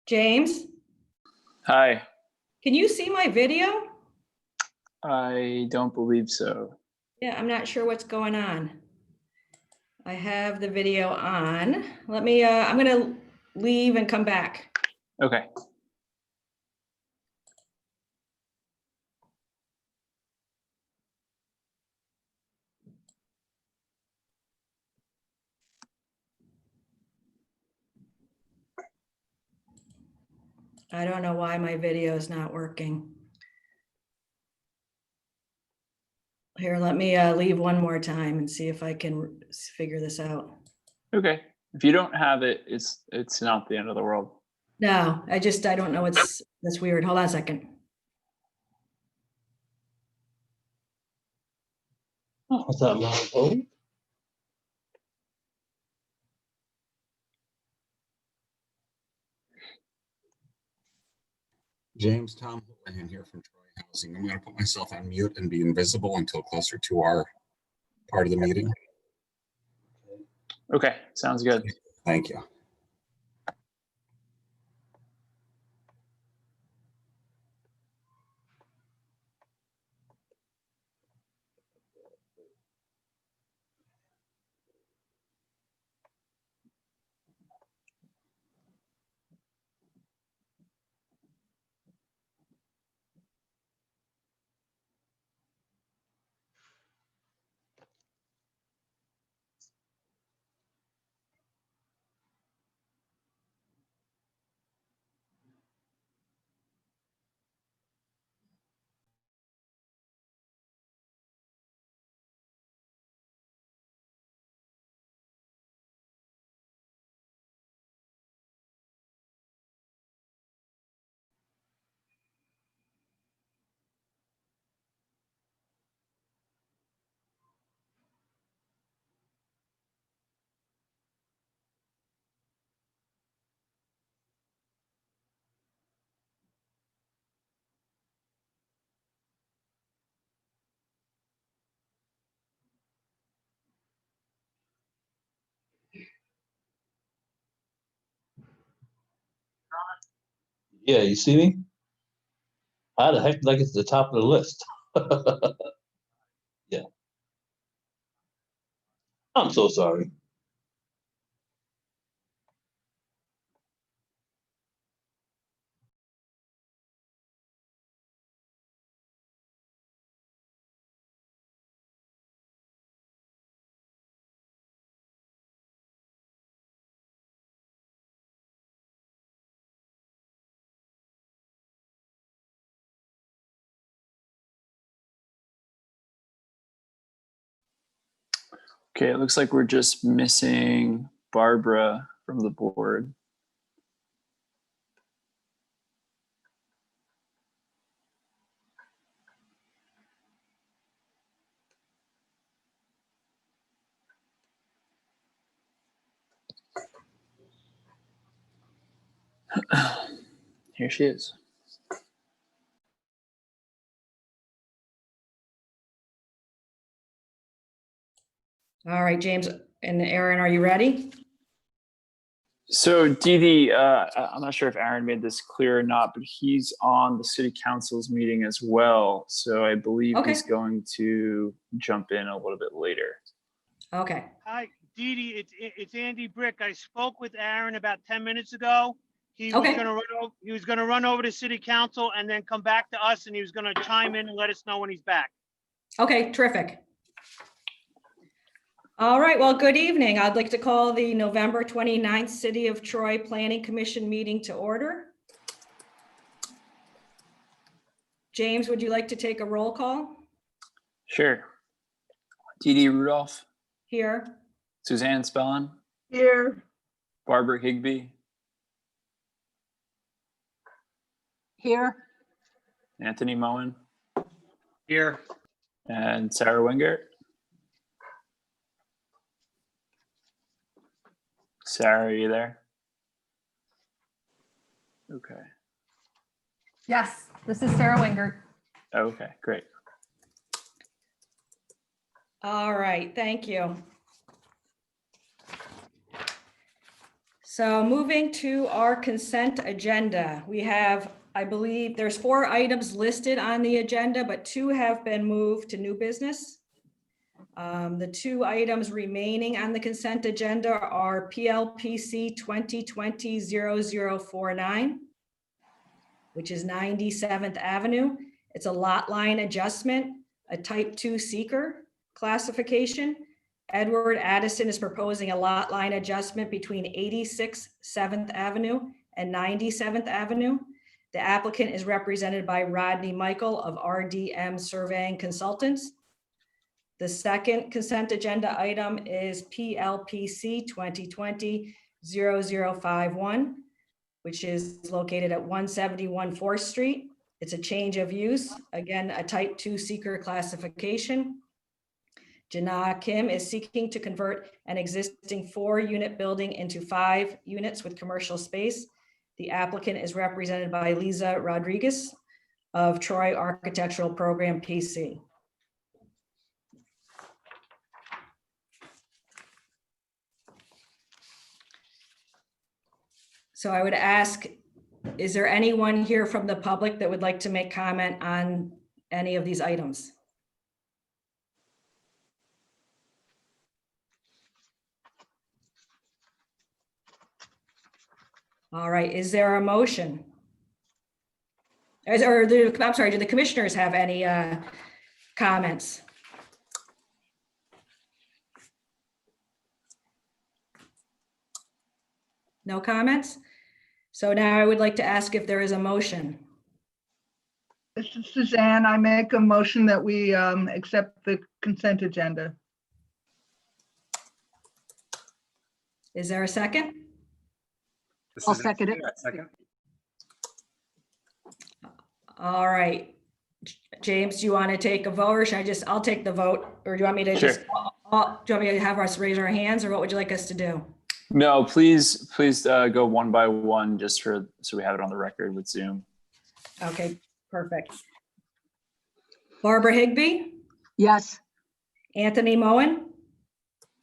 James, Hi. can you see my video? I don't believe so. Yeah, I'm not sure what's going on. I have the video on. Let me, I'm gonna leave and come back. Okay. I don't know why my video is not working. Here, let me leave one more time and see if I can figure this out. Okay. If you don't have it, it's not the end of the world. No, I don't know what's, that's weird. Hold on a second. What's up, Mom? James, Tom Houlihan here from Troy Housing. I'm going to put myself on mute and be invisible until closer to our part of the meeting. Okay, sounds good. Thank you. Yeah, you see me? How the heck did I get to the top of the list? Yeah. I'm so sorry. Okay, it looks like we're just missing Barbara from the board. Here she is. All right, James and Aaron, are you ready? So Dee Dee, I'm not sure if Aaron made this clear or not, but he's on the city council's meeting as well. So I believe Okay. he's going to jump in a little bit later. Okay. Hi, Dee Dee, it's Andy Brick. I spoke with Aaron about 10 minutes ago. He Okay. was gonna run over to city council and then come back to us, and he was gonna chime in and let us know when he's back. Okay, terrific. All right, well, good evening. I'd like to call the November 29th City of Troy Planning Commission meeting to order. James, would you like to take a roll call? Sure. Dee Dee Rudolph, Here. Suzanne Spellin, Here. Barbara Higbee, Here. Anthony Moen, Here. and Sara Wengert. Sara, are you there? Okay. Yes, this is Sara Wengert. Okay, great. All right, thank you. So moving to our consent agenda, we have, I believe, there's 4 items listed on the agenda, but 2 have been moved to new business. The 2 items remaining on the consent agenda are PLPC 2020-0049, which is 97th Avenue. It's a lot line adjustment, a type 2 seeker classification. Edward Addison is proposing a lot line adjustment between 86 7th Avenue and 97th Avenue. The applicant is represented by Rodney Michael of RDM Surveying Consultants. The second consent agenda item is PLPC 2020-0051, which is located at 171 4th Street. It's a change of use, again, a type 2 seeker classification. Jana Kim is seeking to convert an existing 4-unit building into 5 units with commercial space. The applicant is represented by Lisa Rodriguez of Troy Architectural Program, PC. So I would ask, is there anyone here from the public that would like to make comment on any of these items? All right, is there a motion? I'm sorry, do the commissioners have any comments? No comments? So now I would like to ask if there is a motion. This is Suzanne. I make a motion that we accept the consent agenda. Is there a second? I'll second it. Second. All right. James, do you want to take a vote, or should I'll take the vote, or do you want me to Sure. do you want me to have us raise our hands, or what would you like us to do? No, please go one by one, just so we have it on the record with Zoom. Okay, perfect. Barbara Higbee, Yes. Anthony Moen,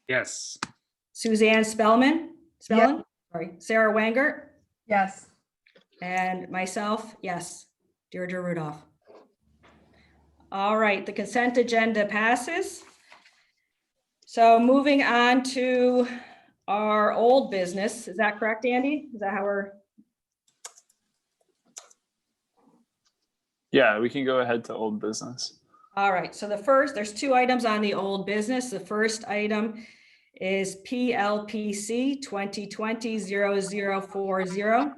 Yes. Suzanne Spellman, Sara Wengert, Yes. and myself, yes, Deirdre Rudolph. All right, the consent agenda passes. So moving on to our old business, is that correct, Andy? Is that how we're? Yeah, we can go ahead to old business. All right, so there's 2 items on the old business. The first item is PLPC 2020-0040.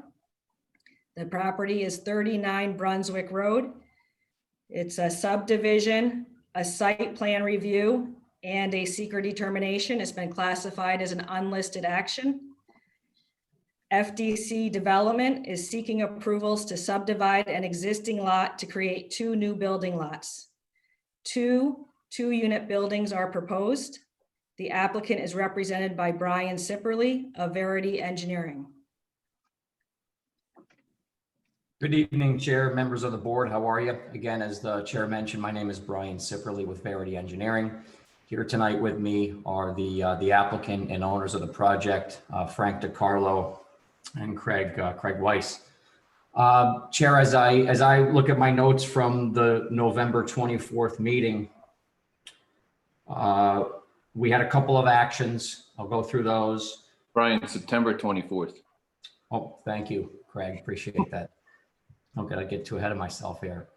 The property is 39 Brunswick Road. It's a subdivision, a site plan review, and a seeker determination. It's been classified as an unlisted action. FDC Development is seeking approvals to subdivide an existing lot to create 2 new building lots. 2 2-unit buildings are proposed. The applicant is represented by Brian Sipperly of Verity Engineering. Good evening, Chair, members of the board. How are you? Again, as the chair mentioned, my name is Brian Sipperly with Verity Engineering. Here tonight with me are the applicant and owners of the project, Frank DiCarlo and Craig Weiss. Chair, as I look at my notes from the November 24th meeting, we had a couple of actions. I'll go through those. Brian, September 24th. Oh, thank you, Craig. Appreciate that. I'm gonna get too ahead of myself here.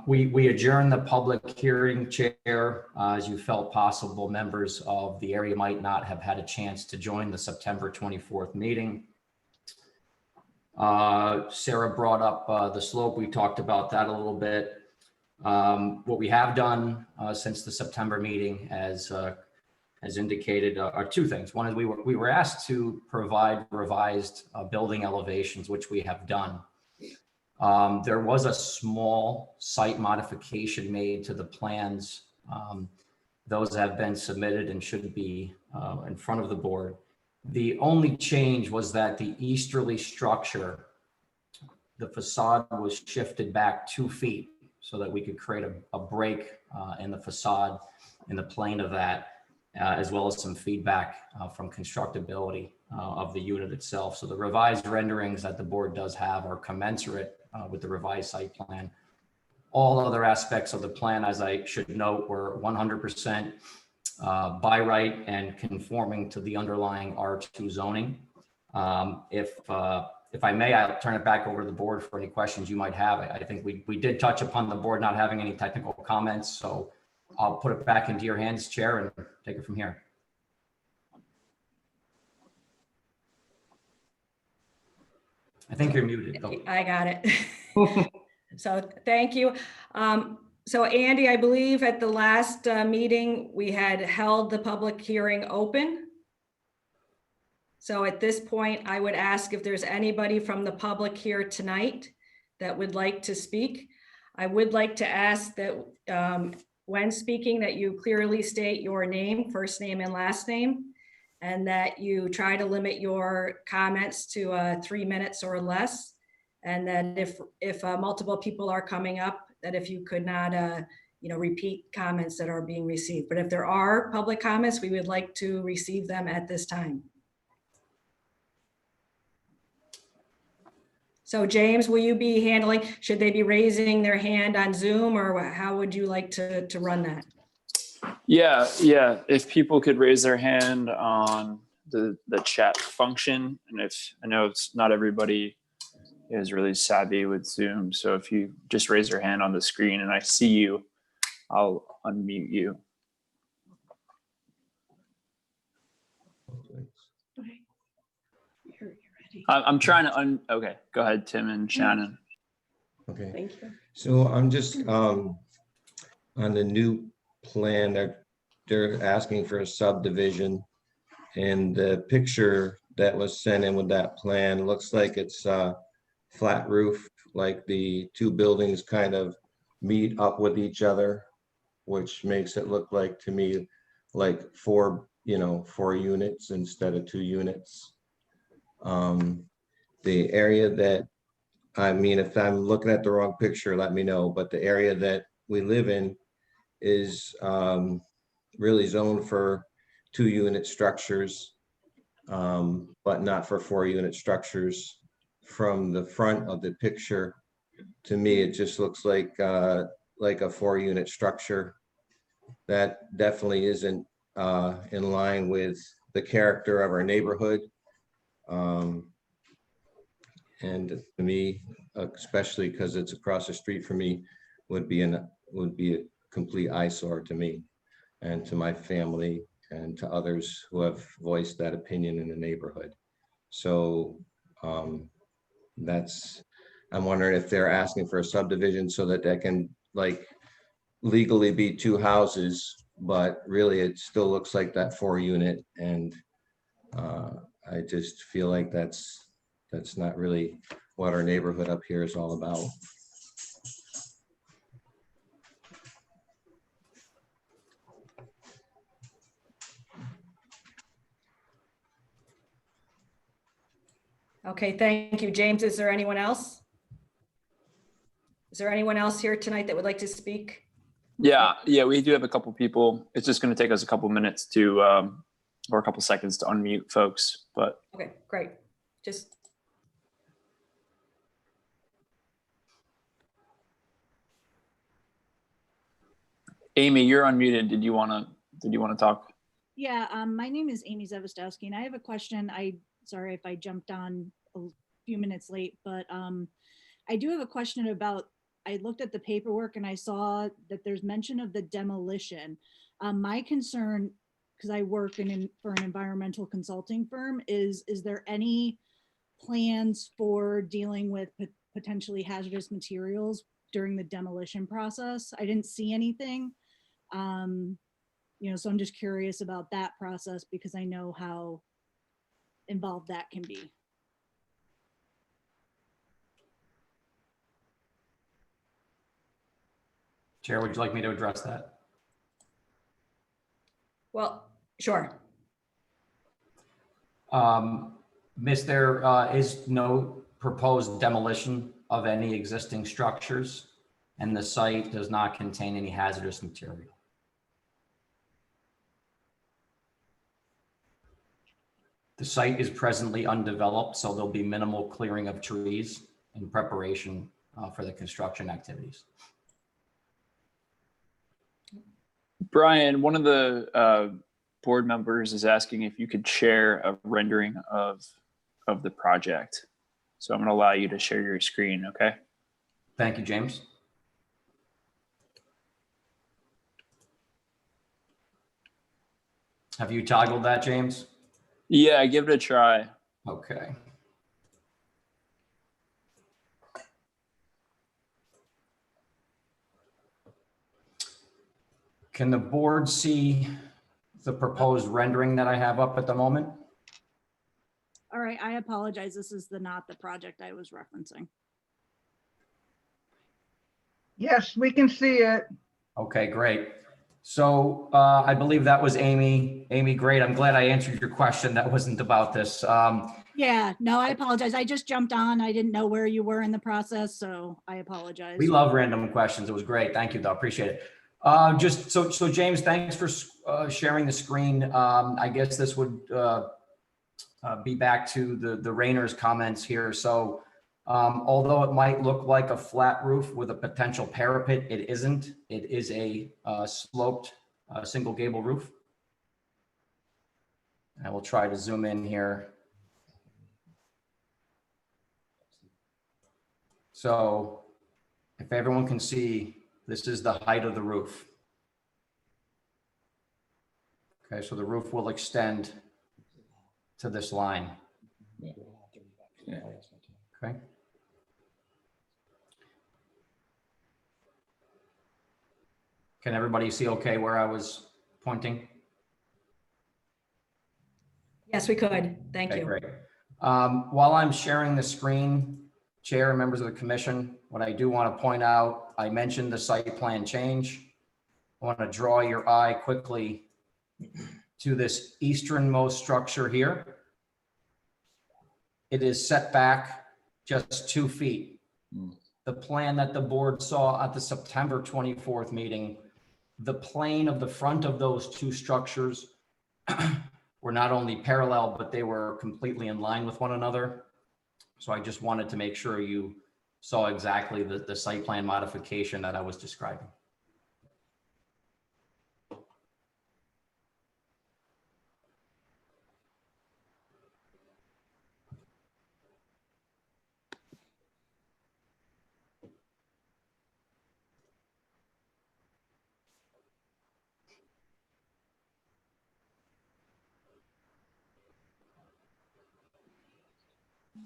We adjourned the public hearing, Chair, as you felt possible members of the area might not have had a chance to join the September 24th meeting. Sarah brought up the slope. We talked about that a little bit. What we have done since the September meeting, as indicated, are 2 things. One is we were asked to provide revised building elevations, which we have done. There was a small site modification made to the plans. Those have been submitted and should be in front of the board. The only change was that the easterly structure, the facade was shifted back 2 feet so that we could create a break in the facade in the plane of that. as well as some feedback from constructability of the unit itself. So the revised renderings that the board does have are commensurate with the revised site plan. All other aspects of the plan, as I should note, were 100% by right and conforming to the underlying R2 zoning. If I may, I'll turn it back over to the board for any questions you might have. I think we did touch upon the board not having any technical comments, so I'll put it back into your hands, Chair, and take it from here. I think you're muted. Oh. I got it. So thank you. So Andy, I believe at the last meeting, we had held the public hearing open. So at this point, I would ask if there's anybody from the public here tonight that would like to speak. I would like to ask that when speaking, that you clearly state your name, first name and last name, and that you try to limit your comments to 3 minutes or less. And then if multiple people are coming up, that if you could not, repeat comments that are being received. But if there are public comments, we would like to receive them at this time. So James, will you be handling, should they be raising their hand on Zoom, or how would you like to run that? Yeah. If people could raise their hand on the chat function, and if I know it's not everybody is really savvy with Zoom, so if you just raise your hand on the screen and I see you, I'll unmute you. Okay. You're ready. I'm trying to okay, go ahead, Tim and Shannon. Okay, Thank you. so I'm just on the new plan that they're asking for a subdivision, and the picture that was sent in with that plan looks like it's flat roof, like the two buildings kind of meet up with each other, which makes it look like to me like four units instead of 2 units. The area that, I mean, if I'm looking at the wrong picture, let me know, but the area that we live in is really zoned for 2-unit structures, but not for 4-unit structures. From the front of the picture, to me, it just looks like a 4-unit structure. That definitely isn't in line with the character of our neighborhood. And to me, especially because it's across the street from me, would be a complete eyesore to me and to my family and to others who have voiced that opinion in the neighborhood. So I'm wondering if they're asking for a subdivision so that can like legally be 2 houses, but really it still looks like that 4-unit. And I just feel like that's not really what our neighborhood up here is all about. Okay, thank you, James. Is there anyone else? Is there anyone else here tonight that would like to speak? Yeah, we do have a couple people. It's just going to take us a couple minutes to, or a couple seconds to unmute folks, but. Okay, great. Just. Amy, you're unmuted. Did you want to talk? Yeah, my name is Amy Zavostowski, and I have a question. Sorry if I jumped on a few minutes late, but I do have a question about, I looked at the paperwork and I saw that there's mention of the demolition. My concern, because I work for an environmental consulting firm, is there any plans for dealing with potentially hazardous materials during the demolition process? I didn't see anything. So I'm just curious about that process because I know how involved that can be. Chair, would you like me to address that? Well, sure. Miss, there is no proposed demolition of any existing structures, and the site does not contain any hazardous material. The site is presently undeveloped, so there'll be minimal clearing of trees in preparation for the construction activities. Brian, one of the board members is asking if you could share a rendering of the project. So I'm going to allow you to share your screen, okay? Thank you, James. Have you toggled that, James? Yeah, give it a try. Okay. Can the board see the proposed rendering that I have up at the moment? All right, I apologize. This is not the project I was referencing. Yes, we can see it. Okay, great. So I believe that was Amy. Amy, great. I'm glad I answered your question. That wasn't about this. Yeah, no, I apologize. I just jumped on. I didn't know where you were in the process, so I apologize. We love random questions. It was great. Thank you, though. Appreciate it. Just so James, thanks for sharing the screen. I guess this would be back to the Rayner's comments here. So although it might look like a flat roof with a potential parapet, it isn't. It is a sloped single gable roof. I will try to zoom in here. So if everyone can see, this is the height of the roof. Okay, so the roof will extend to this line. Okay. Can everybody see okay where I was pointing? Yes, we could. Thank Okay, you. great. While I'm sharing the screen, Chair and members of the commission, what I do want to point out, I mentioned the site plan change. I want to draw your eye quickly to this easternmost structure here. It is set back just 2 feet. The plan that the board saw at the September 24th meeting, the plane of the front of those two structures were not only parallel, but they were completely in line with one another. So I just wanted to make sure you saw exactly the site plan modification that I was describing.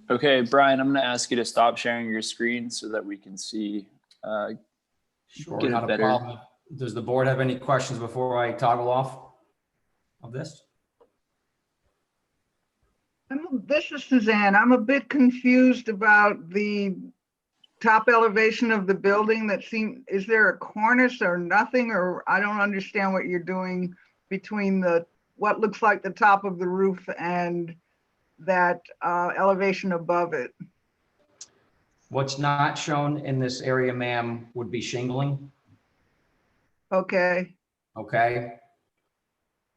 Okay, Brian, I'm going to ask you to stop sharing your screen so that we can see. Sure, Get a not a better- problem. Does the board have any questions before I toggle off of this? This is Suzanne. I'm a bit confused about the top elevation of the building is there a cornice or nothing, or I don't understand what you're doing between what looks like the top of the roof and that elevation above it. What's not shown in this area, ma'am, would be shingling. Okay, Okay.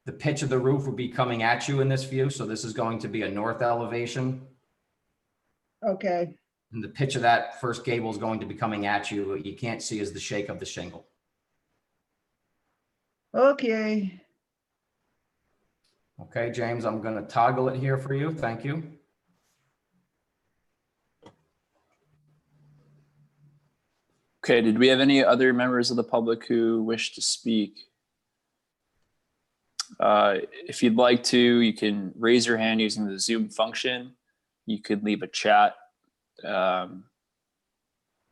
The pitch of the roof would be coming at you in this view. So this is going to be a north elevation. okay, And the pitch of that first gable is going to be coming at you. What you can't see is the shake of the shingle. okay. Okay, James, I'm going to toggle it here for you. Thank you. Okay, did we have any other members of the public who wish to speak? If you'd like to, you can raise your hand using the Zoom function. You could leave a chat, and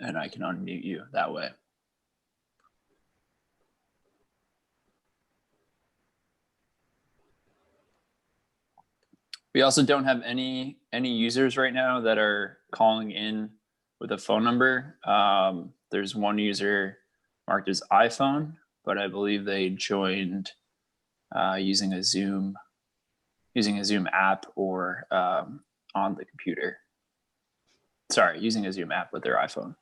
I can unmute you that way. We also don't have any users right now that are calling in with a phone number. There's one user marked as iPhone, but I believe they joined using a Zoom app or on the computer. Sorry, using a Zoom app with their iPhone.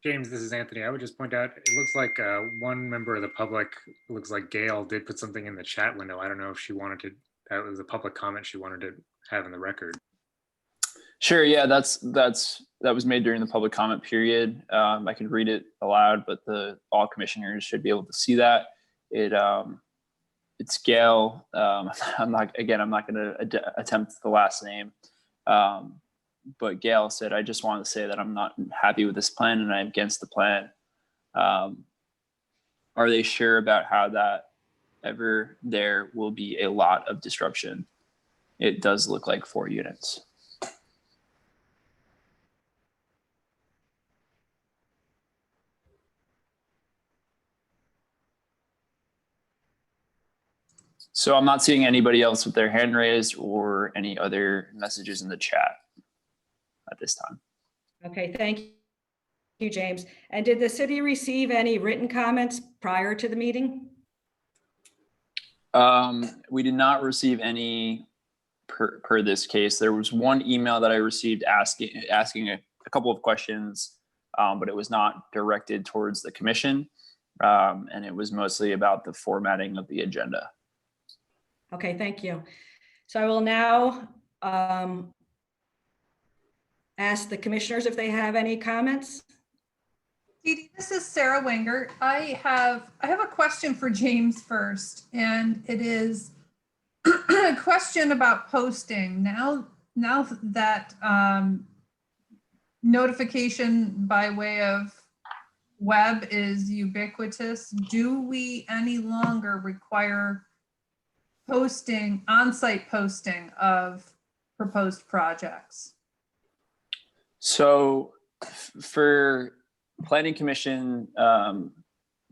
James, this is Anthony. I would just point out, it looks like one member of the public, it looks like Gail did put something in the chat window. I don't know if she wanted to, that was a public comment she wanted to have in the record. Sure. Yeah, that was made during the public comment period. I could read it aloud, but all commissioners should be able to see that. It's Gail. I'm not going to attempt the last name. But Gail said, I just want to say that I'm not happy with this plan and I'm against the plan. Are they sure about how that ever there will be a lot of disruption? It does look like 4 units. So I'm not seeing anybody else with their hand raised or any other messages in the chat at this time. Okay, thank you, James. And did the city receive any written comments prior to the meeting? We did not receive any per this case. There was one email that I received asking a couple of questions, but it was not directed towards the commission. And it was mostly about the formatting of the agenda. Okay, thank you. So I will now ask the commissioners if they have any comments. Dee Dee, this is Sara Wengert. I have a question for James first, and it is a question about posting. Now that notification by way of web is ubiquitous, do we any longer require posting, on-site posting of proposed projects? So for planning commission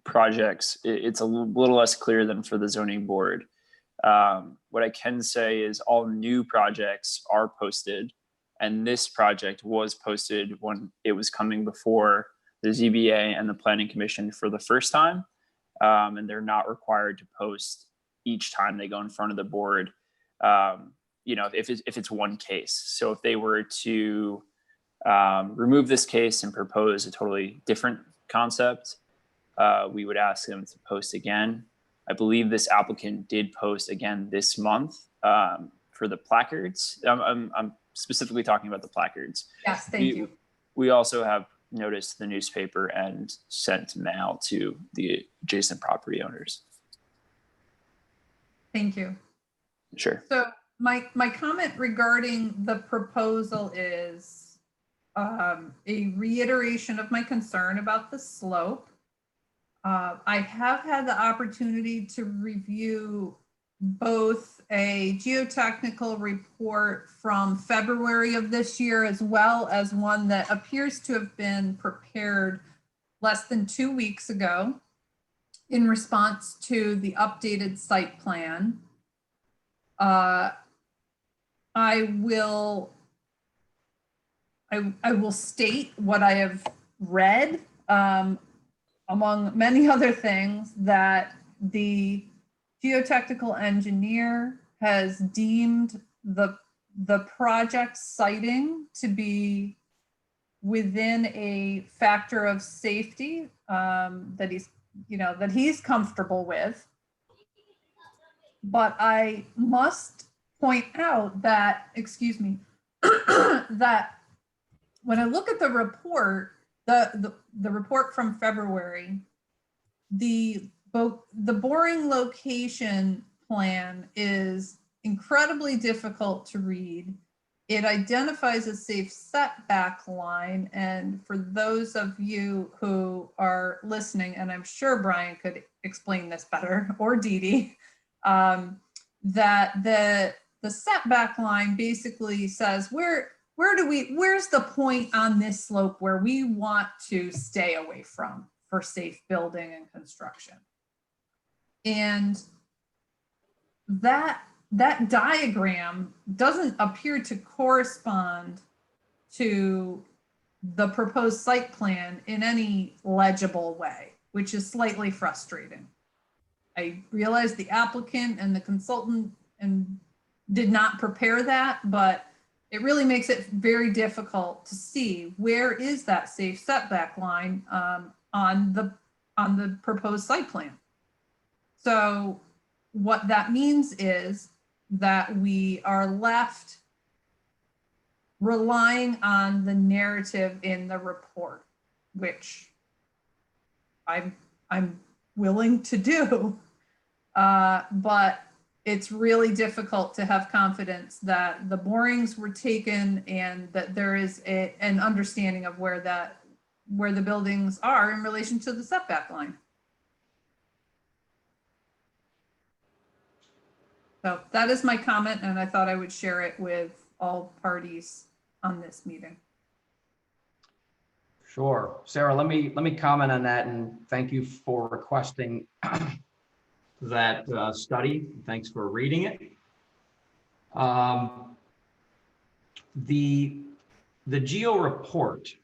projects, it's a little less clear than for the zoning board. What I can say is all new projects are posted, and this project was posted when it was coming before the ZBA and the planning commission for the first time, and they're not required to post each time they go in front of the board, if it's one case. So if they were to remove this case and propose a totally different concept, we would ask them to post again. I believe this applicant did post again this month for the placards. I'm specifically talking about the placards. Yes, thank you. We also have noticed the newspaper and sent mail to the adjacent property owners. Thank you. Sure. So my comment regarding the proposal is a reiteration of my concern about the slope. I have had the opportunity to review both a geotechnical report from February of this year, as well as one that appears to have been prepared less than 2 weeks ago in response to the updated site plan. I will state what I have read, among many other things, that the geotechnical engineer has deemed the project siting to be within a factor of safety that he's comfortable with. But I must point out that, that when I look at the report, the report from February, the boring location plan is incredibly difficult to read. It identifies a safe setback line. And for those of you who are listening, and I'm sure Brian could explain this better, or Dee Dee, that the setback line basically says where's the point on this slope where we want to stay away from for safe building and construction. And that diagram doesn't appear to correspond to the proposed site plan in any legible way, which is slightly frustrating. I realize the applicant and the consultant did not prepare that, but it really makes it very difficult to see where is that safe setback line on the proposed site plan. So what that means is that we are left relying on the narrative in the report, which I'm willing to do, but it's really difficult to have confidence that the borings were taken and that there is an understanding of where the buildings are in relation to the setback line. So that is my comment, and I thought I would share it with all parties on this meeting. Sure. Sarah, let me comment on that, and thank you for requesting that study. Thanks for reading it. The GEO report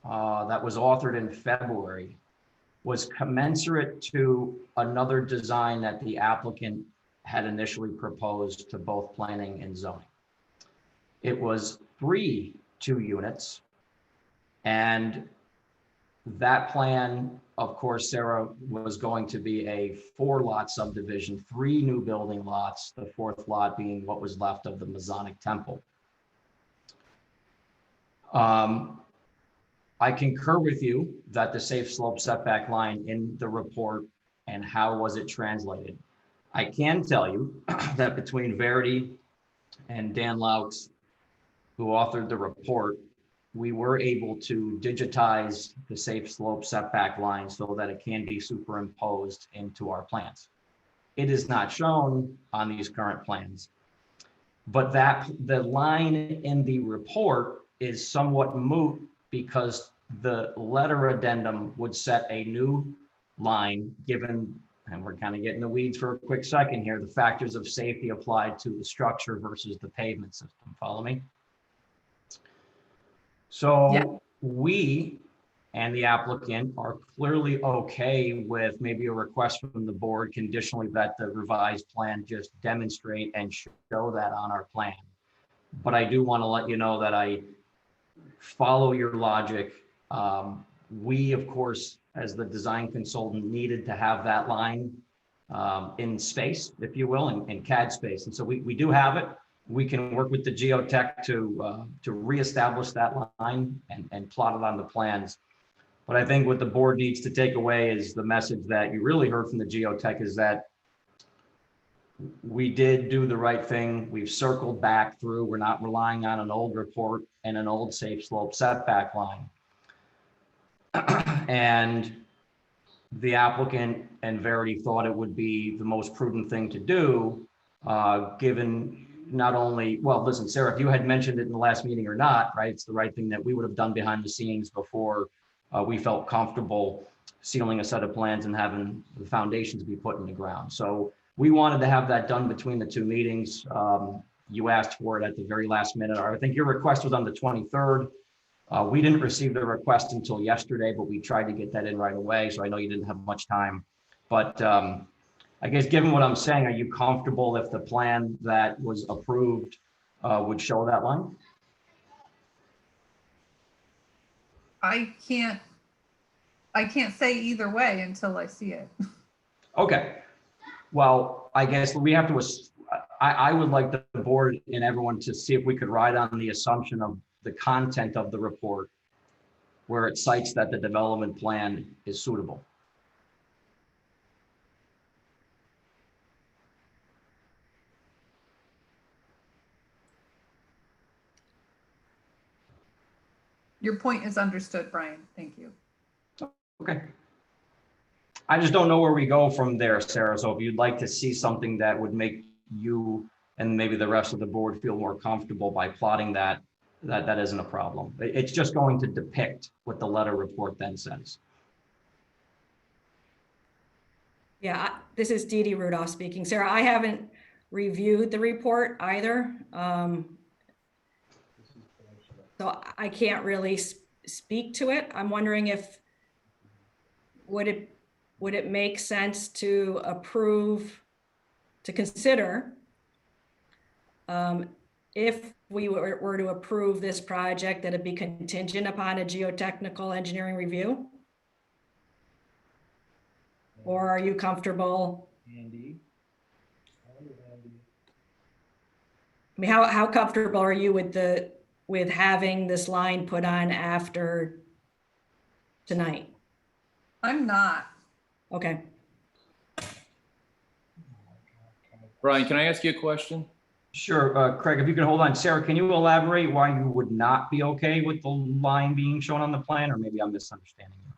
that was authored in February was commensurate to another design that the applicant had initially proposed to both planning and zoning. It was 3 2-units, and that plan, of course, Sarah, was going to be a 4-lot subdivision, 3 new building lots, the 4th lot being what was left of the Masonic Temple. I concur with you that the safe slope setback line in the report and how was it translated. I can tell you that between Verity and Dan Laux, who authored the report, we were able to digitize the safe slope setback line so that it can be superimposed into our plans. It is not shown on these current plans, but the line in the report is somewhat moot because the letter addendum would set a new line given, and we're kind of getting the weeds for a quick second here, the factors of safety applied to the structure versus the pavement system. Follow me? So yeah. We and the applicant are clearly okay with maybe a request from the board conditionally that the revised plan just demonstrate and show that on our plan. But I do want to let you know that I follow your logic. We, of course, as the design consultant, needed to have that line in space, if you will, in CAD space. And so we do have it. We can work with the geotech to reestablish that line and plot it on the plans. But I think what the board needs to take away is the message that you really heard from the geotech is that we did do the right thing. We've circled back through. We're not relying on an old report and an old safe slope setback line. And the applicant and Verity thought it would be the most prudent thing to do, given not only, well, listen, Sarah, if you had mentioned it in the last meeting or not, right, it's the right thing that we would have done behind the scenes before we felt comfortable sealing a set of plans and having the foundations be put in the ground. So we wanted to have that done between the 2 meetings. You asked for it at the very last minute. I think your request was on the 23rd. We didn't receive the request until yesterday, but we tried to get that in right away. So I know you didn't have much time, but I guess given what I'm saying, are you comfortable if the plan that was approved would show that line? I can't say either way until I see it. Okay. Well, I guess we have to, I would like the board and everyone to see if we could ride on the assumption of the content of the report where it cites that the development plan is suitable. Your point is understood, Brian. Thank you. Okay. I just don't know where we go from there, Sarah. So if you'd like to see something that would make you and maybe the rest of the board feel more comfortable by plotting that isn't a problem. It's just going to depict what the letter report then says. Yeah, this is Dee Dee Rudolph speaking. Sarah, I haven't reviewed the report either. So I can't really speak to it. I'm wondering if, would it make sense to approve, to consider if we were to approve this project, that it be contingent upon a geotechnical engineering review? Or are you comfortable? Andy. I mean, how comfortable are you with having this line put on after tonight? I'm not. Okay. Brian, can I ask you a question? Sure, Craig, if you can hold on. Sarah, can you elaborate why you would not be okay with the line being shown on the plan, or maybe I'm misunderstanding you?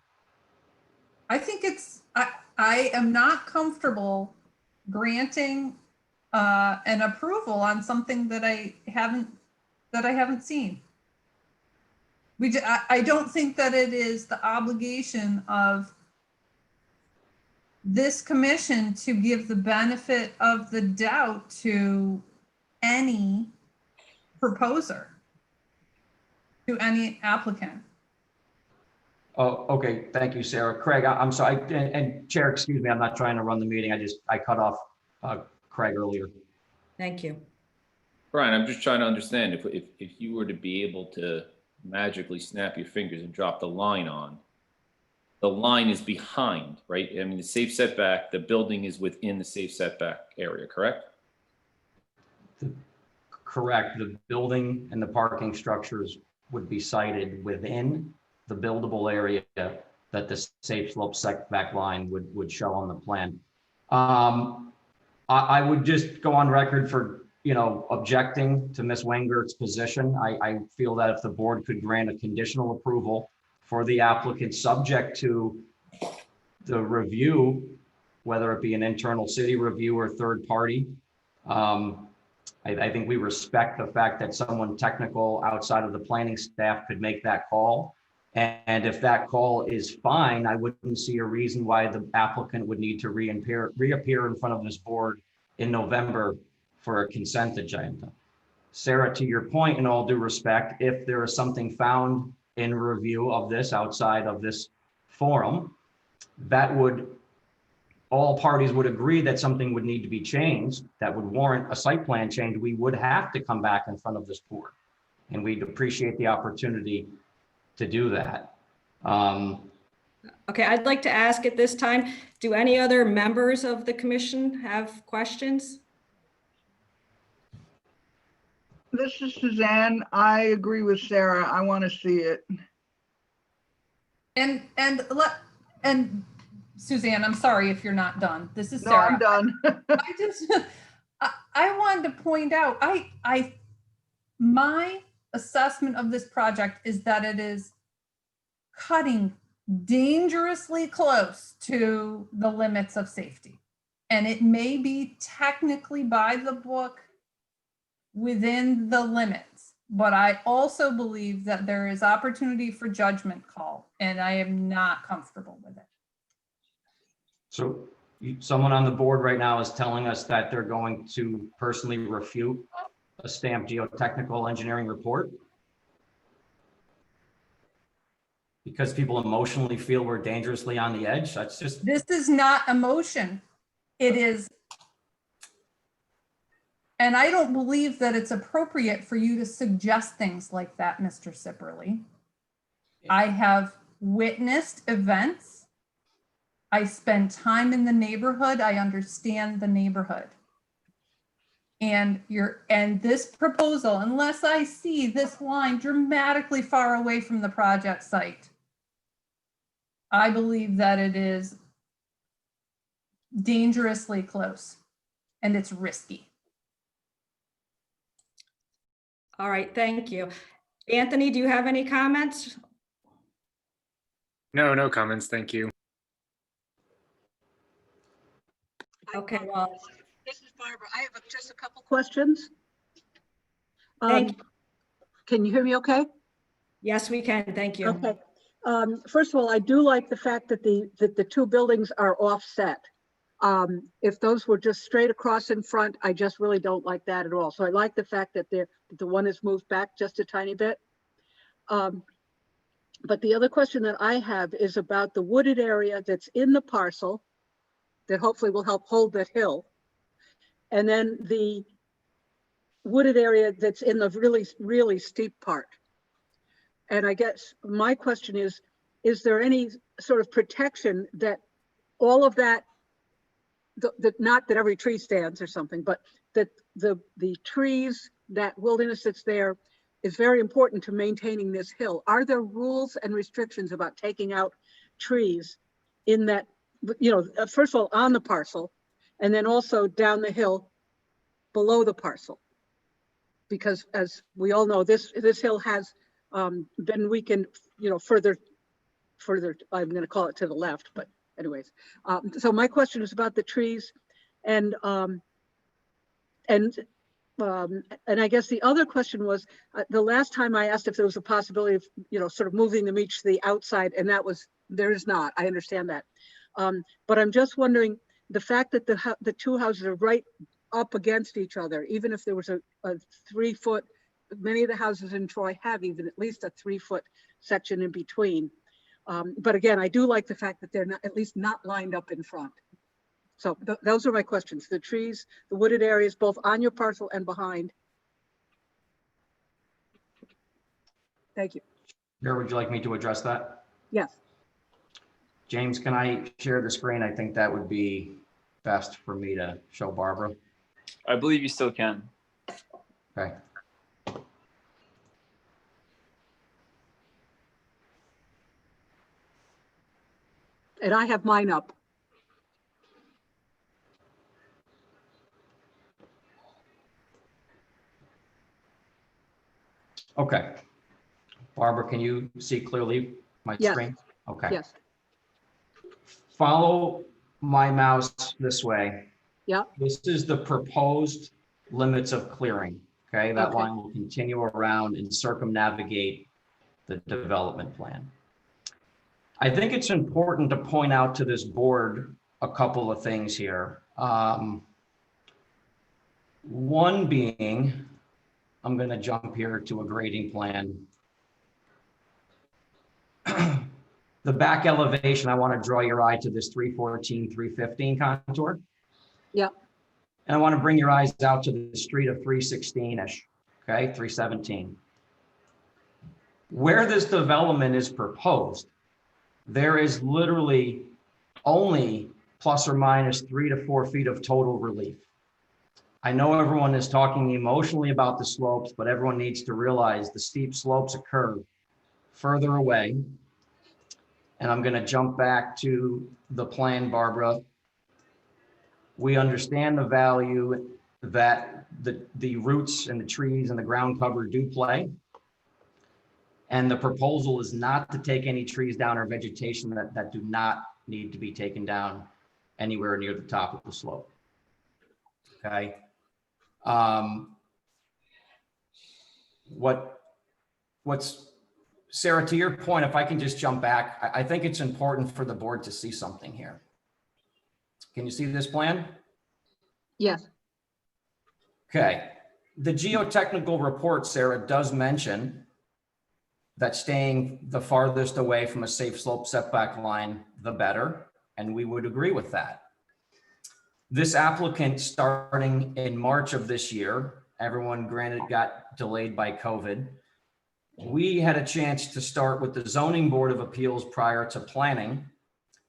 I think I am not comfortable granting an approval on something that I haven't seen. I don't think that it is the obligation of this commission to give the benefit of the doubt to any proposer, to any applicant. Oh, okay. Thank you, Sarah. Craig, I'm sorry. And Chair, excuse me, I'm not trying to run the meeting. I cut off Craig earlier. Thank you. Brian, I'm just trying to understand if you were to be able to magically snap your fingers and drop the line on, the line is behind, right? I mean, the safe setback, the building is within the safe setback area, correct? Correct. The building and the parking structures would be sited within the buildable area that the safe slope setback line would show on the plan. I would just go on record for, objecting to Ms. Wengert's position. I feel that if the board could grant a conditional approval for the applicant subject to the review, whether it be an internal city review or third party, I think we respect the fact that someone technical outside of the planning staff could make that call. And if that call is fine, I wouldn't see a reason why the applicant would need to reappear in front of this board in November for a consent agenda. Sarah, to your point, in all due respect, if there is something found in review of this outside of this forum, all parties would agree that something would need to be changed that would warrant a site plan change, we would have to come back in front of this board. And we'd appreciate the opportunity to do that. Okay, I'd like to ask at this time, do any other members of the commission have questions? This is Suzanne. I agree with Sarah. I want to see it. And Suzanne, I'm sorry if you're not done. This is No, Sarah. I'm done. I wanted to point out, my assessment of this project is that it is cutting dangerously close to the limits of safety. And it may be technically by the book within the limits, but I also believe that there is opportunity for judgment call, and I am not comfortable with it. So someone on the board right now is telling us that they're going to personally refute a stamped geotechnical engineering report because people emotionally feel we're dangerously on the edge. That's just. This is not emotion. It is. And I don't believe that it's appropriate for you to suggest things like that, Mr. Sipperly. I have witnessed events. I spend time in the neighborhood. I understand the neighborhood. And this proposal, unless I see this line dramatically far away from the project site, I believe that it is dangerously close and it's risky. All right, thank you. Anthony, do you have any comments? No comments. Thank you. Okay, well. This is Barbara. I have just a couple questions. Thank you. Can you hear me okay? Yes, we can. Thank you. Okay. First of all, I do like the fact that the two buildings are offset. If those were just straight across in front, I just really don't like that at all. So I like the fact that the one is moved back just a tiny bit. But the other question that I have is about the wooded area that's in the parcel that hopefully will help hold that hill. And then wooded area that's in the really, really steep part. And I guess my question is there any sort of protection that all of that, not that every tree stands or something, but that the trees, that wilderness that's there is very important to maintaining this hill? Are there rules and restrictions about taking out trees in that, you know, first of all, on the parcel, and then also down the hill below the parcel? Because as we all know, this hill has been weakened, you know, further, I'm going to call it to the left, but anyways. So my question is about the trees, and I guess the other question was, the last time I asked if there was a possibility of, you know, sort of moving them each to the outside, and there is not. I understand that. But I'm just wondering, the fact that the two houses are right up against each other, even if there was a 3 foot, many of the houses in Troy have even at least a 3 foot section in between. But again, I do like the fact that they're not, at least not lined up in front. So those are my questions. The trees, the wooded areas, both on your parcel and behind. Thank you. Here, would you like me to address that? Yes. James, can I share the screen? I think that would be best for me to show Barbara. I believe you still can. Okay. And I have mine up. Okay. Barbara, can you see clearly my Yes. screen? Okay. Yes. Follow my mouse this way. Yeah. This is the proposed limits of clearing. Okay. That Okay. line will continue around and circumnavigate the development plan. I think it's important to point out to this board a couple of things here. One being, I'm going to jump here to a grading plan. The back elevation, I want to draw your eye to this 314, 315 contour. Yeah. And I want to bring your eyes out to the street of 316-ish, okay, 317. Where this development is proposed, there is literally only plus or minus 3 to 4 feet of total relief. I know everyone is talking emotionally about the slopes, but everyone needs to realize the steep slopes occur further away. And I'm going to jump back to the plan, Barbara. We understand the value that the roots and the trees and the ground cover do play. And the proposal is not to take any trees down or vegetation that do not need to be taken down anywhere near the top of the slope. Okay. What's Sarah, to your point, if I can just jump back, I think it's important for the board to see something here. Can you see this plan? Yes. Okay. The geotechnical report, Sarah, does mention that staying the farthest away from a safe slope setback line, the better, and we would agree with that. This applicant, starting in March of this year, everyone granted got delayed by COVID. We had a chance to start with the Zoning Board of Appeals prior to planning.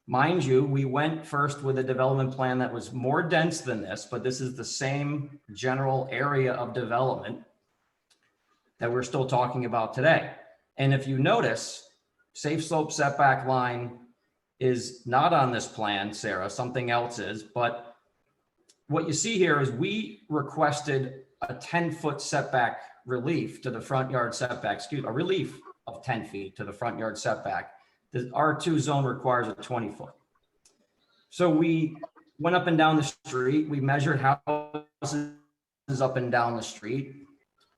Mind you, we went first with a development plan that was more dense than this, but this is the same general area of development that we're still talking about today. And if you notice, safe slope setback line is not on this plan, Sarah, something else is, but what you see here is we requested a 10-foot setback relief to the front yard setback, a relief of 10 feet to the front yard setback. The R2 zone requires a 20-foot. So we went up and down the street. We measured houses up and down the street.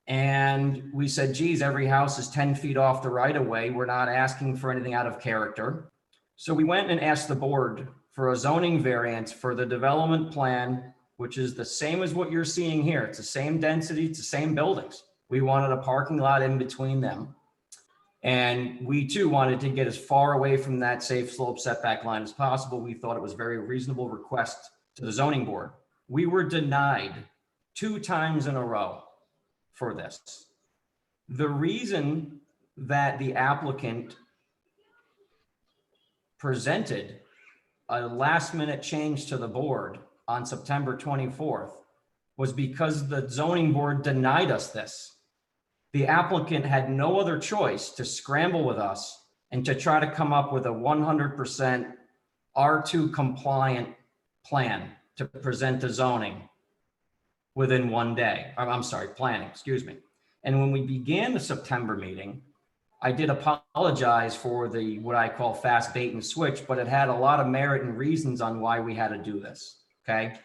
And we said, geez, every house is 10 feet off the right of way. We're not asking for anything out of character. So we went and asked the board for a zoning variance for the development plan, which is the same as what you're seeing here. It's the same density, it's the same buildings. We wanted a parking lot in between them. And we too wanted to get as far away from that safe slope setback line as possible. We thought it was a very reasonable request to the zoning board. We were denied 2 times in a row for this. The reason that the applicant presented a last minute change to the board on September 24th was because the zoning board denied us this. The applicant had no other choice to scramble with us and to try to come up with a 100% R2 compliant plan to present to zoning within one day. I'm sorry, planning, excuse me. And when we began the September meeting, I did apologize for the, what I call fast bait and switch, but it had a lot of merit and reasons on why we had to do this, okay?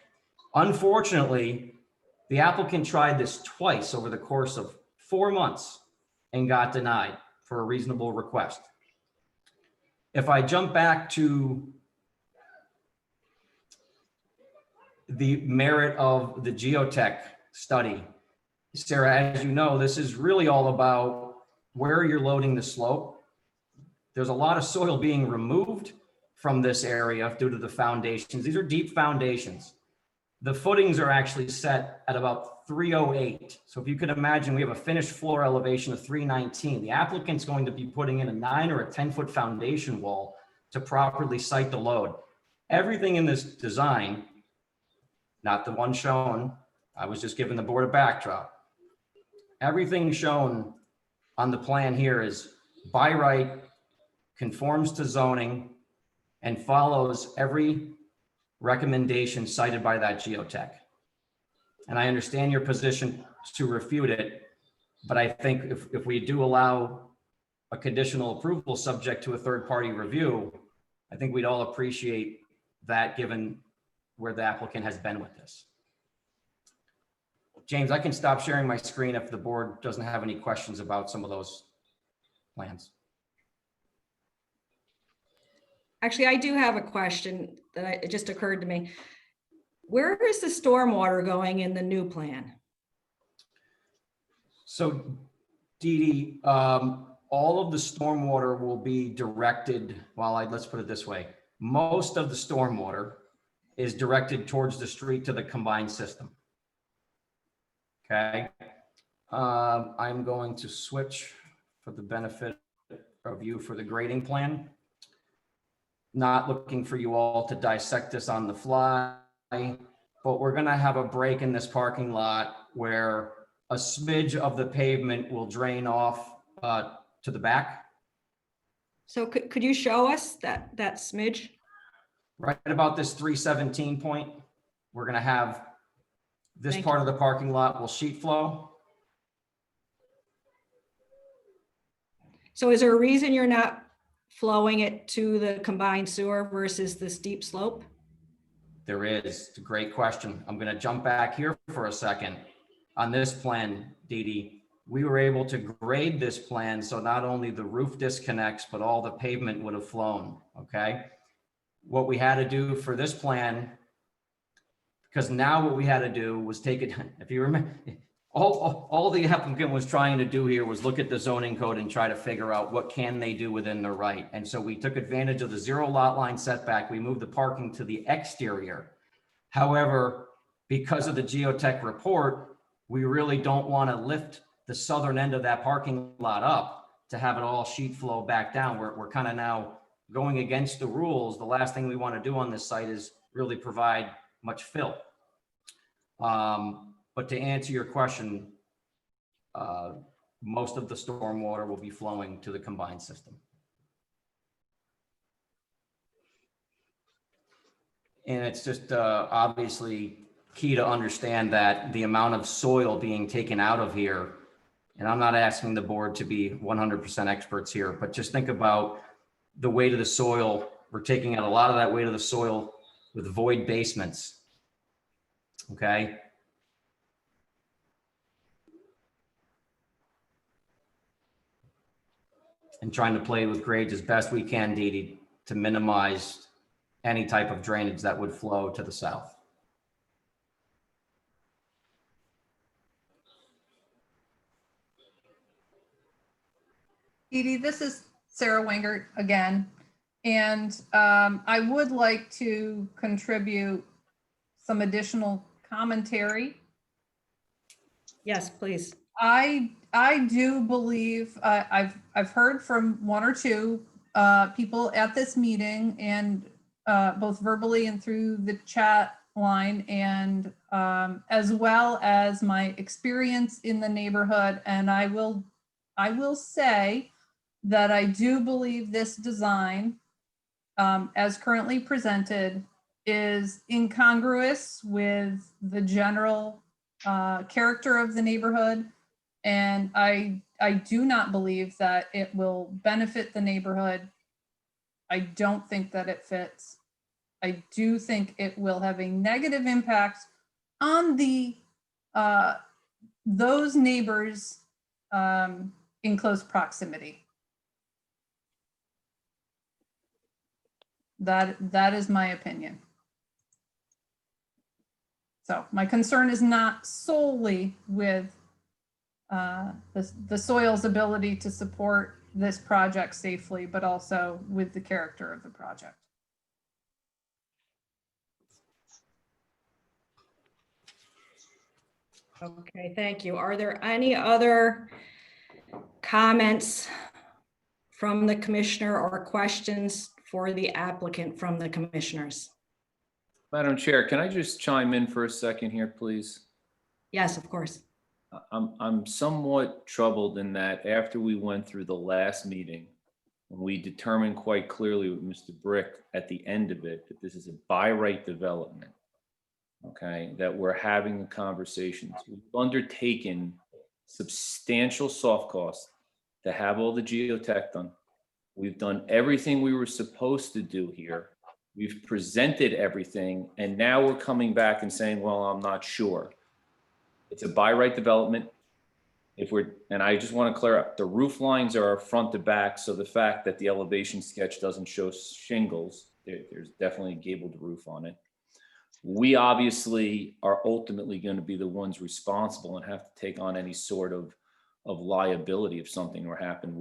Unfortunately, the applicant tried this twice over the course of 4 months and got denied for a reasonable request. If I jump back to the merit of the geotech study, Sarah, as you know, this is really all about where you're loading the slope. There's a lot of soil being removed from this area due to the foundations. These are deep foundations. The footings are actually set at about 308. So if you could imagine, we have a finished floor elevation of 319. The applicant's going to be putting in a 9 or a 10-foot foundation wall to properly site the load. Everything in this design, not the one shown, I was just giving the board a backdrop. Everything shown on the plan here is by right, conforms to zoning, and follows every recommendation cited by that geotech. And I understand your position to refute it, but I think if we do allow a conditional approval subject to a third-party review, I think we'd all appreciate that given where the applicant has been with this. James, I can stop sharing my screen if the board doesn't have any questions about some of those plans. Actually, I do have a question that it just occurred to me. Where is the stormwater going in the new plan? So Dee Dee, all of the stormwater will be directed, let's put it this way. Most of the stormwater is directed towards the street to the combined system. Okay. I'm going to switch for the benefit of you for the grading plan. Not looking for you all to dissect this on the fly, but we're gonna have a break in this parking lot where a smidge of the pavement will drain off to the back. So could you show us that smidge? Right about this 317 point, we're gonna have this Thank part you. of the parking lot will sheet flow. So is there a reason you're not flowing it to the combined sewer versus the steep slope? There is. It's a great question. I'm going to jump back here for a second. On this plan, Dee Dee, we were able to grade this plan so not only the roof disconnects, but all the pavement would have flown. Okay. What we had to do for this plan, because now what we had to do was take it, if you remember, all the applicant was trying to do here was look at the zoning code and try to figure out what can they do within their right. And so we took advantage of the 0 lot line setback. We moved the parking to the exterior. However, because of the geotech report, we really don't want to lift the southern end of that parking lot up to have it all sheet flow back down. We're kind of now going against the rules. The last thing we want to do on this site is really provide much fill. But to answer your question, most of the stormwater will be flowing to the combined system. And it's just obviously key to understand that the amount of soil being taken out of here, and I'm not asking the board to be 100% experts here, but just think about the weight of the soil. We're taking out a lot of that weight of the soil with void basements. Okay. And trying to play with grades as best we can, Dee Dee, to minimize any type of drainage that would flow to the south. Dee Dee, this is Sara Wengert again. And I would like to contribute some additional commentary. Yes, please. I do believe, I've heard from one or two people at this meeting, and both verbally and through the chat line, and as well as my experience in the neighborhood. And I will say that I do believe this design, as currently presented, is incongruous with the general character of the neighborhood. And I do not believe that it will benefit the neighborhood. I don't think that it fits. I do think it will have a negative impact on the those neighbors in close proximity. That is my opinion. So my concern is not solely with the soil's ability to support this project safely, but also with the character of the project. Okay, thank you. Are there any other comments from the commissioner or questions for the applicant from the commissioners? Madam Chair, can I just chime in for a second here, please? Yes, of course. I'm somewhat troubled in that after we went through the last meeting, we determined quite clearly with Mr. Brick at the end of it that this is a by right development. Okay, that we're having the conversations. We've undertaken substantial soft costs to have all the geotech done. We've done everything we were supposed to do here. We've presented everything, and now we're coming back and saying, well, I'm not sure. It's a by right development. And I just want to clear up, the roof lines are front to back, so the fact that the elevation sketch doesn't show shingles, there's definitely a gabled roof on it. We obviously are ultimately going to be the ones responsible and have to take on any sort of liability if something were to happen.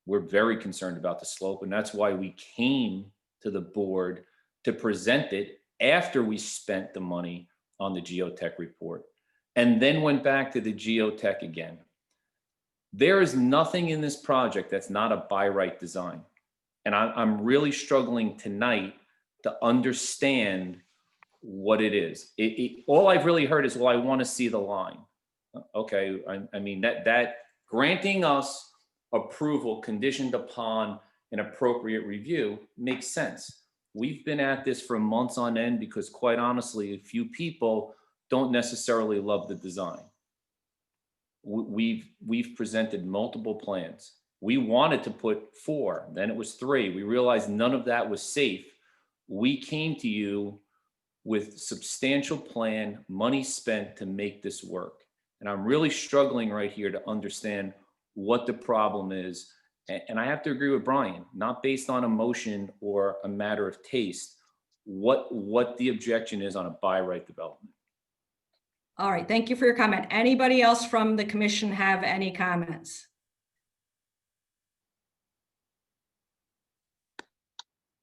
We're very concerned about the slope, and that's why we came to the board to present it after we spent the money on the geotech report, and then went back to the geotech again. There is nothing in this project that's not a by right design. And I'm really struggling tonight to understand what it is. All I've really heard is, well, I want to see the line. Okay, I mean, that granting us approval conditioned upon an appropriate review makes sense. We've been at this for months on end because, quite honestly, a few people don't necessarily love the design. We've presented multiple plans. We wanted to put 4, then it was 3. We realized none of that was safe. We came to you with substantial plan, money spent to make this work. And I'm really struggling right here to understand what the problem is. And I have to agree with Brian, not based on emotion or a matter of taste, what the objection is on a by right development. All right, thank you for your comment. Anybody else from the commission have any comments?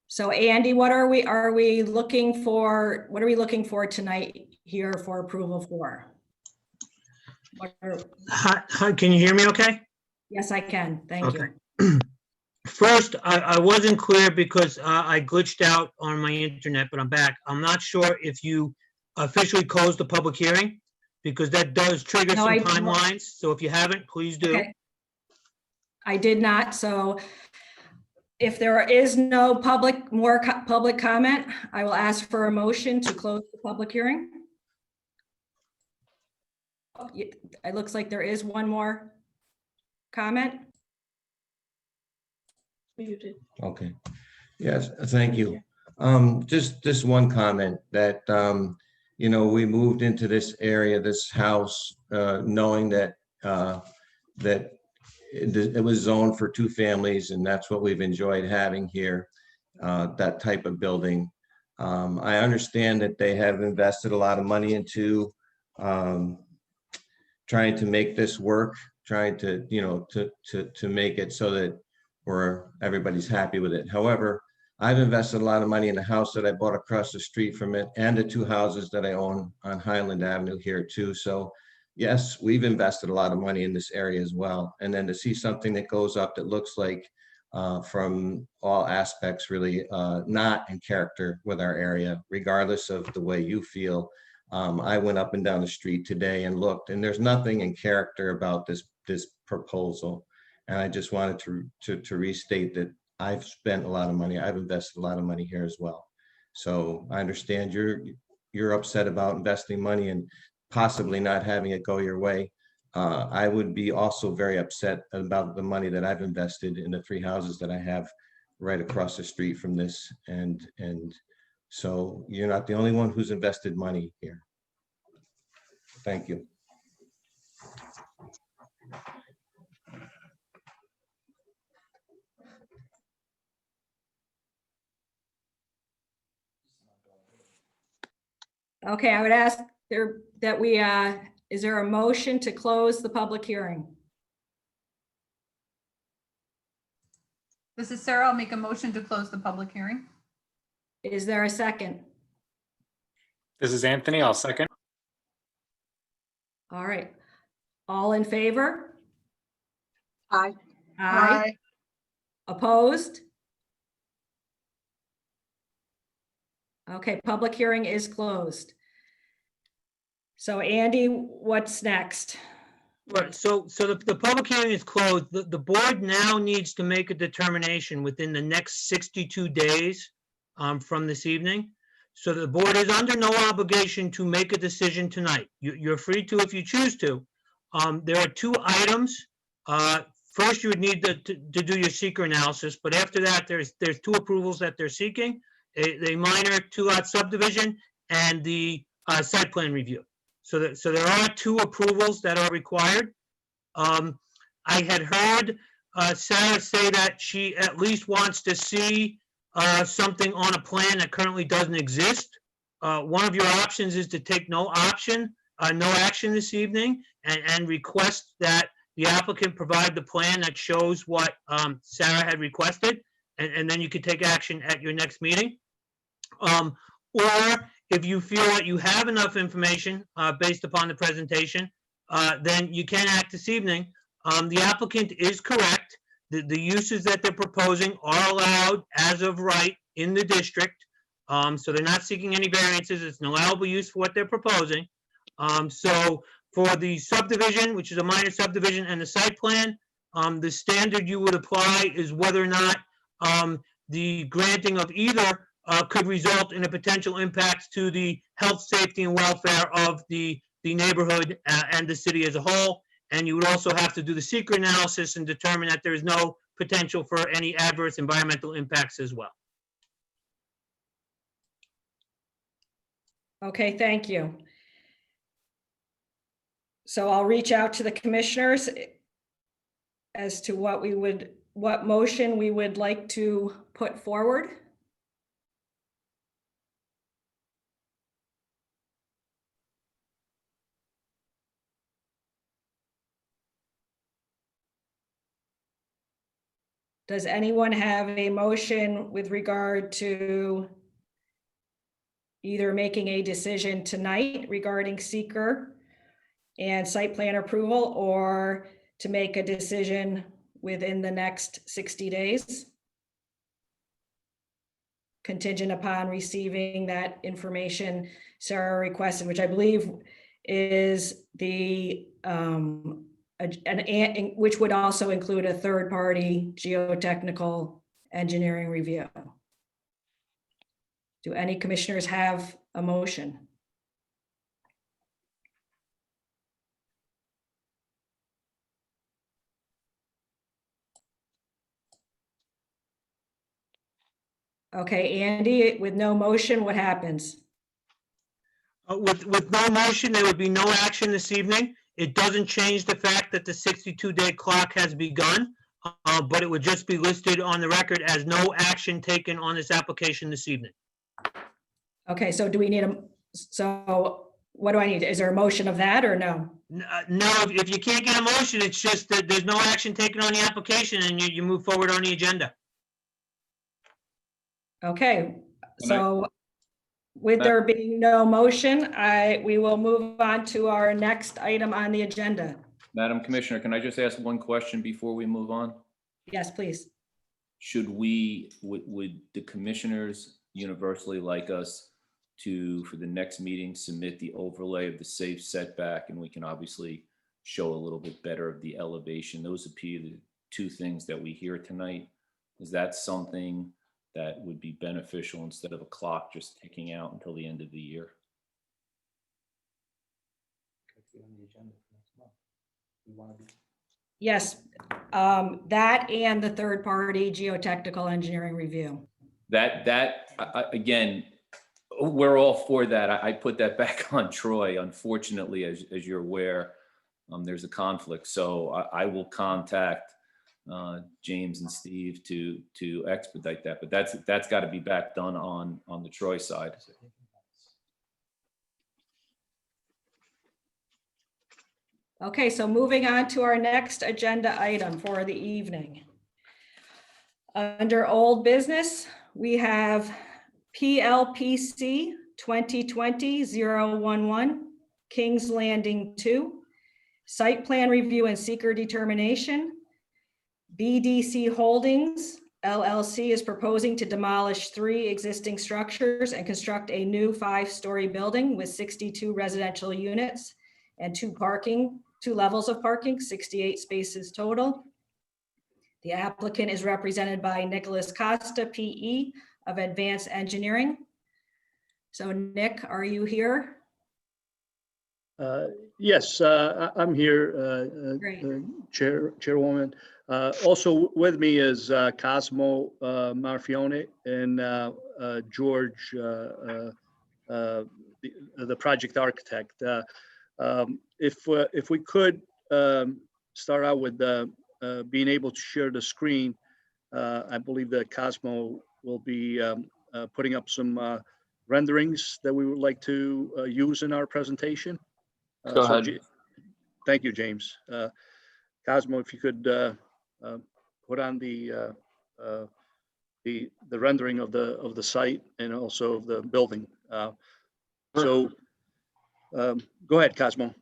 So Andy, what are we looking for? What are we looking for tonight here for approval for? Hi, can you hear me okay? Yes, I can. Thank you. First, I wasn't clear because I glitched out on my internet, but I'm back. I'm not sure if you officially closed the public hearing, because that does trigger some timelines. So if you haven't, please do. Okay. I did not. So if there is no more public comment, I will ask for a motion to close the public hearing. It looks like there is one more comment. Muted. Okay. Yes, thank you. Just one comment that, you know, we moved into this area, this house, knowing that it was zoned for 2 families, and that's what we've enjoyed having here, that type of building. I understand that they have invested a lot of money into trying to make this work, trying to, you know, to make it so that everybody's happy with it. However, I've invested a lot of money in the house that I bought across the street from it, and the 2 houses that I own on Highland Avenue here too. So yes, we've invested a lot of money in this area as well. And then to see something that goes up that looks like from all aspects really not in character with our area, regardless of the way you feel. I went up and down the street today and looked, and there's nothing in character about this proposal. And I just wanted to restate that I've spent a lot of money. I've invested a lot of money here as well. So I understand you're upset about investing money and possibly not having it go your way. I would be also very upset about the money that I've invested in the 3 houses that I have right across the street from this. And so you're not the only one who's invested money here. Thank you. Okay, I would ask there that we, is there a motion to close the public hearing? This is Sarah. I'll make a motion to close the public hearing. Is there a second? This is Anthony. I'll second. All right. All in favor? Aye. Aye. Opposed? Okay, public hearing is closed. So Andy, what's next? Right, so the public hearing is closed. The board now needs to make a determination within the next 62 days from this evening. So the board is under no obligation to make a decision tonight. You're free to if you choose to. There are 2 items. First, you would need to do your seeker analysis, but after that, there's 2 approvals that they're seeking, a minor 2-lot subdivision and the site plan review. So there are 2 approvals that are required. I had heard Sara say that she at least wants to see something on a plan that currently doesn't exist. One of your options is to take no action this evening and request that the applicant provide the plan that shows what Sara had requested, and then you could take action at your next meeting. Or if you feel that you have enough information based upon the presentation, then you can act this evening. The applicant is correct. The uses that they're proposing are allowed as of right in the district. So they're not seeking any variances. It's an allowable use for what they're proposing. So for the subdivision, which is a minor subdivision, and the site plan, the standard you would apply is whether or not the granting of either could result in a potential impact to the health, safety, and welfare of the neighborhood and the city as a whole. And you would also have to do the seeker analysis and determine that there is no potential for any adverse environmental impacts as well. Okay, thank you. So I'll reach out to the commissioners as to what motion we would like to put forward. Does anyone have a motion with regard to either making a decision tonight regarding seeker and site plan approval, or to make a decision within the next 60 days? Contingent upon receiving that information Sara requested, which I believe is the which would also include a third-party geotechnical engineering review. Do any commissioners have a motion? Okay, Andy, with no motion, what happens? With no motion, there would be no action this evening. It doesn't change the fact that the 62-day clock has begun, but it would just be listed on the record as no action taken on this application this evening. Okay, so do we need so what do I need? Is there a motion of that or no? No, if you can't get a motion, it's just that there's no action taken on the application and you move forward on the agenda. Okay, so With there being no motion, we will move on to our next item on the agenda. Madam Commissioner, can I just ask one question before we move on? Yes, please. Should would the commissioners universally like us to, for the next meeting, submit the overlay of the safe setback, and we can obviously show a little bit better of the elevation? Those appear the two things that we hear tonight. Is that something that would be beneficial instead of a clock just ticking out until the end of the year? Yes, that and the third-party geotechnical engineering review. Again, we're all for that. I put that back on Troy. Unfortunately, as you're aware, there's a conflict. So I will contact James and Steve to expedite that. But that's got to be back done on the Troy side. Okay, so moving on to our next agenda item for the evening. Under old business, we have PLPC 2020-011, Kings Landing 2, site plan review and seeker determination. BDC Holdings LLC is proposing to demolish 3 existing structures and construct a new 5-story building with 62 residential units and 2 levels of parking, 68 spaces total. The applicant is represented by Nicholas Costa, PE of Advanced Engineering. So Nick, are you here? Yes, I'm here, Chairwoman. Also with me is Cosmo Marfione and George, the project architect. If we could start out with being able to share the screen, I believe that Cosmo will be putting up some renderings that we would like to use in our presentation. Go ahead. Thank you, James. Cosmo, if you could put on the rendering of the site and also of the building. Go ahead, Cosmo.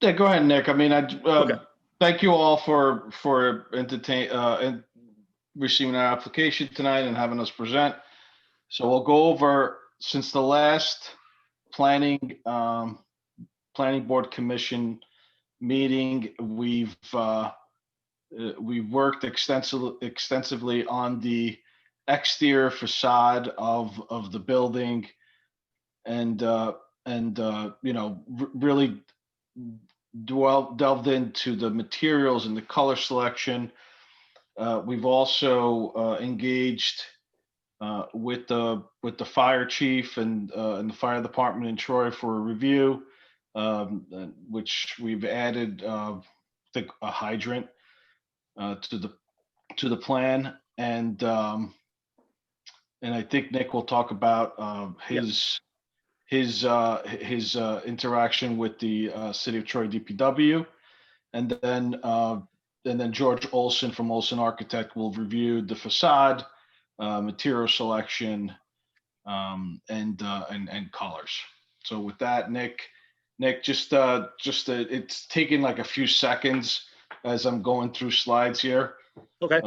Yeah, go ahead, Nick. I mean, Okay. Thank you all for receiving our application tonight and having us present. So we'll go over, since the last planning board commission meeting, we've worked extensively on the exterior facade of the building, and you know, really delved into the materials and the color selection. We've also engaged with the fire chief and the fire department in Troy for a review, which we've added a hydrant to the plan, and I think Nick will talk about his interaction with the City of Troy DPW, and then George Olson from Olson Architect will review the facade, material selection, and colors. So with that, Nick, just it's taking like a few seconds as I'm going through slides here. Okay.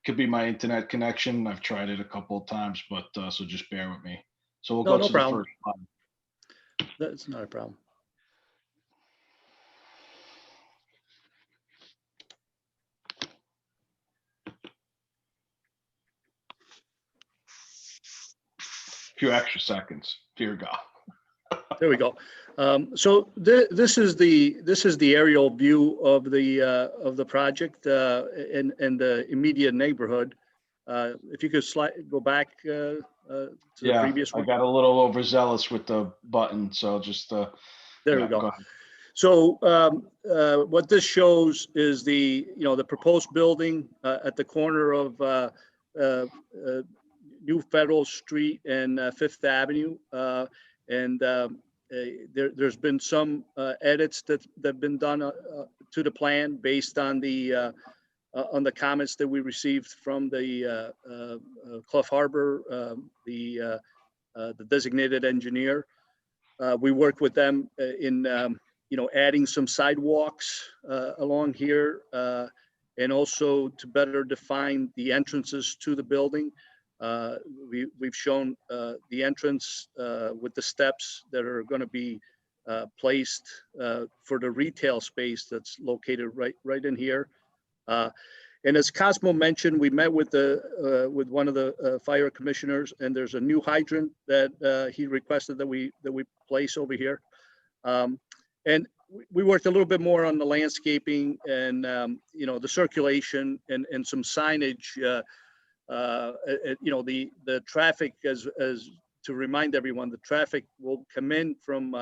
Could be my internet connection. I've tried it a couple of times, but so just bear with me. So we'll No, go no to problem. the first slide. That's not a problem. Few extra seconds. Here we go. There we go. So this is the aerial view of the project and the immediate neighborhood. If you could go back to the previous one. I got a little overzealous with the button, so just there yeah, we go. ahead. So what this shows is the proposed building at the corner of New Federal Street and Fifth Avenue, and there's been some edits that have been done to the plan based on the comments that we received from the Clough Harbor, the the designated engineer. We worked with them in adding some sidewalks along here, and also to better define the entrances to the building. We've shown the entrance with the steps that are going to be placed for the retail space that's located right in here. And as Cosmo mentioned, we met with one of the fire commissioners, and there's a new hydrant that he requested that we place over here. And we worked a little bit more on the landscaping and the circulation and some signage. The traffic, as to remind everyone, the traffic will come in from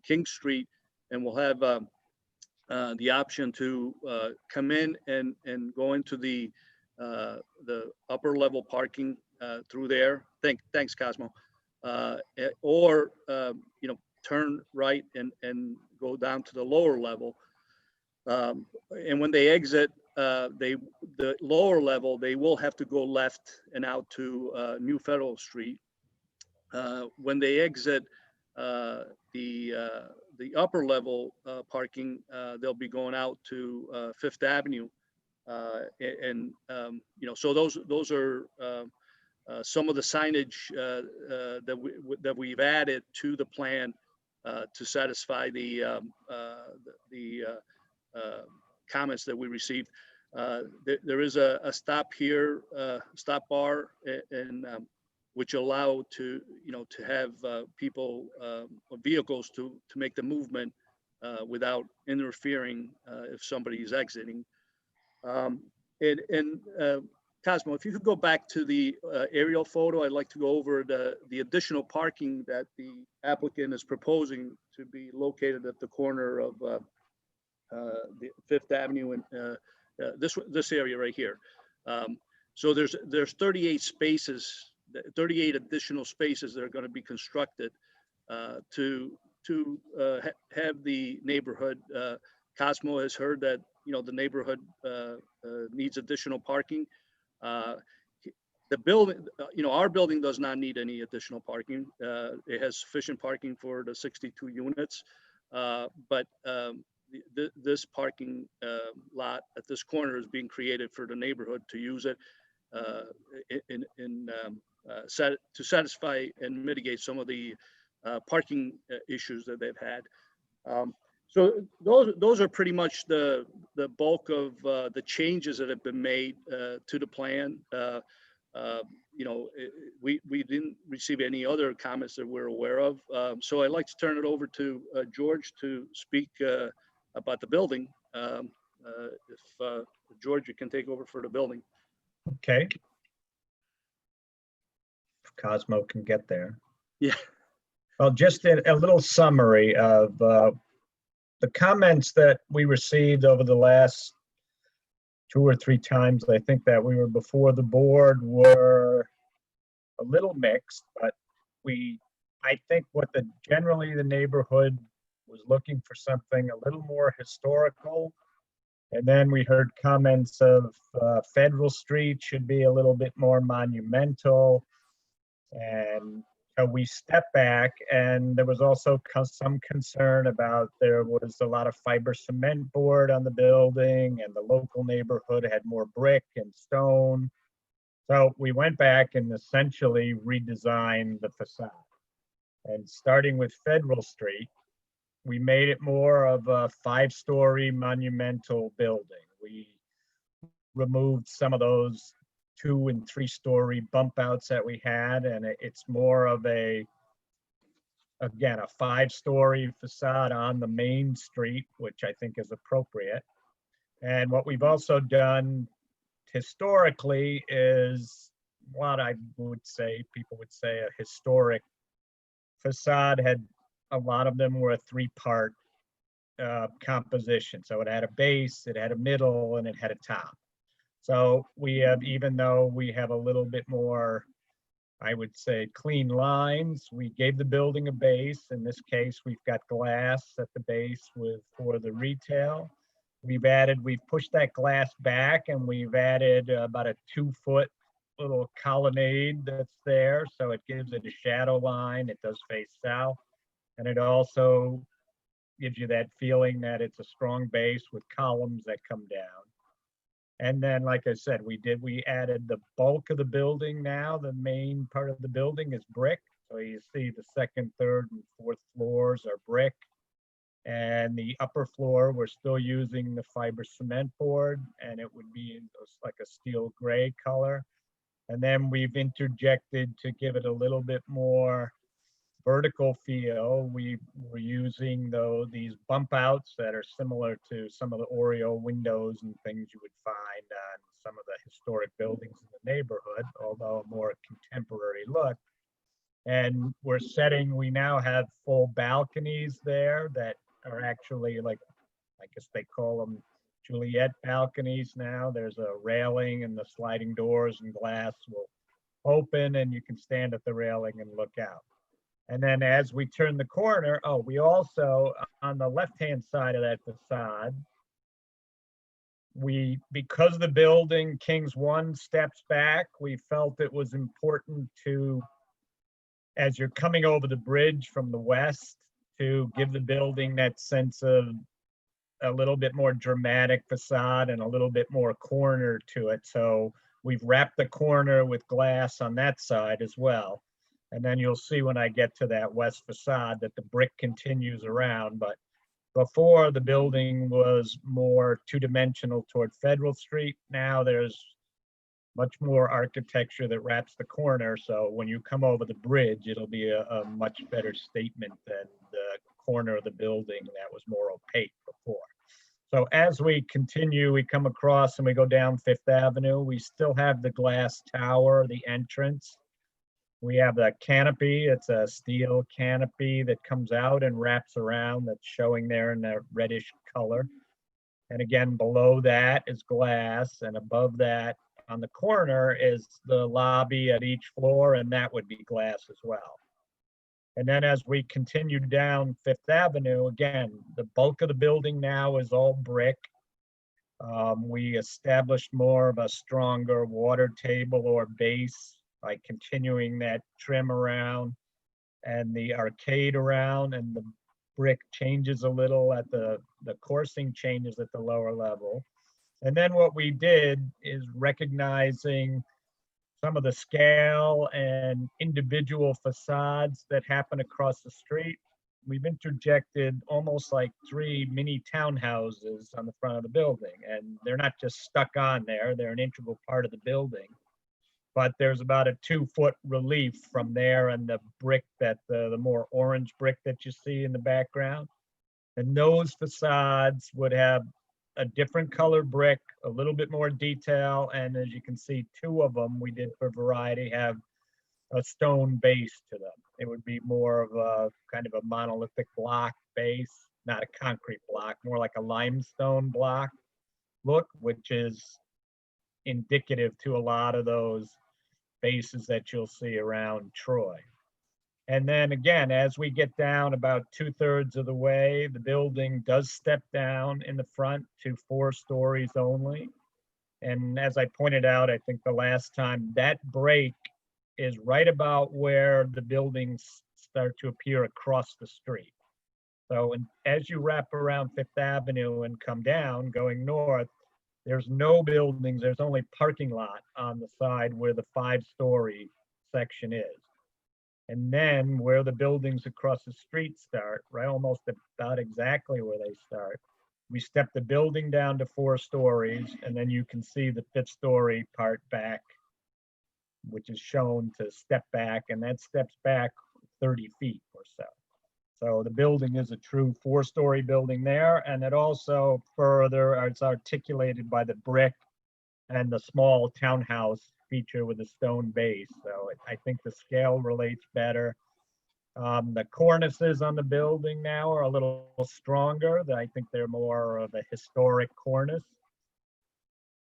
King Street, and we'll have the option to come in and go into the upper level parking through there. Thanks, Cosmo. Or turn right and go down to the lower level. And when they exit the lower level, they will have to go left and out to New Federal Street. When they exit the upper level parking, they'll be going out to Fifth Avenue. So those are some of the signage that we've added to the plan to satisfy the comments that we received. There is a stop here, stop bar, and which allow to have people, vehicles to make the movement without interfering if somebody is exiting. Cosmo, if you could go back to the aerial photo, I'd like to go over the additional parking that the applicant is proposing to be located at the corner of the Fifth Avenue and this area right here. So there's 38 spaces, 38 additional spaces that are going to be constructed to have the neighborhood. Cosmo has heard that the neighborhood needs additional parking. The building, our building does not need any additional parking. It has sufficient parking for the 62 units, but this parking lot at this corner is being created for the neighborhood to use it to satisfy and mitigate some of the parking issues that they've had. So those are pretty much the bulk of the changes that have been made to the plan. We didn't receive any other comments that we're aware of. So I'd like to turn it over to George to speak about the building. If George, you can take over for the building. Okay. If Cosmo can get there. Yeah. Well, just a little summary of the comments that we received over the last 2 or 3 times, I think that we were before the board, were a little mixed, but I think generally the neighborhood was looking for something a little more historical. And then we heard comments of Federal Street should be a little bit more monumental. And so we stepped back, and there was also some concern about there was a lot of fiber cement board on the building, and the local neighborhood had more brick and stone. So we went back and essentially redesigned the facade. And starting with Federal Street, we made it more of a 5-story monumental building. We removed some of those 2- and 3-story bump outs that we had, and it's more of a 5-story facade on the main street, which I think is appropriate. And what we've also done historically is what people would say a historic facade. Had a lot of them were a 3-part composition. So it had a base, it had a middle, and it had a top. So we have, even though we have a little bit more, I would say, clean lines, we gave the building a base. In this case, we've got glass at the base for the retail. We've pushed that glass back, and we've added about a 2-foot little colonnade that's there, so it gives it a shadow line. It does face south. And it also gives you that feeling that it's a strong base with columns that come down. And then, like I said, we added the bulk of the building now. The main part of the building is brick. So you see the second, third, and fourth floors are brick. And the upper floor, we're still using the fiber cement board, and it would be like a steel gray color. And then we've interjected to give it a little bit more vertical feel. We were using these bump outs that are similar to some of the Oreo windows and things you would find on some of the historic buildings in the neighborhood, although a more contemporary look. And we now have full balconies there that are actually like, I guess they call them Juliet balconies now. There's a railing and the sliding doors and glass will open and you can stand at the railing and look out. And then as we turn the corner, we also, on the left-hand side of that facade, because the building Kings 1 steps back, we felt it was important to, as you're coming over the bridge from the west, to give the building that sense of a little bit more dramatic facade and a little bit more corner to it. So we've wrapped the corner with glass on that side as well. And then you'll see when I get to that west facade that the brick continues around. But before, the building was more two-dimensional toward Federal Street. Now there's much more architecture that wraps the corner. So when you come over the bridge, it'll be a much better statement than the corner of the building that was more opaque before. So as we continue, we come across and we go down Fifth Avenue. We still have the glass tower, the entrance. We have the canopy. It's a steel canopy that comes out and wraps around, that's showing there in that reddish color. And again, below that is glass, and above that on the corner is the lobby at each floor, and that would be glass as well. And then as we continue down Fifth Avenue, again, the bulk of the building now is all brick. We established more of a stronger water table or base by continuing that trim around and the arcade around, and the brick changes a little at the coursing changes at the lower level. And then what we did is, recognizing some of the scale and individual facades that happen across the street, we've interjected almost like 3 mini townhouses on the front of the building. And they're not just stuck on there, they're an integral part of the building. But there's about a 2-foot relief from there and the brick that the more orange brick that you see in the background. And those facades would have a different color brick, a little bit more detail. And as you can see, 2 of them we did for variety have a stone base to them. It would be more of a kind of a monolithic block base, not a concrete block, more like a limestone block look, which is indicative to a lot of those bases that you'll see around Troy. And then again, as we get down about 2/3 of the way, the building does step down in the front to 4 stories only. And as I pointed out, I think the last time, that break is right about where the buildings start to appear across the street. So as you wrap around Fifth Avenue and come down, going north, there's no buildings, there's only parking lot on the side where the 5-story section is. And then where the buildings across the street start, right, almost about exactly where they start, we step the building down to 4 stories, and then you can see the 5th story part back, which is shown to step back, and that steps back 30 feet or so. So the building is a true 4-story building there, and it also further, it's articulated by the brick and the small townhouse feature with a stone base. So I think the scale relates better. The cornices on the building now are a little stronger. I think they're more of a historic cornice,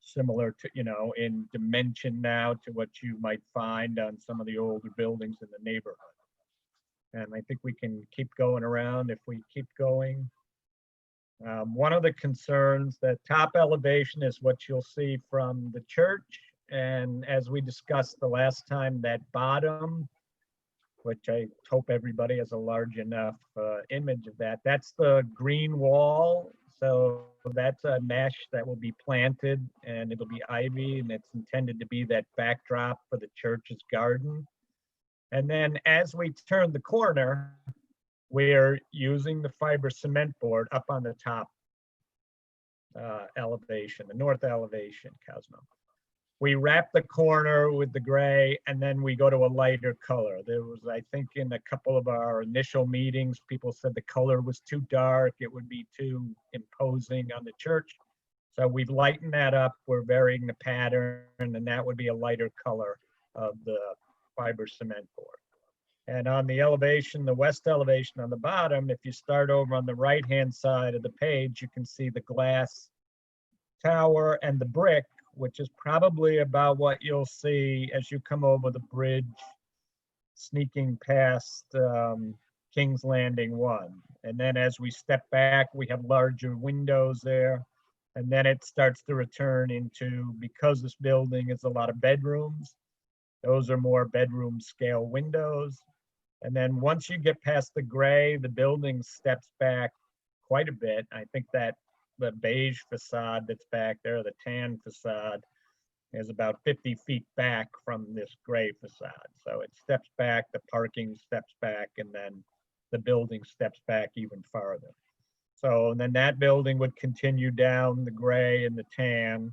similar to, in dimension now to what you might find on some of the older buildings in the neighborhood. And I think we can keep going around if we keep going. One of the concerns, that top elevation is what you'll see from the church And as we discussed the last time, that bottom, which I hope everybody has a large enough image of that, that's the green wall. So that's a mesh that will be planted, and it'll be ivy, and it's intended to be that backdrop for the church's garden. And then as we turn the corner, we're using the fiber cement board up on the top elevation, the north elevation, Cosmo. We wrap the corner with the gray, and then we go to a lighter color. There was, I think, in a couple of our initial meetings, people said the color was too dark. It would be too imposing on the church. So we've lightened that up. We're varying the pattern, and that would be a lighter color of the fiber cement board. And on the elevation, the west elevation on the bottom, if you start over on the right-hand side of the page, you can see the glass tower and the brick, which is probably about what you'll see as you come over the bridge, sneaking past King's Landing 1. And then as we step back, we have larger windows there. And then it starts to return into, because this building is a lot of bedrooms, those are more bedroom scale windows. And then once you get past the gray, the building steps back quite a bit. I think that the beige facade that's back there, the tan facade, is about 50 feet back from this gray facade. So it steps back, the parking steps back, and then the building steps back even farther. So then that building would continue down the gray and the tan.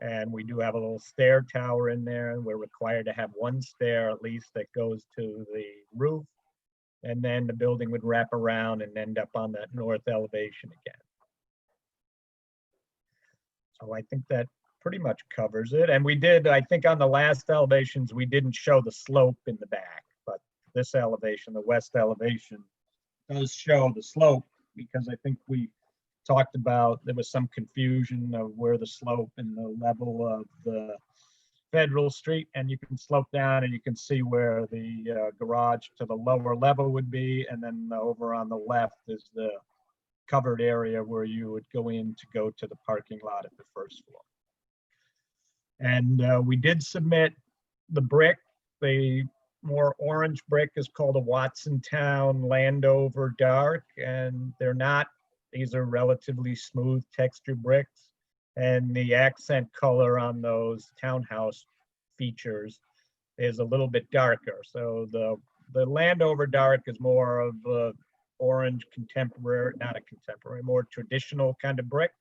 And we do have a little stair tower in there, and we're required to have one stair at least that goes to the roof. And then the building would wrap around and end up on that north elevation again. So I think that pretty much covers it. And we did, I think on the last elevations, we didn't show the slope in the back, but this elevation, the west elevation, does show the slope, because I think we talked about, there was some confusion of where the slope and the level of the Federal Street, and you can slope down and you can see where the garage to the lower level would be. And then over on the left is the covered area where you would go in to go to the parking lot at the first floor. And we did submit the brick. The more orange brick is called a Watsontown Landover Dark, and they're not, these are relatively smooth texture bricks. And the accent color on those townhouse features is a little bit darker. So the Landover Dark is more of a orange contemporary, not a contemporary, more traditional kind of brick.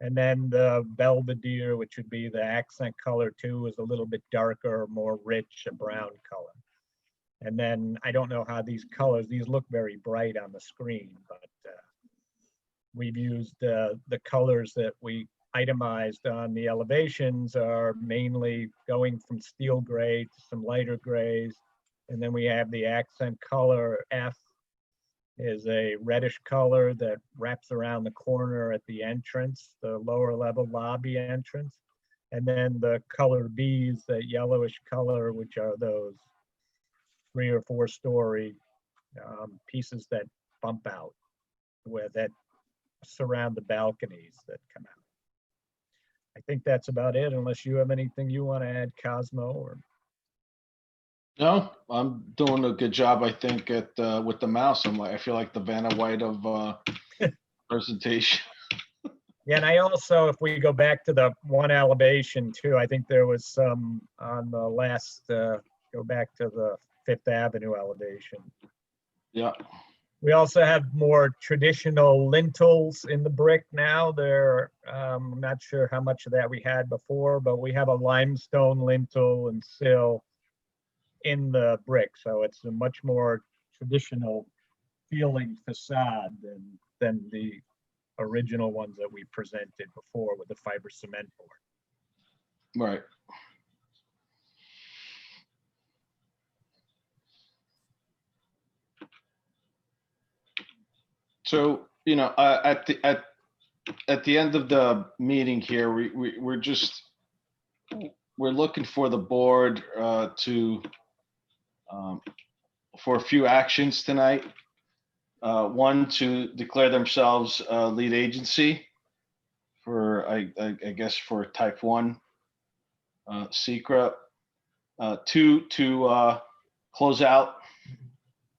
And then the Belvedere, which would be the accent color too, is a little bit darker, more rich, a brown color. And then I don't know how these colors, these look very bright on the screen, but we've used the colors that we itemized on the elevations are mainly going from steel gray to some lighter grays. And then we have the accent color F is a reddish color that wraps around the corner at the entrance, the lower level lobby entrance. And then the color B is that yellowish color, which are those 3 or 4 story pieces that bump out, where that surround the balconies that come out. I think that's about it, unless you have anything you want to add, Cosmo, or. No, I'm doing a good job, I think, at with the mouse. I feel like the Vanna White of presentation. Yeah, and I also, if we go back to the one elevation too, I think there was some on the last, go back to the 5th Avenue elevation. Yeah. We also have more traditional lintels in the brick now. They're, I'm not sure how much of that we had before, but we have a limestone lintel and sill in the brick. So it's a much more traditional feeling facade than the original ones that we presented before with the fiber cement board. Right. So, you know, at the end of the meeting here, we're looking for the board for a few actions tonight. One, to declare themselves lead agency for, I guess, for type 1 secret. Two, to close out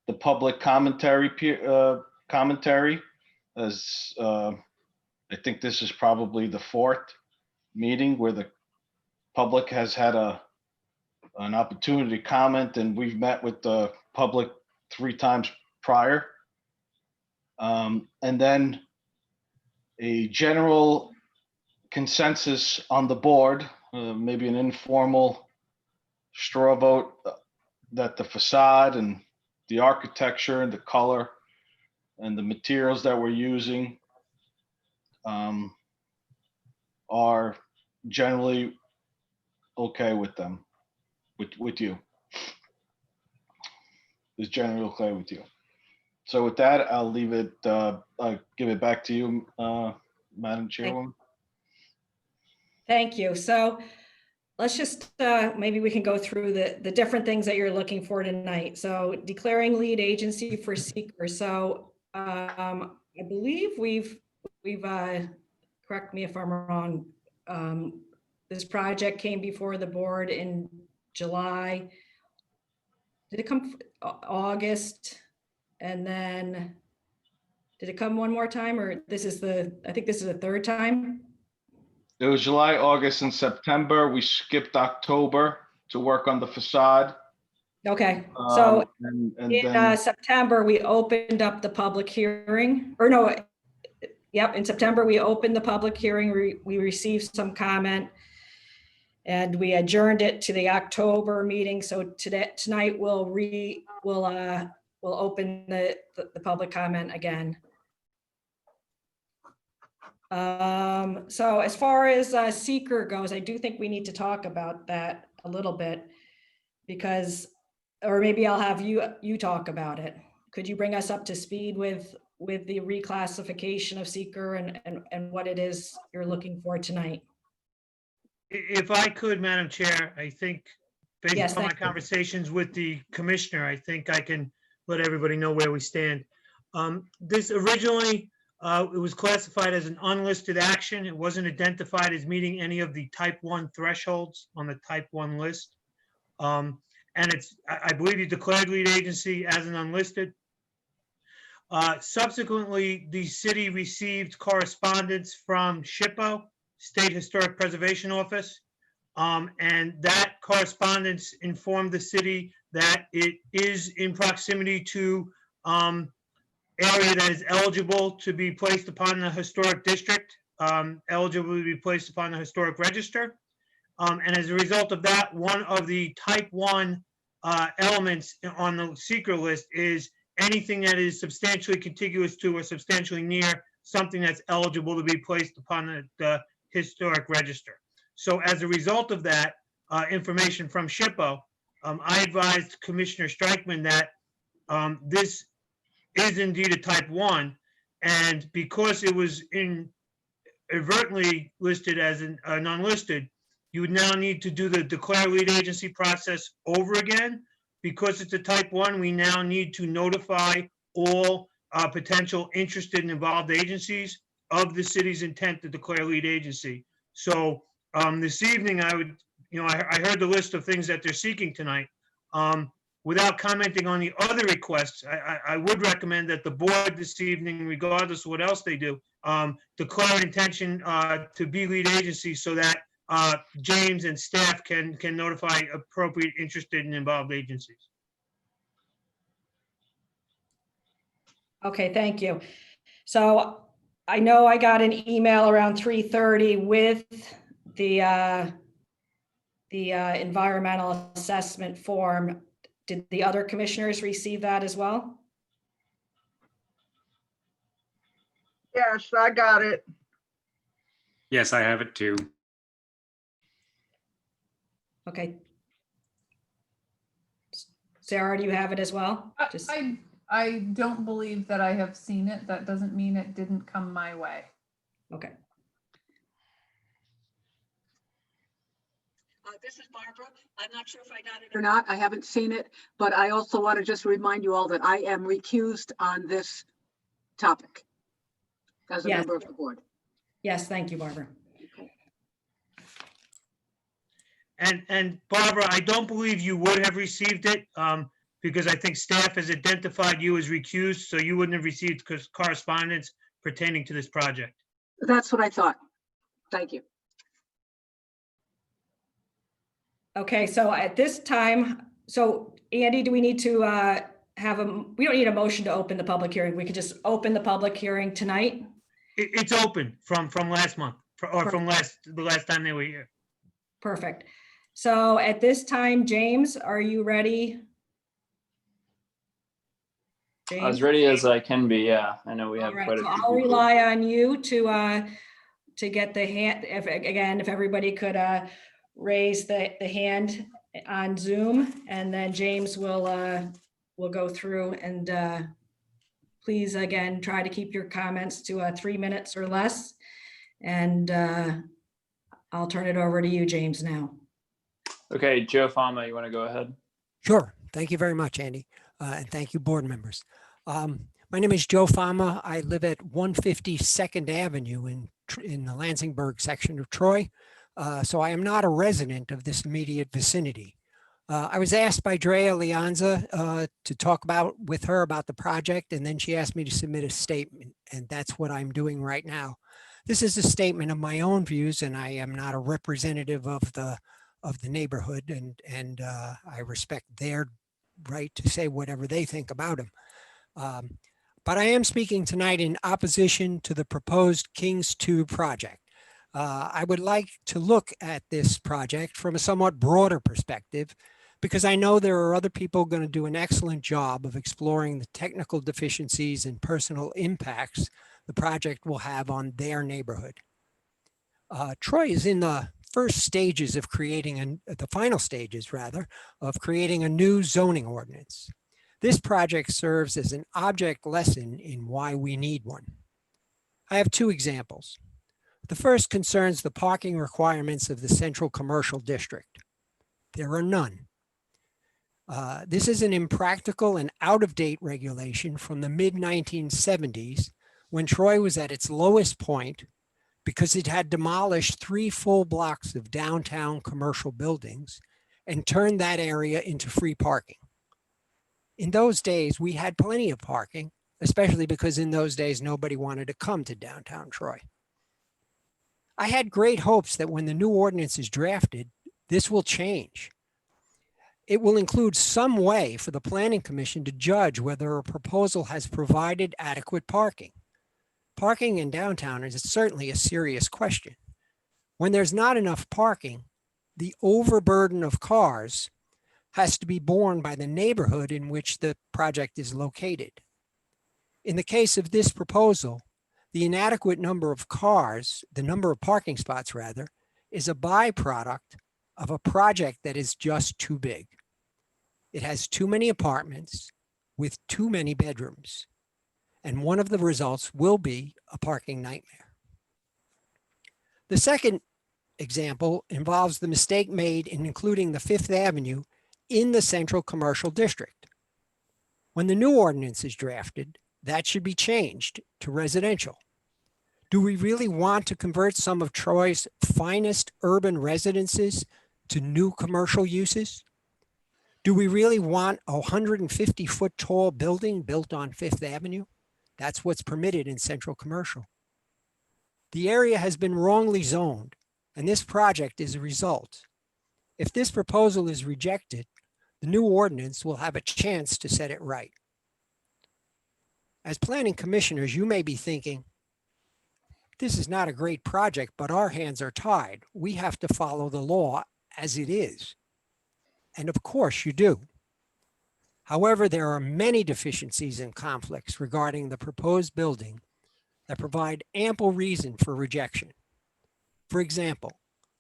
the public commentary, as I think this is probably the fourth meeting where the public has had an opportunity to comment, and we've met with the public 3 times prior. And then a general consensus on the board, maybe an informal straw vote, that the facade and the architecture and the color and the materials that we're using are generally okay with them, with you. Is generally okay with you. So with that, I'll leave it, I'll give it back to you, Madam Chairwoman. Thank you. So let's just, maybe we can go through the different things that you're looking for tonight. So declaring lead agency for seeker. So I believe we've correct me if I'm wrong, this project came before the board in July. Did it come August? And then did it come one more time, or this is I think this is the third time? It was July, August, and September. We skipped October to work on the facade. Okay, so and in then September, we opened up the public hearing, or no, yep, in September, we opened the public hearing. We received some comment and we adjourned it to the October meeting. So tonight we'll open the public comment again. So as far as seeker goes, I do think we need to talk about that a little bit, because, or maybe I'll have you talk about it. Could you bring us up to speed with the reclassification of seeker and what it is you're looking for tonight? If I could, Madam Chair, I think based Yes, on my thank you. conversations with the commissioner, I think I can let everybody know where we stand. This originally, it was classified as an unlisted action. It wasn't identified as meeting any of the type 1 thresholds on the type 1 list. And I believe you declared lead agency as an unlisted. Subsequently, the city received correspondence from SHPO, State Historic Preservation Office. And that correspondence informed the city that it is in proximity to area that is eligible to be placed upon the historic district, eligible to be placed upon the historic register. And as a result of that, one of the type 1 elements on the seeker list is anything that is substantially contiguous to or substantially near something that's eligible to be placed upon the historic register. So as a result of that information from SHPO, I advised Commissioner Streichman that this is indeed a type 1, and because it was inadvertently listed as an unlisted, you would now need to do the declare lead agency process over again. Because it's a type 1, we now need to notify all potential interested and involved agencies of the city's intent to declare lead agency. So this evening, I heard the list of things that they're seeking tonight. Without commenting on the other requests, I would recommend that the board this evening, regardless of what else they do, declare intention to be lead agency so that James and staff can notify appropriate interested and involved agencies. Okay, thank you. So I know I got an email around 3:30 with the environmental assessment form. Did the other commissioners receive that as well? Yes, I got it. Yes, I have it too. Okay. Sarah, do you have it as well? I don't believe that I have seen it. That doesn't mean it didn't come my way. Okay. This is Barbara. I'm not sure if I got it or not. I haven't seen it, but I also want to just remind you all that I am recused on this topic as a member of the board. Yes, thank you, Barbara. Okay. And Barbara, I don't believe you would have received it, because I think staff has identified you as recused, so you wouldn't have received correspondence pertaining to this project. That's what I thought. Thank you. Okay, so at this time, so Andy, do we need to we don't need a motion to open the public hearing. We could just open the public hearing tonight? It's open from last month, or from the last time they were here. Perfect. So at this time, James, are you ready? As ready as I can be, yeah. I know we have All right, quite a so few I'll people. rely on you to get the hand, if everybody could raise the hand on Zoom, and then James will go through and please, again, try to keep your comments to 3 minutes or less. And I'll turn it over to you, James, now. Okay, Joe Fama, you want to go ahead? Sure. Thank you very much, Andy. And thank you, board members. My name is Joe Fama. I live at 150 2nd Avenue in the Lansingburg section of Troy. So I am not a resident of this immediate vicinity. I was asked by Drea Leonza to talk with her about the project, and then she asked me to submit a statement, and that's what I'm doing right now. This is a statement of my own views, and I am not a representative of the neighborhood, and I respect their right to say whatever they think about him. But I am speaking tonight in opposition to the proposed Kings 2 project. I would like to look at this project from a somewhat broader perspective, because I know there are other people going to do an excellent job of exploring the technical deficiencies and personal impacts the project will have on their neighborhood. Troy is in the first stages of creating, the final stages rather, of creating a new zoning ordinance. This project serves as an object lesson in why we need one. I have two examples. The first concerns the parking requirements of the Central Commercial District. There are none. This is an impractical and out-of-date regulation from the mid-1970s, when Troy was at its lowest point because it had demolished 3 full blocks of downtown commercial buildings and turned that area into free parking. In those days, we had plenty of parking, especially because in those days, nobody wanted to come to downtown Troy. I had great hopes that when the new ordinance is drafted, this will change. It will include some way for the Planning Commission to judge whether a proposal has provided adequate parking. Parking in downtown is certainly a serious question. When there's not enough parking, the overburden of cars has to be borne by the neighborhood in which the project is located. In the case of this proposal, the inadequate number of cars, the number of parking spots rather, is a byproduct of a project that is just too big. It has too many apartments with too many bedrooms, and one of the results will be a parking nightmare. The second example involves the mistake made in including the 5th Avenue in the Central Commercial District. When the new ordinance is drafted, that should be changed to residential. Do we really want to convert some of Troy's finest urban residences to new commercial uses? Do we really want a 150-foot tall building built on 5th Avenue? That's what's permitted in Central Commercial. The area has been wrongly zoned, and this project is a result. If this proposal is rejected, the new ordinance will have a chance to set it right. As planning commissioners, you may be thinking, this is not a great project, but our hands are tied. We have to follow the law as it is. And of course you do. However, there are many deficiencies and conflicts regarding the proposed building that provide ample reason for rejection. For example,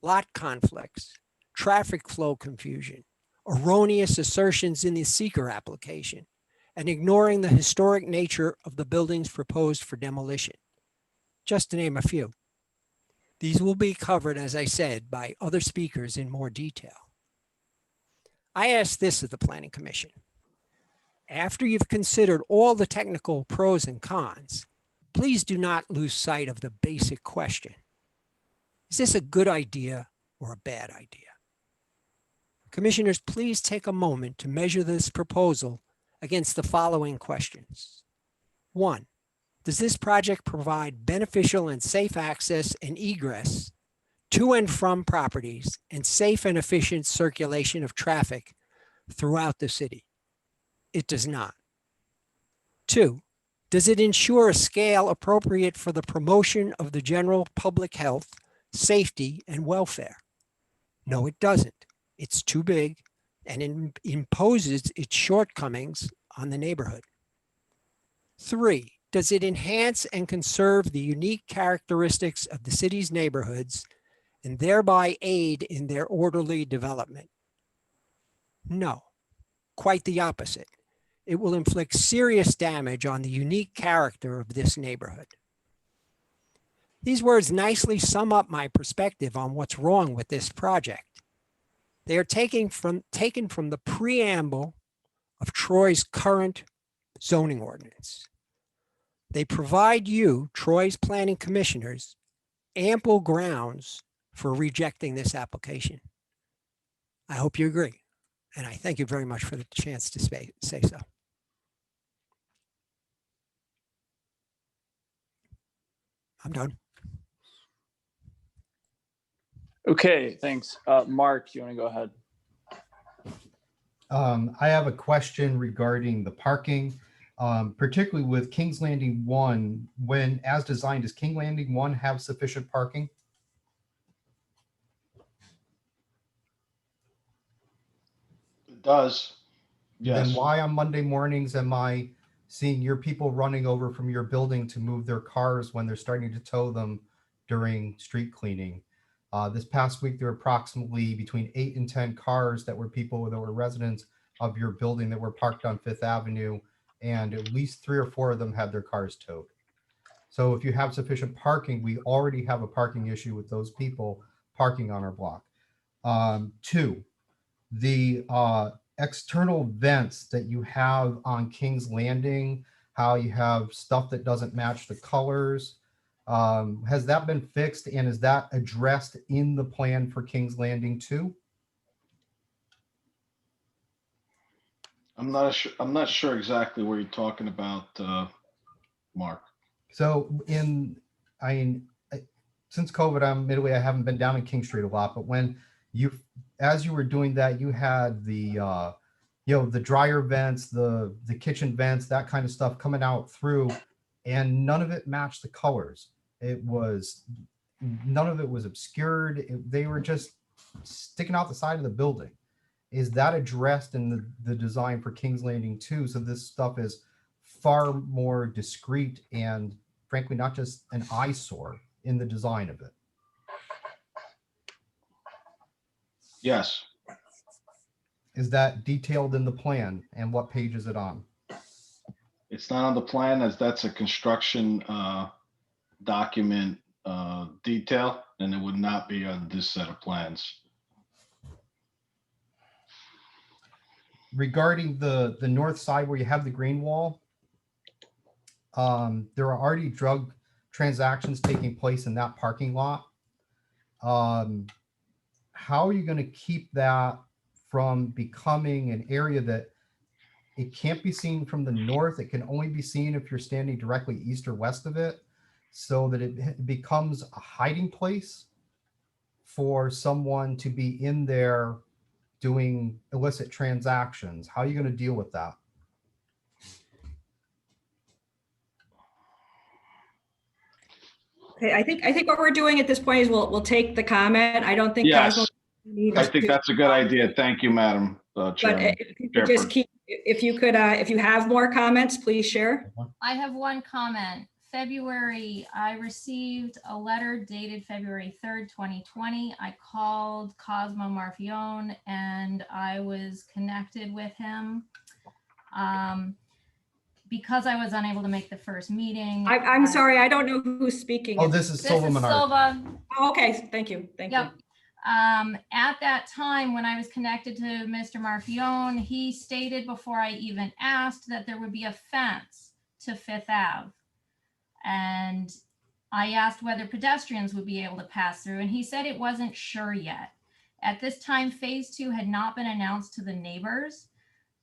lot conflicts, traffic flow confusion, erroneous assertions in the seeker application, and ignoring the historic nature of the buildings proposed for demolition, just to name a few. These will be covered, as I said, by other speakers in more detail. I ask this of the Planning Commission. After you've considered all the technical pros and cons, please do not lose sight of the basic question. Is this a good idea or a bad idea? Commissioners, please take a moment to measure this proposal against the following questions. 1, does this project provide beneficial and safe access and egress to and from properties and safe and efficient circulation of traffic throughout the city? It does not. 2, does it ensure a scale appropriate for the promotion of the general public health, safety, and welfare? No, it doesn't. It's too big and it imposes its shortcomings on the neighborhood. 3, does it enhance and conserve the unique characteristics of the city's neighborhoods and thereby aid in their orderly development? No, quite the opposite. It will inflict serious damage on the unique character of this neighborhood. These words nicely sum up my perspective on what's wrong with this project. They are taken from the preamble of Troy's current zoning ordinance. They provide you, Troy's planning commissioners, ample grounds for rejecting this application. I hope you agree, and I thank you very much for the chance to say so. I'm done. Okay, thanks. Mark, you want to go ahead? I have a question regarding the parking, particularly with King's Landing 1. When as designed, does King Landing 1 have sufficient parking? It does. Yes. Then why on Monday mornings am I seeing your people running over from your building to move their cars when they're starting to tow them during street cleaning? This past week, there were approximately between 8 and 10 cars that were residents of your building that were parked on Fifth Avenue, and at least 3 or 4 of them had their cars towed. So if you have sufficient parking, we already have a parking issue with those people parking on our block. 2, the external vents that you have on King's Landing, how you have stuff that doesn't match the colors. Has that been fixed, and is that addressed in the plan for King's Landing 2? I'm not sure exactly where you're talking about, Mark. So since COVID, admittedly, I haven't been down in King Street a lot, but as you were doing that, you had the the dryer vents, the kitchen vents, that kind of stuff coming out through, and none of it matched the colors. None of it was obscured. They were just sticking out the side of the building. Is that addressed in the design for King's Landing 2? So this stuff is far more discreet and frankly, not just an eyesore in the design of it. Yes. Is that detailed in the plan, and what page is it on? It's not on the plan, as that's a construction document detail, and it would not be on this set of plans. Regarding the north side where you have the green wall, there are already drug transactions taking place in that parking lot. How are you going to keep that from becoming an area that it can't be seen from the north? It can only be seen if you're standing directly east or west of it, so that it becomes a hiding place for someone to be in there doing illicit transactions. How are you going to deal with that? Okay, I think what we're doing at this point is we'll take the comment. I don't think Yes, Cosmo needs I think to- that's a good idea. Thank you, Madam But Chairman. if you could just keep, if you have more comments, please share. I have one comment. February, I received a letter dated February 3rd, 2020. I called Cosmo Marfione and I was connected with him. Because I was unable to make the first meeting. I'm sorry, I don't know who's speaking. Oh, this is Silva Menard. Silva. Oh, okay, thank you. Thank you. At that time, when I was connected to Mr. Marfione, he stated before I even asked that there would be a fence to Fifth Ave. And I asked whether pedestrians would be able to pass through, and he said it wasn't sure yet. At this time, phase 2 had not been announced to the neighbors.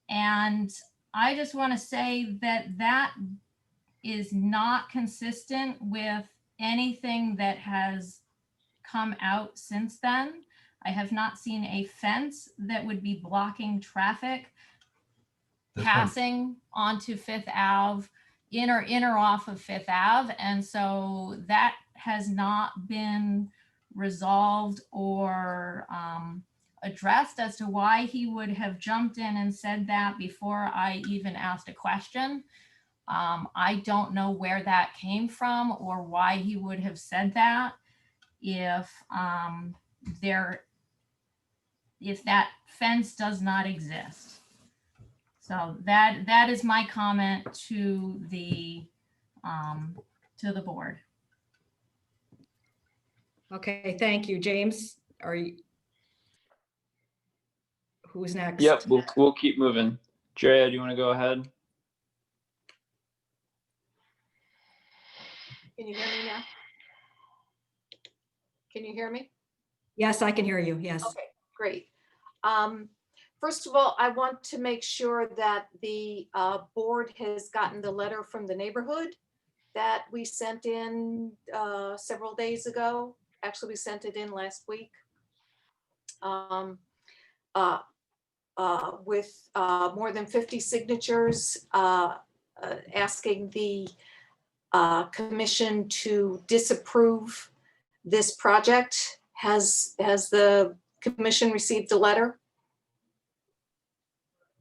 And I just want to say that that is not consistent with anything that has come out since then. I have not seen a fence that would be blocking traffic passing onto Fifth Ave, in or off of Fifth Ave. And so that has not been resolved or addressed as to why he would have jumped in and said that before I even asked a question. I don't know where that came from or why he would have said that if that fence does not exist. So that is my comment to the board. Okay, thank you. James, are you? Who's next? Yep, we'll keep moving. Drea, do you want to go ahead? Can you hear me now? Can you hear me? Yes, I can hear you. Yes. Okay, great. First of all, I want to make sure that the board has gotten the letter from the neighborhood that we sent in several days ago. Actually, we sent it in last week with more than 50 signatures asking the commission to disapprove this project. Has the commission received the letter?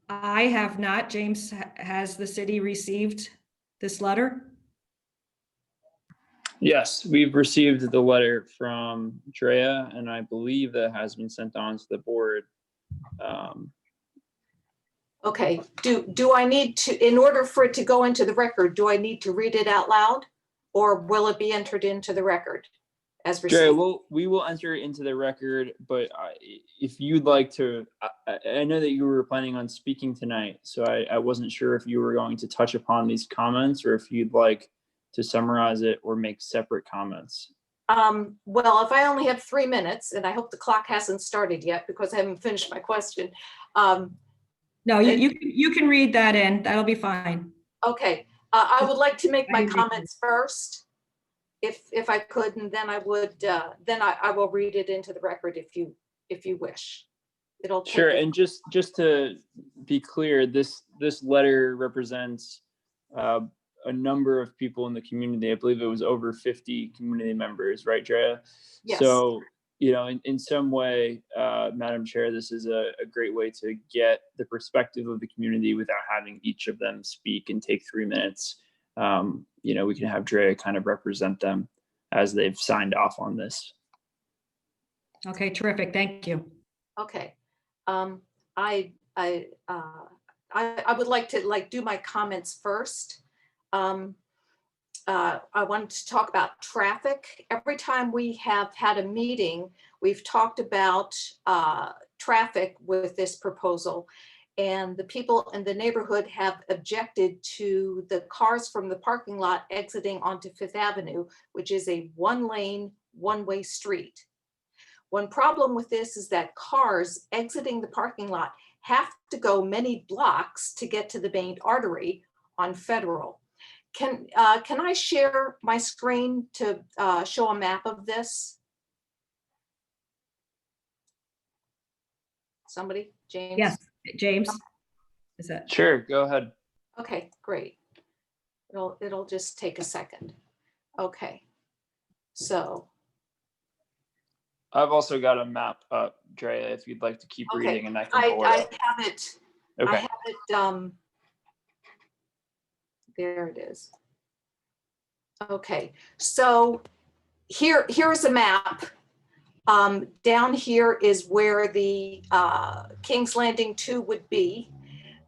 I have not. James, has the city received this letter? Yes, we've received the letter from Drea, and I believe that has been sent on to the board. Okay, do I need to, in order for it to go into the record, do I need to read it out loud? Or will it be entered into the record as received? Drea, we will enter it into the record, but if you'd like to, I know that you were planning on speaking tonight, so I wasn't sure if you were going to touch upon these comments or if you'd like to summarize it or make separate comments. Well, if I only have 3 minutes, and I hope the clock hasn't started yet because I haven't finished my question. No, you can read that in. That'll be fine. Okay, I would like to make my comments first, if I could, and then I would, then I will read it into the record if you wish. It'll take Sure, and just to be clear, this letter represents a number of people in the community. I believe it was over 50 community members, right, Drea? Yes. So, in some way, Madam Chair, this is a great way to get the perspective of the community without having each of them speak and take 3 minutes. We can have Drea kind of represent them as they've signed off on this. Okay, terrific. Thank you. Okay. I would like to do my comments first. I wanted to talk about traffic. Every time we have had a meeting, we've talked about traffic with this proposal. And the people in the neighborhood have objected to the cars from the parking lot exiting onto Fifth Avenue, which is a one-lane, one-way street. One problem with this is that cars exiting the parking lot have to go many blocks to get to the main artery on Federal. Can I share my screen to show a map of this? Somebody, James? Yes, James. Is that? Sure, go ahead. Okay, great. It'll just take a second. Okay, so. I've also got a map up, Drea, if you'd like to keep reading, and I can pull it I up. have it. Okay. I have it. There it is. Okay, so here's a map. Down here is where the King's Landing 2 would be.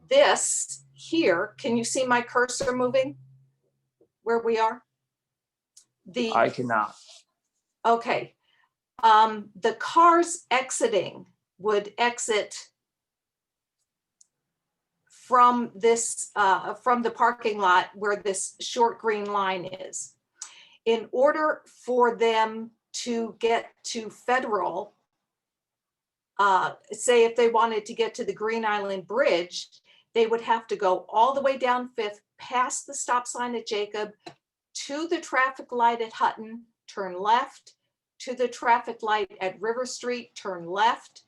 This here, can you see my cursor moving where we are? I cannot. Okay. The cars exiting would exit from this, from the parking lot where this short green line is. In order for them to get to Federal, say if they wanted to get to the Green Island Bridge, they would have to go all the way down Fifth, past the stop sign at Jacob, to the traffic light at Hutton, turn left, to the traffic light at River Street, turn left,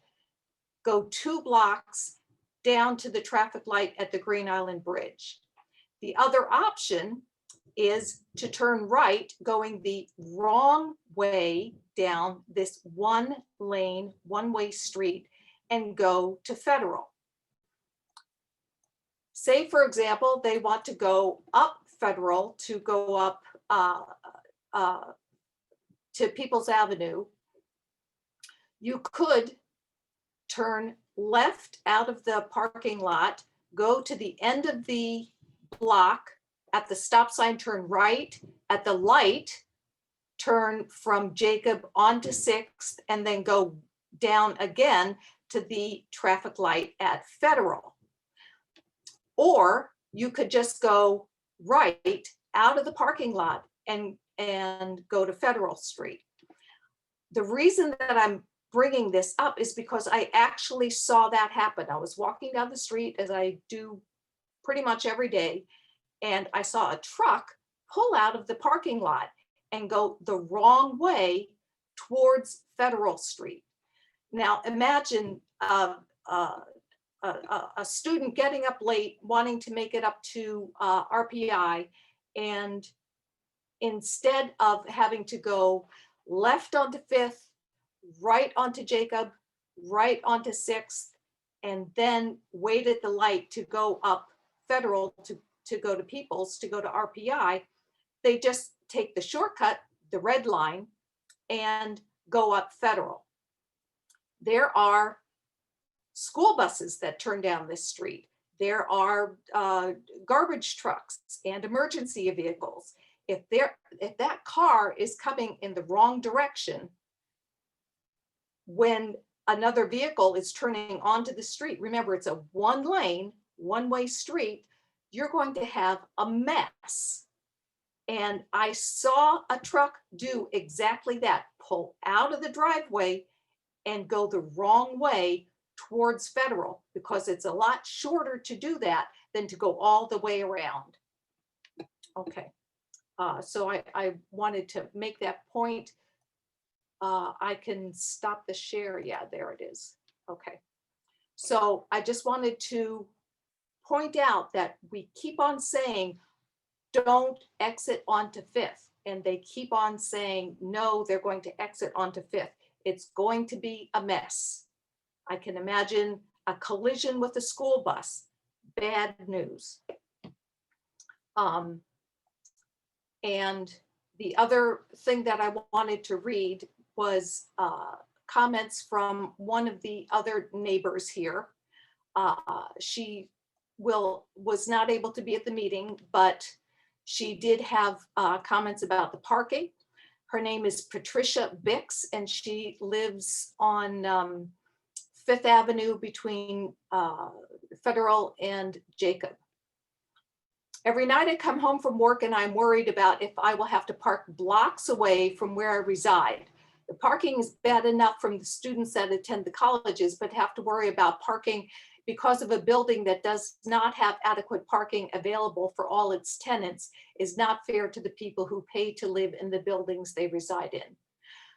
go 2 blocks down to the traffic light at the Green Island Bridge. The other option is to turn right, going the wrong way down this 1-lane, one-way street and go to Federal. Say, for example, they want to go up Federal to go up to People's Avenue. You could turn left out of the parking lot, go to the end of the block, at the stop sign, turn right, at the light, turn from Jacob onto 6th, and then go down again to the traffic light at Federal. Or you could just go right out of the parking lot and go to Federal Street. The reason that I'm bringing this up is because I actually saw that happen. I was walking down the street, as I do pretty much every day, and I saw a truck pull out of the parking lot and go the wrong way towards Federal Street. Now imagine a student getting up late, wanting to make it up to RPI, and instead of having to go left onto 5th, right onto Jacob, right onto 6th, and then wait at the light to go up Federal to go to People's, to go to RPI, they just take the shortcut, the red line, and go up Federal. There are school buses that turn down this street. There are garbage trucks and emergency vehicles. If that car is coming in the wrong direction, when another vehicle is turning onto the street, remember it's a 1-lane, one-way street, you're going to have a mess. And I saw a truck do exactly that, pull out of the driveway and go the wrong way towards Federal, because it's a lot shorter to do that than to go all the way around. Okay, so I wanted to make that point. I can stop the share. Yeah, there it is. Okay, so I just wanted to point out that we keep on saying, don't exit onto 5th. And they keep on saying, no, they're going to exit onto 5th. It's going to be a mess. I can imagine a collision with a school bus. Bad news. And the other thing that I wanted to read was comments from one of the other neighbors here. She was not able to be at the meeting, but she did have comments about the parking. Her name is Patricia Bix, and she lives on 5th Avenue between Federal and Jacob. Every night I come home from work and I'm worried about if I will have to park blocks away from where I reside. The parking is bad enough from the students that attend the colleges, but have to worry about parking because of a building that does not have adequate parking available for all its tenants is not fair to the people who pay to live in the buildings they reside in.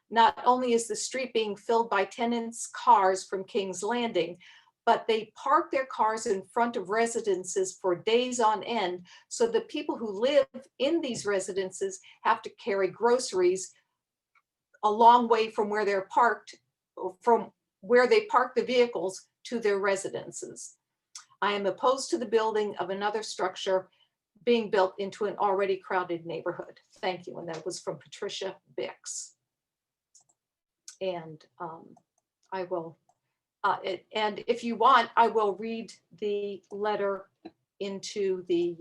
Not only is the street being filled by tenants' cars from King's Landing, but they park their cars in front of residences for days on end. So the people who live in these residences have to carry groceries a long way from where they're parked, from where they park the vehicles to their residences. I am opposed to the building of another structure being built into an already crowded neighborhood. Thank you. And that was from Patricia Bix. And I will, and if you want, I will read the letter into the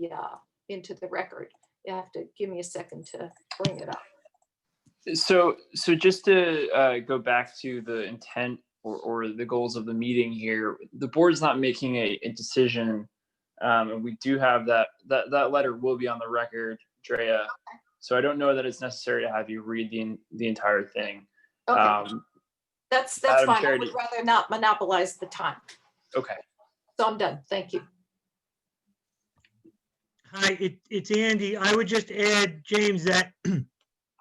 record. You have to give me a second to bring it up. So just to go back to the intent or the goals of the meeting here, the board's not making a decision, and we do have that letter will be on the record, Drea. So I don't know that it's necessary to have you read the entire thing. Okay. That's Madam fine. Chair, I would rather not monopolize the time. Okay. So I'm done. Thank you. Hi, it's Andy. I would just add, James, that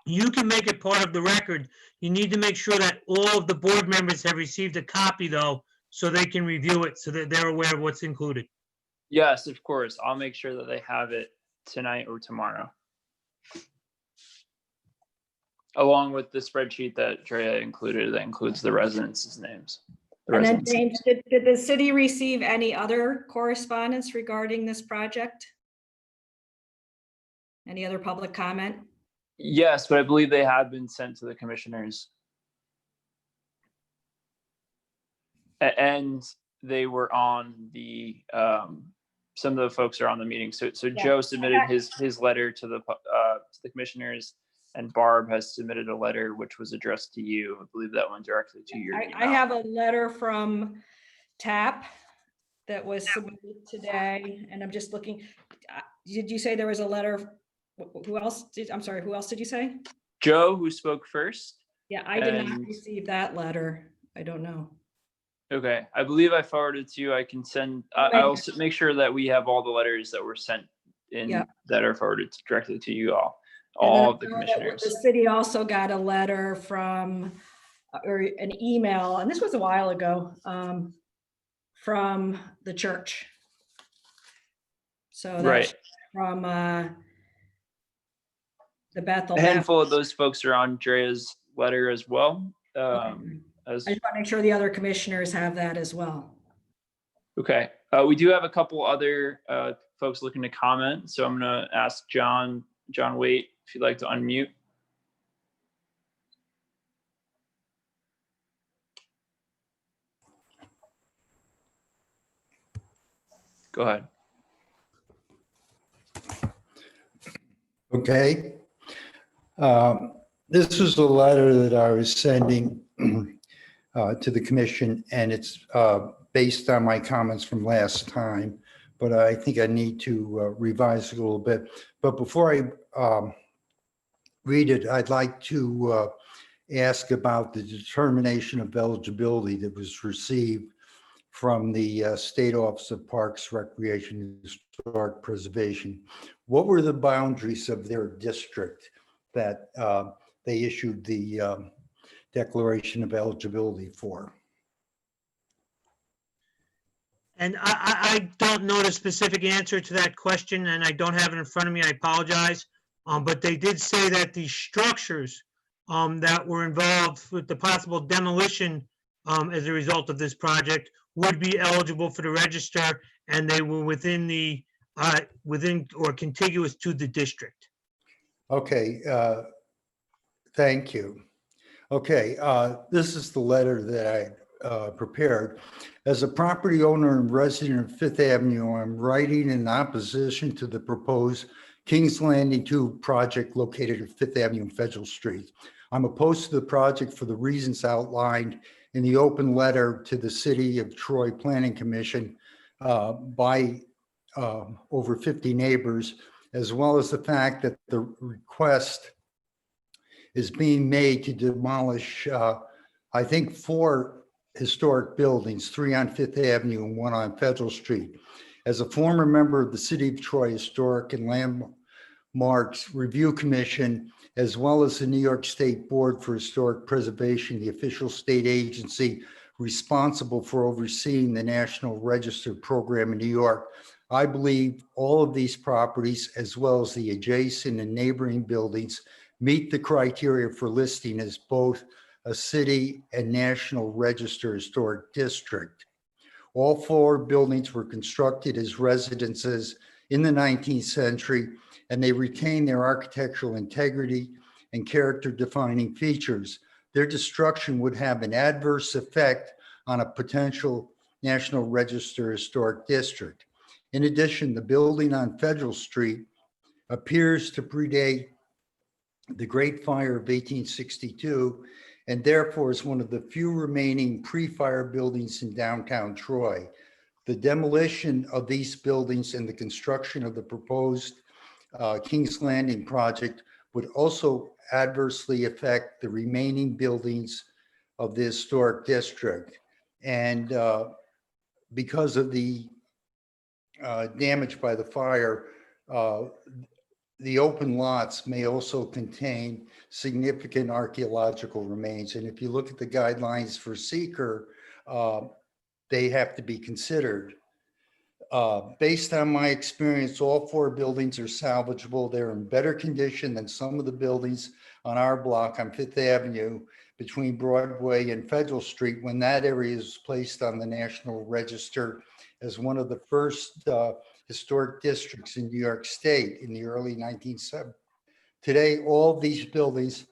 you can make it part of the record. You need to make sure that all of the board members have received a copy, though, so they can review it, so that they're aware of what's included. Yes, of course. I'll make sure that they have it tonight or tomorrow, along with the spreadsheet that Drea included that includes the residents' names. And then James, did the city receive any other correspondence regarding this project? Any other public comment? Yes, but I believe they have been sent to the commissioners. And they were on the, some of the folks are on the meeting. So Yeah. Joe submitted his letter to the commissioners, and Barb has submitted a letter which was addressed to you. I believe that went directly to your email. I have a letter from TAP that was submitted today, and I'm just looking. Did you say there was a letter? Who else did, I'm sorry, who else did you say? Joe, who spoke first. Yeah, I did not and- receive that letter. I don't know. Okay, I believe I forwarded to you. I can send, I'll make sure that we have all the letters that were sent in Yeah. that are forwarded directly to you all And then of the I know that commissioners. The city also got a letter from, or an email, and this was a while ago, from the church. So that's Right. from the Bethel. A handful of those folks are on Drea's letter as well. I just want to make sure the other commissioners have that as well. Okay, we do have a couple other folks looking to comment, so I'm going to ask John Waite if you'd like to unmute. Go ahead. Okay. This is a letter that I was sending to the commission, and it's based on my comments from last time, but I think I need to revise it a little bit. But before I read it, I'd like to ask about the determination of eligibility that was received from the State Office of Parks, Recreation, and Historic Preservation. What were the boundaries of their district that they issued the declaration of eligibility for? And I don't know the specific answer to that question, and I don't have it in front of me. I apologize. But they did say that the structures that were involved with the possible demolition as a result of this project would be eligible for the register, and they were within the within or contiguous to the district. Okay, thank you. Okay, this is the letter that I prepared. As a property owner and resident of Fifth Avenue, I'm writing in opposition to the proposed Kings Landing 2 project located at Fifth Avenue and Federal Street. I'm opposed to the project for the reasons outlined in the open letter to the City of Troy Planning Commission by over 50 neighbors, as well as the fact that the request is being made to demolish, I think, 4 historic buildings, 3 on Fifth Avenue and 1 on Federal Street. As a former member of the City of Troy Historic and Landmarks Review Commission, as well as the New York State Board for Historic Preservation, the official state agency responsible for overseeing the National Register program in New York, I believe all of these properties, as well as the adjacent and neighboring buildings, meet the criteria for listing as both a city and National Register historic district. All 4 buildings were constructed as residences in the 19th century, and they retain their architectural integrity and character-defining features. Their destruction would have an adverse effect on a potential National Register historic district. In addition, the building on Federal Street appears to predate the Great Fire of 1862, and therefore is one of the few remaining pre-fire buildings in downtown Troy. The demolition of these buildings and the construction of the proposed Kings Landing project would also adversely affect the remaining buildings of the historic district. And because of the damage by the fire, the open lots may also contain significant archaeological remains. And if you look at the guidelines for seeker, they have to be considered. Based on my experience, all 4 buildings are salvageable. They're in better condition than some of the buildings on our block on Fifth Avenue between Broadway and Federal Street, when that area was placed on the National Register as one of the first historic districts in New York State in the early 1970s. Today, all these buildings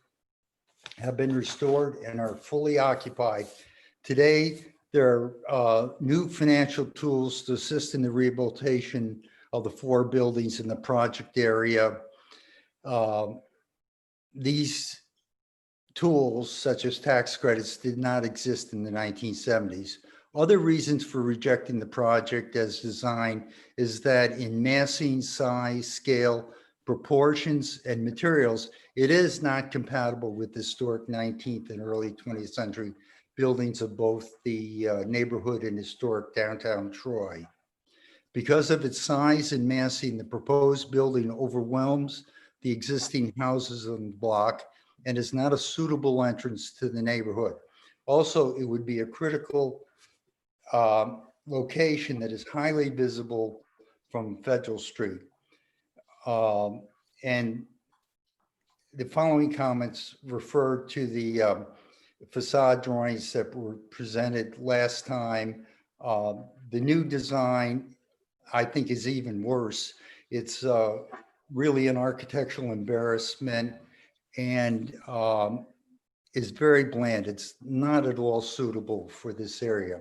have been restored and are fully occupied. Today, there are new financial tools to assist in the rehabilitation of the 4 buildings in the project area. These tools, such as tax credits, did not exist in the 1970s. Other reasons for rejecting the project as designed is that in massing, size, scale, proportions, and materials, it is not compatible with historic 19th and early 20th century buildings of both the neighborhood and historic downtown Troy. Because of its size and massing, the proposed building overwhelms the existing houses on the block and is not a suitable entrance to the neighborhood. Also, it would be a critical location that is highly visible from Federal Street. And the following comments refer to the facade drawings that were presented last time. The new design, I think, is even worse. It's really an architectural embarrassment and is very bland. It's not at all suitable for this area.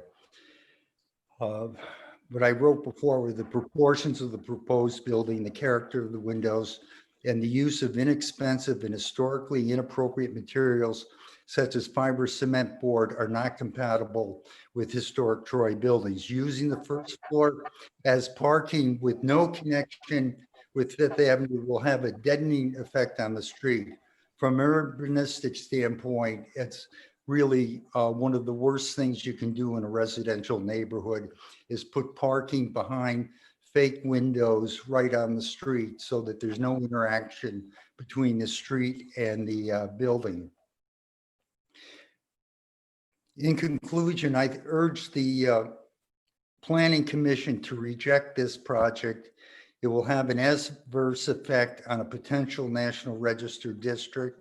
What I wrote before were the proportions of the proposed building, the character of the windows, and the use of inexpensive and historically inappropriate materials such as fiber cement board are not compatible with historic Troy buildings. Using the first floor as parking with no connection with Fifth Avenue will have a deadening effect on the street. From an urbanistic standpoint, it's really one of the worst things you can do in a residential neighborhood is put parking behind fake windows right on the street so that there's no interaction between the street and the building. In conclusion, I urge the Planning Commission to reject this project. It will have an adverse effect on a potential National Register district.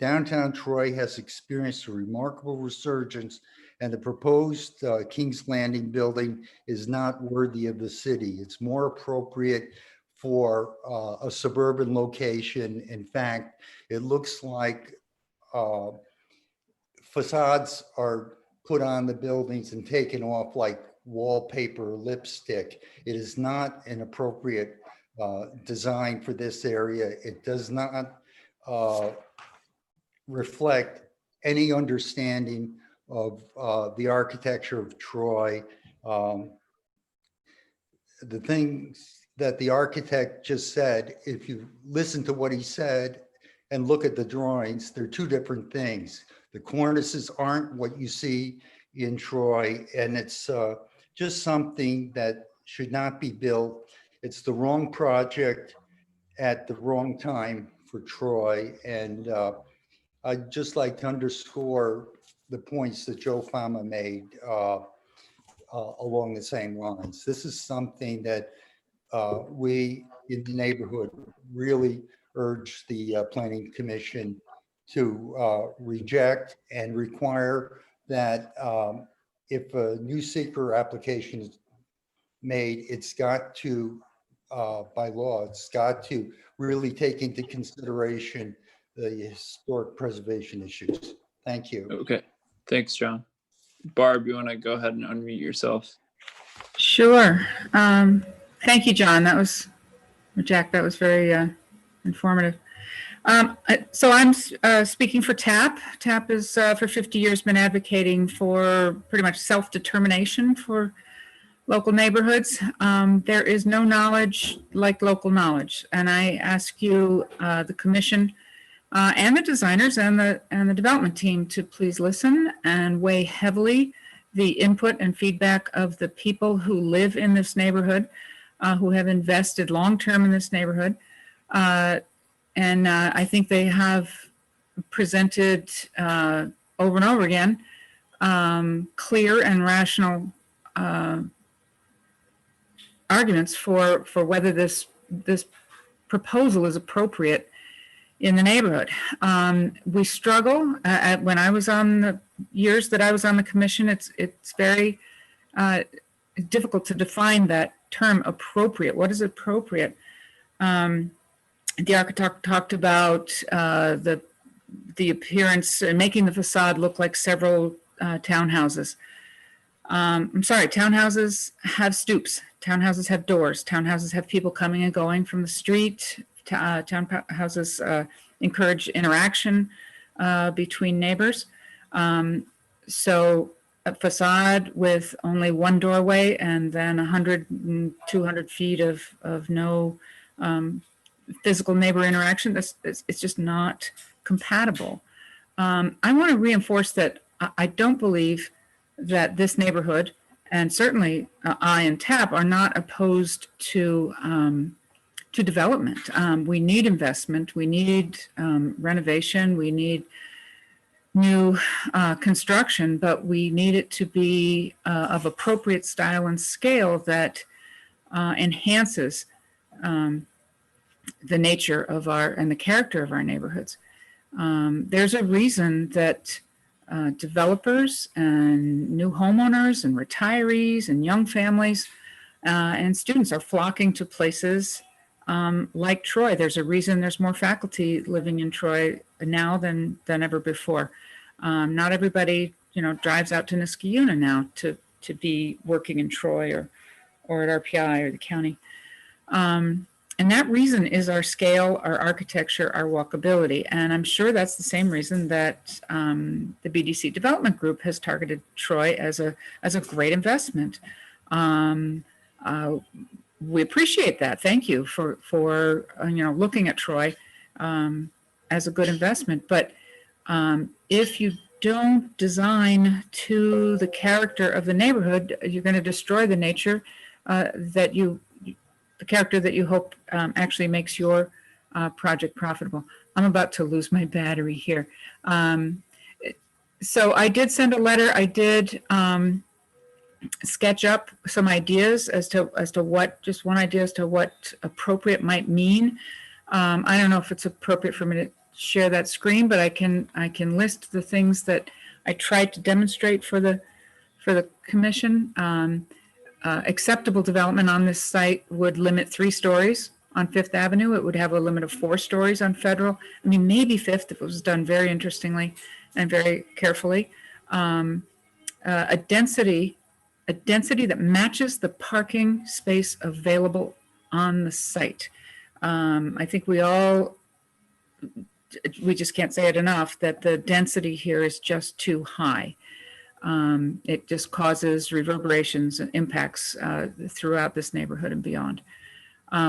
Downtown Troy has experienced a remarkable resurgence, and the proposed King's Landing building is not worthy of the city. It's more appropriate for a suburban location. In fact, it looks like facades are put on the buildings and taken off like wallpaper or lipstick. It is not an appropriate design for this area. It does not reflect any understanding of the architecture of Troy. The things that the architect just said, if you listen to what he said and look at the drawings, they're 2 different things. The cornices aren't what you see in Troy, and it's just something that should not be built. It's the wrong project at the wrong time for Troy. And I'd just like to underscore the points that Joe Fama made along the same lines. This is something that we in the neighborhood really urge the Planning Commission to reject and require that if a new seeker application is made, it's got to, by law, it's got to really take into consideration the historic preservation issues. Thank you. Okay, thanks, John. Barb, you want to go ahead and unmute yourself? Sure. Thank you, John. That was, or Jack, that was very informative. So I'm speaking for TAP. TAP is for 50 years been advocating for pretty much self-determination for local neighborhoods. There is no knowledge like local knowledge. And I ask you, the commission, and the designers and the development team to please listen and weigh heavily the input and feedback of the people who live in this neighborhood, who have invested long-term in this neighborhood. And I think they have presented over and over again clear and rational arguments for whether this proposal is appropriate in the neighborhood. We struggle. When I was on the years that I was on the commission, it's very difficult to define that term appropriate. What is appropriate? The architect talked about the appearance, making the facade look like several townhouses. I'm sorry, townhouses have stoops. Townhouses have doors. Townhouses have people coming and going from the street. Townhouses encourage interaction between neighbors. So a facade with only one doorway and then 100 and 200 feet of no physical neighbor interaction, it's just not compatible. I want to reinforce that I don't believe that this neighborhood, and certainly I and TAP, are not opposed to development. We need investment, we need renovation, we need new construction, but we need it to be of appropriate style and scale that enhances the nature of and the character of our neighborhoods. There's a reason that developers and new homeowners and retirees and young families and students are flocking to places like Troy. There's a reason there's more faculty living in Troy now than ever before. Not everybody, drives out to Niskayuna now to be working in Troy or at RPI or the county. And that reason is our scale, our architecture, our walkability. And I'm sure that's the same reason that the BDC Development Group has targeted Troy as a great investment. We appreciate that. Thank you for looking at Troy as a good investment. But if you don't design to the character of the neighborhood, you're going to destroy the nature the character that you hope actually makes your project profitable. I'm about to lose my battery here. So I did send a letter. I did sketch up some ideas as to what, just one idea as to what appropriate might mean. I don't know if it's appropriate for me to share that screen, but I can list the things that I tried to demonstrate for the commission. Acceptable development on this site would limit 3 stories on Fifth Avenue. It would have a limit of 4 stories on Federal. I mean, maybe Fifth if it was done very interestingly and very carefully. A density that matches the parking space available on the site. I think we just can't say it enough that the density here is just too high. It just causes reverberations and impacts throughout this neighborhood and beyond.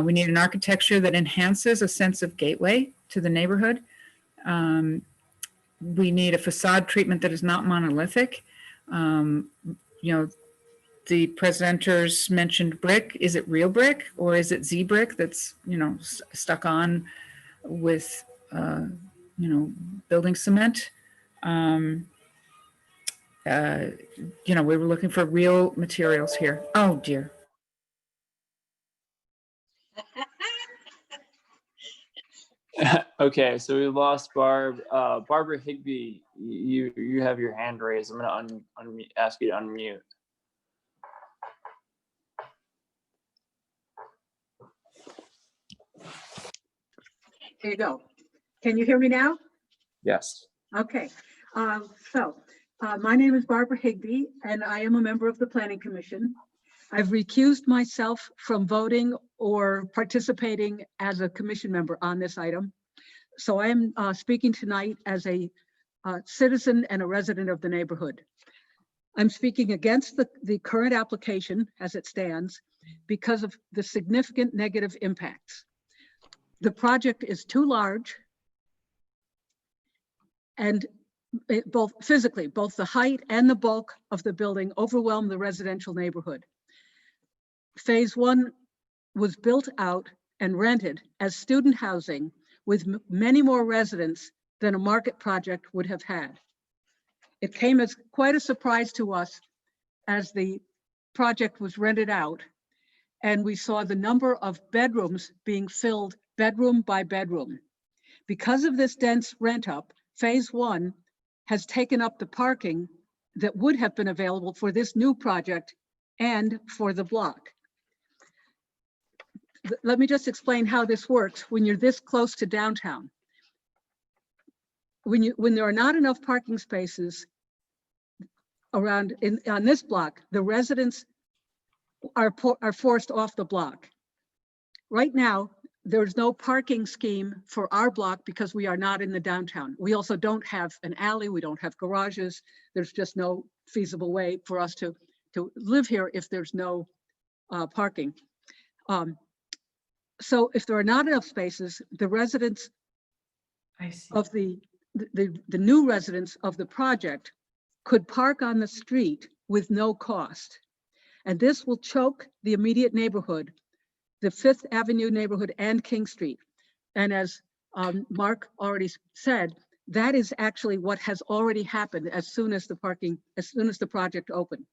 We need an architecture that enhances a sense of gateway to the neighborhood. We need a facade treatment that is not monolithic. The presenters mentioned brick. Is it real brick or is it Z brick that's, stuck on with, building cement? We were looking for real materials here. Oh dear. Okay, so we lost Barb. Barbara Higbee, you have your hand raised. I'm gonna ask you to unmute. Here you go. Can you hear me now? Yes. Okay. My name is Barbara Higbee, and I am a member of the Planning Commission. I've recused myself from voting or participating as a commission member on this item. So I am speaking tonight as a citizen and a resident of the neighborhood. I'm speaking against the current application as it stands because of the significant negative impacts. The project is too large, And both physically, both the height and the bulk of the building overwhelmed the residential neighborhood. Phase 1 was built out and rented as student housing with many more residents than a market project would have had. It came as quite a surprise to us as the project was rented out, and we saw the number of bedrooms being filled bedroom by bedroom. Because of this dense rent up, phase 1 has taken up the parking that would have been available for this new project and for the block. Let me just explain how this works when you're this close to downtown. When there are not enough parking spaces around on this block, the residents are forced off the block. Right now, there's no parking scheme for our block because we are not in the downtown. We also don't have an alley, we don't have garages. There's just no feasible way for us to live here if there's no parking. So if there are not enough spaces, the residents of the new residents of the project could park on the street with no cost. And this will choke the immediate neighborhood, the Fifth Avenue neighborhood and King Street. And as Mark already said, that is actually what has already happened as soon as the project opened.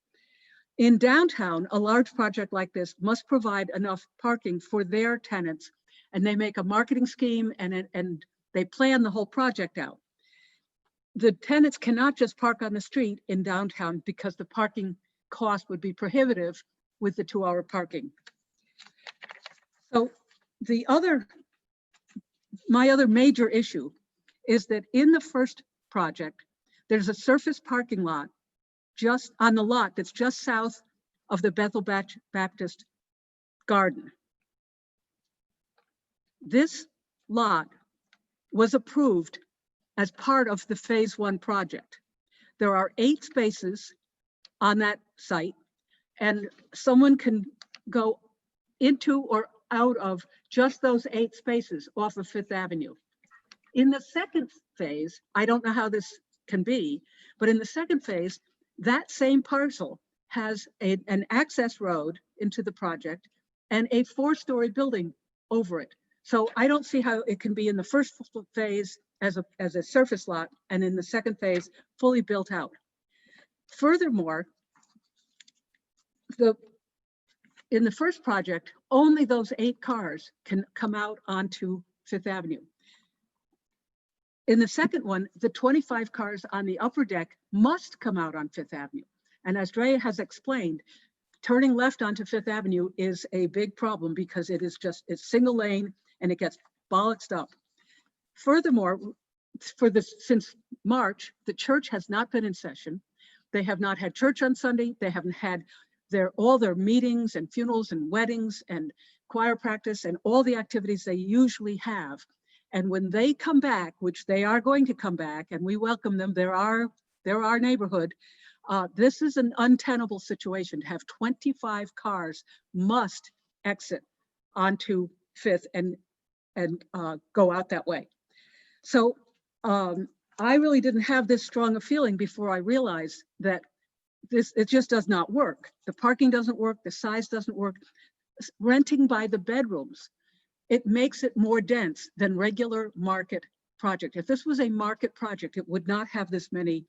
In downtown, a large project like this must provide enough parking for their tenants, and they make a marketing scheme and they plan the whole project out. The tenants cannot just park on the street in downtown because the parking cost would be prohibitive with the 2-hour parking. So my other major issue is that in the first project, there's a surface parking lot just on the lot that's just south of the Bethel Baptist Garden. This lot was approved as part of the phase 1 project. There are 8 spaces on that site, and someone can go into or out of just those 8 spaces off of Fifth Avenue. In the second phase, I don't know how this can be, but in the second phase, that same parcel has an access road into the project and a 4-story building over it. So I don't see how it can be in the first phase as a surface lot and in the second phase fully built out. Furthermore, in the first project, only those 8 cars can come out onto Fifth Avenue. In the second one, the 25 cars on the upper deck must come out on Fifth Avenue. And as Drea has explained, turning left onto Fifth Avenue is a big problem because it's single lane and it gets bollocksed up. Furthermore, since March, the church has not been in session. They have not had church on Sunday. They haven't had all their meetings and funerals and weddings and choir practice and all the activities they usually have. And when they come back, which they are going to come back, and we welcome them, they're our neighborhood. This is an untenable situation to have 25 cars must exit onto Fifth and go out that way. So I really didn't have this strong a feeling before I realized that it just does not work. The parking doesn't work, the size doesn't work. Renting by the bedrooms, it makes it more dense than regular market project. If this was a market project, it would not have this many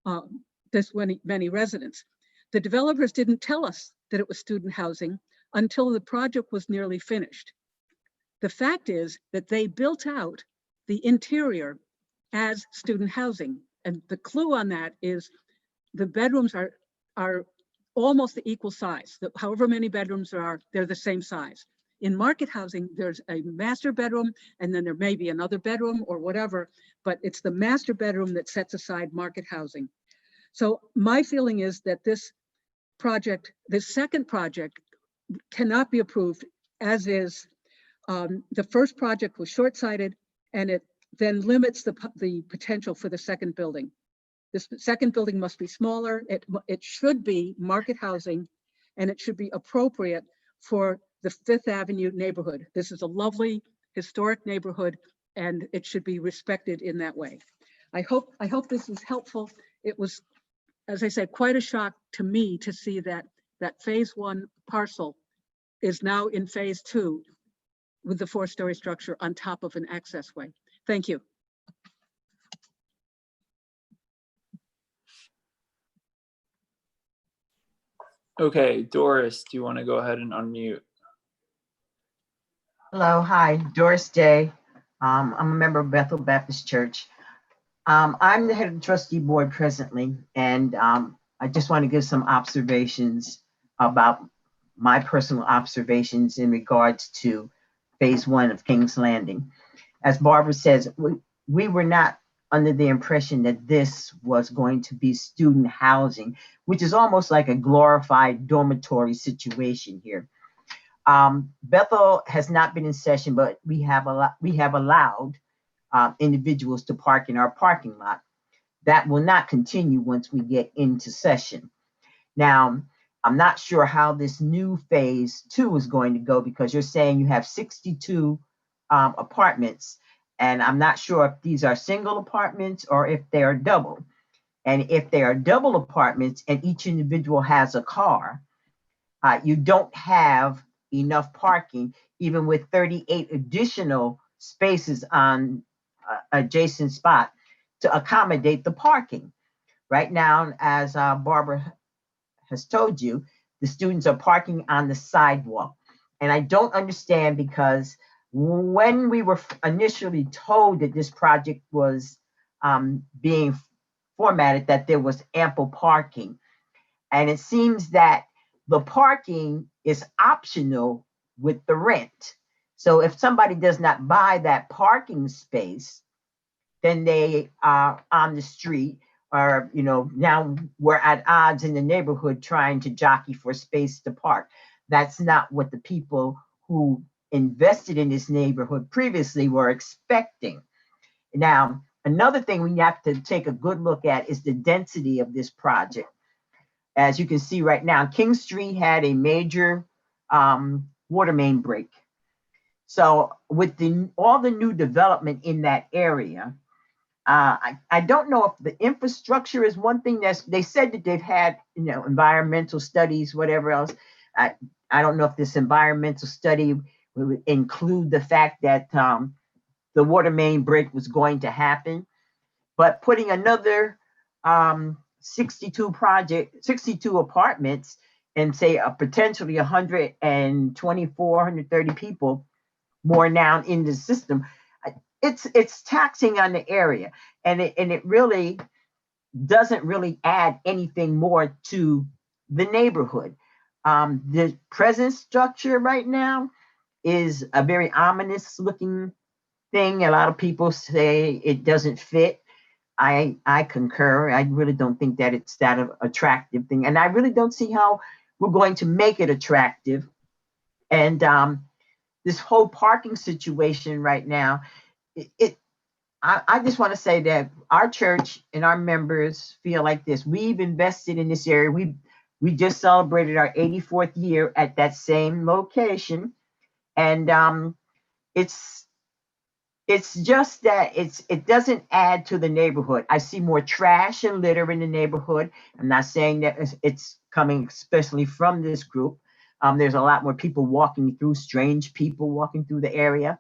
residents. The developers didn't tell us that it was student housing until the project was nearly finished. The fact is that they built out the interior as student housing. And the clue on that is the bedrooms are almost the equal size. However many bedrooms there are, they're the same size. In market housing, there's a master bedroom, and then there may be another bedroom or whatever, but it's the master bedroom that sets aside market housing. So my feeling is that this second project cannot be approved as is. The first project was short-sighted, and it then limits the potential for the second building. This second building must be smaller. It should be market housing, and it should be appropriate for the Fifth Avenue neighborhood. This is a lovely historic neighborhood, and it should be respected in that way. I hope this is helpful. It was, as I said, quite a shock to me to see that phase 1 parcel is now in phase 2 with the 4-story structure on top of an access way. Thank you. Okay, Doris, do you want to go ahead and unmute? Hello, hi, Doris Day. I'm a member of Bethel Baptist Church. I'm the head of the trustee board presently, and I just want to give some observations about my personal observations in regards to phase 1 of King's Landing. As Barbara says, we were not under the impression that this was going to be student housing, which is almost like a glorified dormitory situation here. Bethel has not been in session, but we have allowed individuals to park in our parking lot. That will not continue once we get into session. Now, I'm not sure how this new phase 2 is going to go, because you're saying you have 62 apartments, and I'm not sure if these are single apartments or if they are double. And if they are double apartments and each individual has a car, you don't have enough parking, even with 38 additional spaces on adjacent spot to accommodate the parking. Right now, as Barbara has told you, the students are parking on the sidewalk. And I don't understand, because when we were initially told that this project was being formatted, that there was ample parking. And it seems that the parking is optional with the rent. So if somebody does not buy that parking space, then they are on the street, or, now we're at odds in the neighborhood trying to jockey for space to park. That's not what the people who invested in this neighborhood previously were expecting. Now, another thing we have to take a good look at is the density of this project. As you can see right now, King Street had a major water main break. So with all the new development in that area, I don't know if the infrastructure is one thing. They said that they've had, environmental studies, whatever else. I don't know if this environmental study would include the fact that the water main break was going to happen, but putting another 62 apartments and say potentially 124, 130 people more now in the system, it's taxing on the area, and it really doesn't really add anything more to the neighborhood. The present structure right now is a very ominous looking thing. A lot of people say it doesn't fit. I concur. I really don't think that it's that attractive thing, and I really don't see how we're going to make it attractive. And this whole parking situation right now, I just want to say that our church and our members feel like this. We've invested in this area. We just celebrated our 84th year at that same location, and it's just that it doesn't add to the neighborhood. I see more trash and litter in the neighborhood. I'm not saying that it's coming especially from this group. There's a lot more people walking through, strange people walking through the area.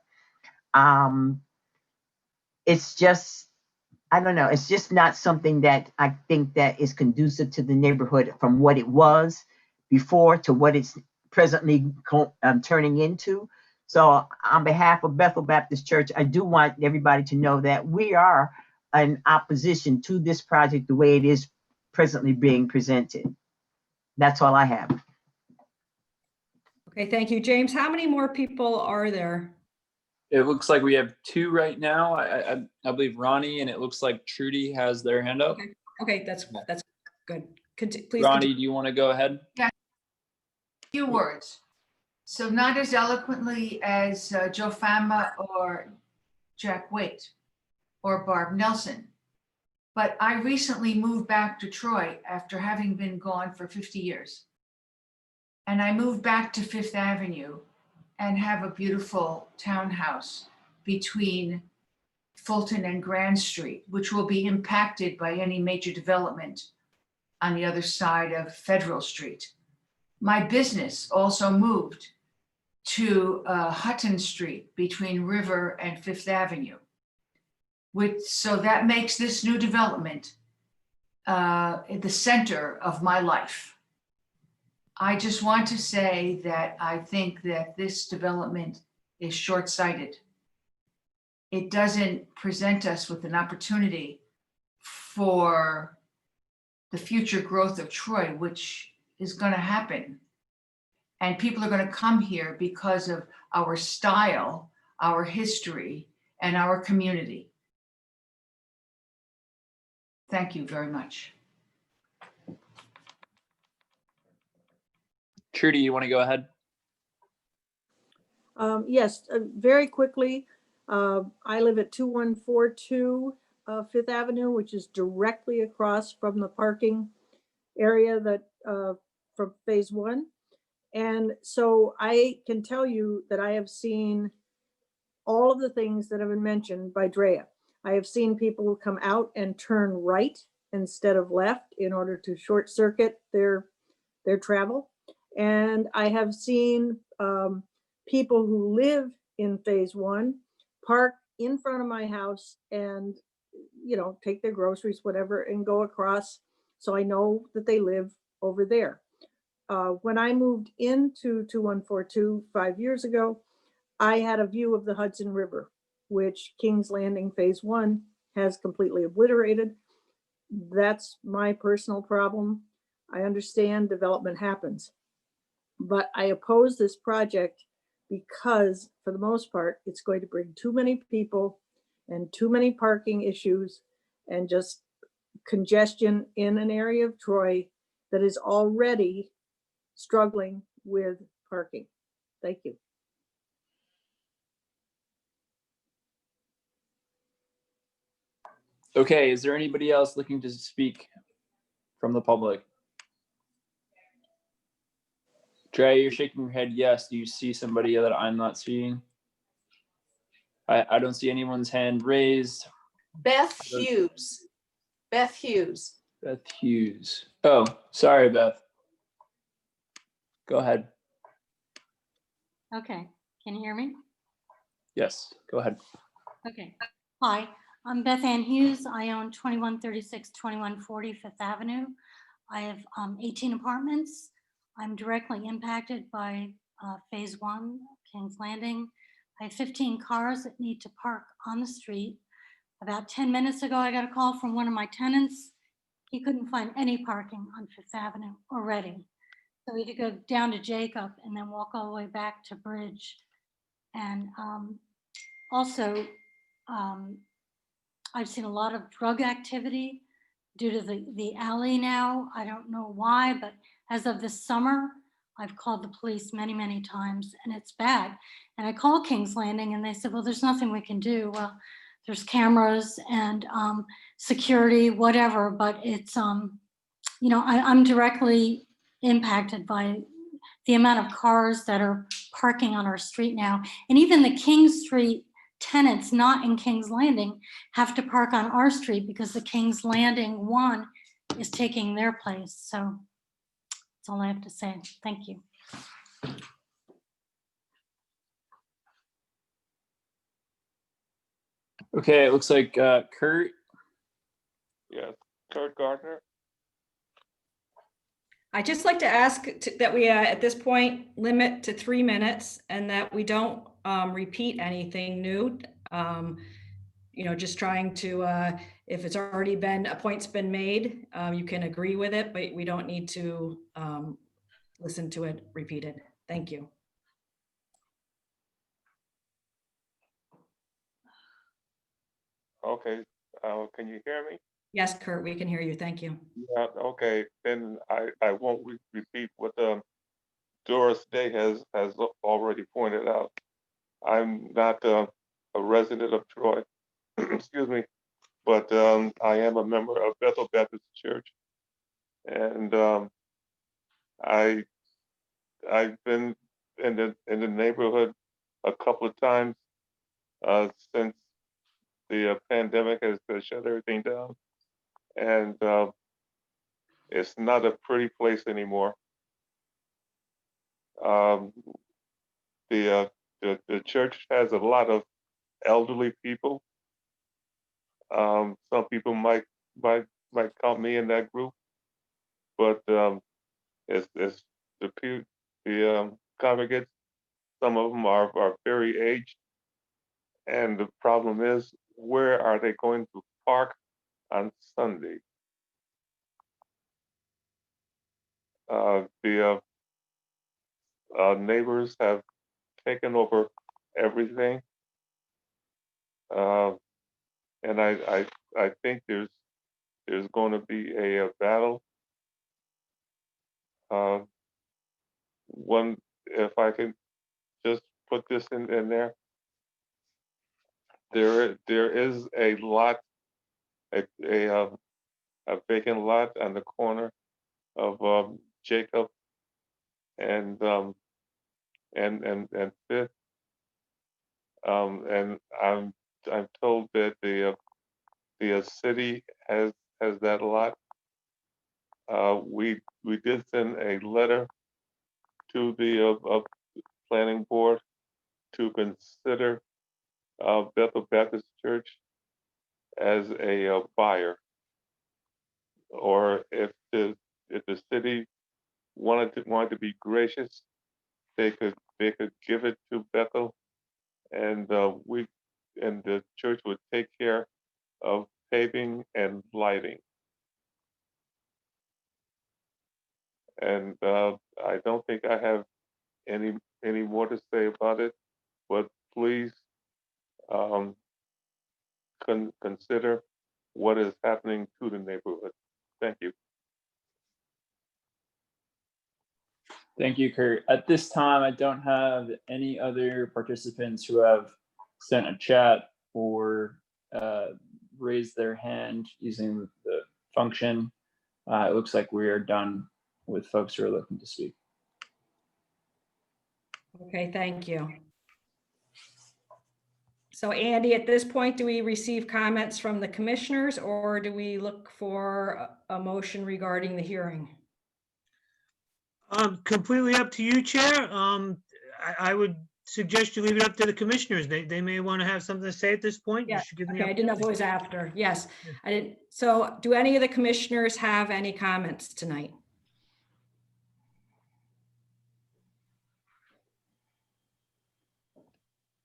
It's just, I don't know, it's just not something that I think that is conducive to the neighborhood from what it was before to what it's presently turning into. So on behalf of Bethel Baptist Church, I do want everybody to know that we are in opposition to this project the way it is presently being presented. That's all I have. Okay, thank you. James, how many more people are there? It looks like we have 2 right now. I believe Ronnie, and it looks like Trudy has their hand up. Okay, that's good. Please. Ronnie, do you want to go ahead? Yeah, few words. So not as eloquently as Joe Fama or Jack Waite or Barb Nelson, but I recently moved back to Troy after having been gone for 50 years. And I moved back to Fifth Avenue and have a beautiful townhouse between Fulton and Grand Street, which will be impacted by any major development on the other side of Federal Street. My business also moved to Hutton Street between River and Fifth Avenue. So that makes this new development at the center of my life. I just want to say that I think that this development is short-sighted. It doesn't present us with an opportunity for the future growth of Troy, which is going to happen. And people are going to come here because of our style, our history, and our community. Thank you very much. Trudy, you want to go ahead? Yes, very quickly. I live at 2142 Fifth Avenue, which is directly across from the parking area that from phase one. And so I can tell you that I have seen all of the things that have been mentioned by Drea. I have seen people come out and turn right instead of left in order to short circuit their travel. And I have seen people who live in phase one park in front of my house and, you know, take their groceries, whatever, and go across. So I know that they live over there. When I moved into 2142 5 years ago, I had a view of the Hudson River, which King's Landing phase one has completely obliterated. That's my personal problem. I understand development happens, but I oppose this project because for the most part, it's going to bring too many people and too many parking issues and just congestion in an area of Troy that is already struggling with parking. Thank you. Okay, is there anybody else looking to speak from the public? Dre, you're shaking your head yes. Do you see somebody that I'm not seeing? I don't see anyone's hand raised. Beth Hughes. Beth Hughes. Beth Hughes. Oh, sorry, Beth. Go ahead. Okay, can you hear me? Yes, go ahead. Okay. Hi, I'm Beth Ann Hughes. I own 2136, 2140 Fifth Avenue. I have 18 apartments. I'm directly impacted by phase one, King's Landing. I have 15 cars that need to park on the street. About 10 minutes ago, I got a call from one of my tenants. He couldn't find any parking on Fifth Avenue already. So we had to go down to Jacob and then walk all the way back to Bridge. And also, I've seen a lot of drug activity due to the alley now. I don't know why, but as of this summer, I've called the police many, many times and it's bad. And I called King's Landing and they said, well, there's nothing we can do. Well, there's cameras and security, whatever, but it's, you know, I'm directly impacted by the amount of cars that are parking on our street now. And even the King Street tenants not in King's Landing have to park on our street because the King's Landing one is taking their place. So that's all I have to say. Thank you. Okay, it looks like Kurt. Yes, Kurt Gardner. I'd just like to ask that we, at this point, limit to 3 minutes and that we don't repeat anything new. You know, just trying to, if it's already been, a point's been made, you can agree with it, but we don't need to listen to it repeated. Thank you. Okay, can you hear me? Yes, Kurt, we can hear you. Thank you. Yeah, okay, then I won't repeat what Doris Day has already pointed out. I'm not a resident of Troy, excuse me, but I am a member of Bethel Baptist Church, and I've been in the neighborhood a couple of times since the pandemic has shut everything down, and it's not a pretty place anymore. The church has a lot of elderly people. Some people might count me in that group, but it's the congregants. Some of them are very aged, and the problem is, where are they going to park on Sunday? The neighbors have taken over everything, and I think there's going to be a battle. One, if I can just put this in there, there is a lot, a vacant lot on the corner of Jacob and Fifth, and I'm told that the city has that lot. We did send a letter to the planning board to consider Bethel Baptist Church as a buyer, or if the city wanted to be gracious, they could give it to Bethel, and the church would take care of paving and lighting. And I don't think I have any more to say about it, but please consider what is happening to the neighborhood. Thank you. Thank you, Kurt. At this time, I don't have any other participants who have sent a chat or raised their hand using the function. It looks like we are done with folks who are looking to speak. Okay, thank you. So Andy, at this point, do we receive comments from the commissioners, or do we look for a motion regarding the hearing? Completely up to you, Chair. I would suggest you leave it up to the commissioners. They may want to have something to say at this point. Yeah, You should give me okay, I didn't know if it was after. Yes, I didn't. So do any of the commissioners have any comments tonight?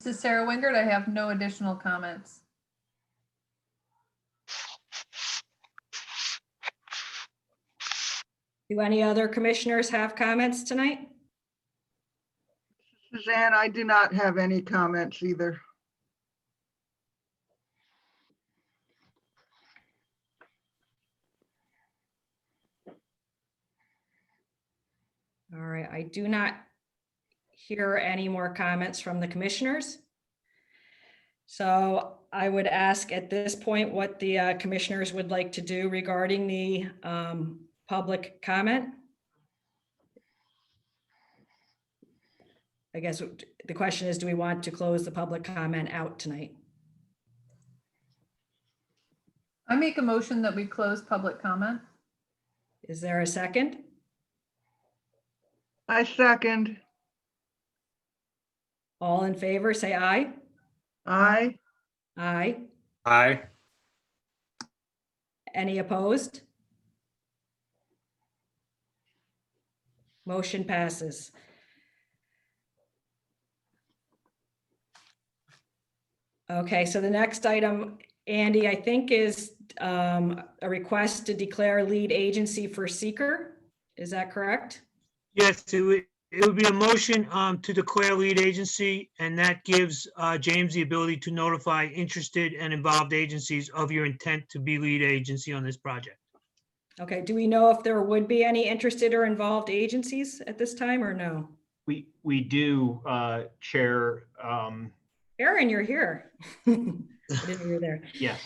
This is Sara Wengert. I have no additional comments. Do any other commissioners have comments tonight? Suzanne, I do not have any comments either. All right, I do not hear any more comments from the commissioners. So I would ask at this point what the commissioners would like to do regarding the public comment. I guess the question is, do we want to close the public comment out tonight? I make a motion that we close public comment. Is there a second? I second. All in favor, say aye. Aye. Aye. Aye. Any opposed? Motion passes. Okay, so the next item, Andy, I think is a request to declare lead agency for seeker. Is that correct? Yes, it would be a motion to declare lead agency, and that gives James the ability to notify interested and involved agencies of your intent to be lead agency on this project. Okay, do we know if there would be any interested or involved agencies at this time or no? We do, Chair. Aaron, you're here. I didn't know you were there. Yes.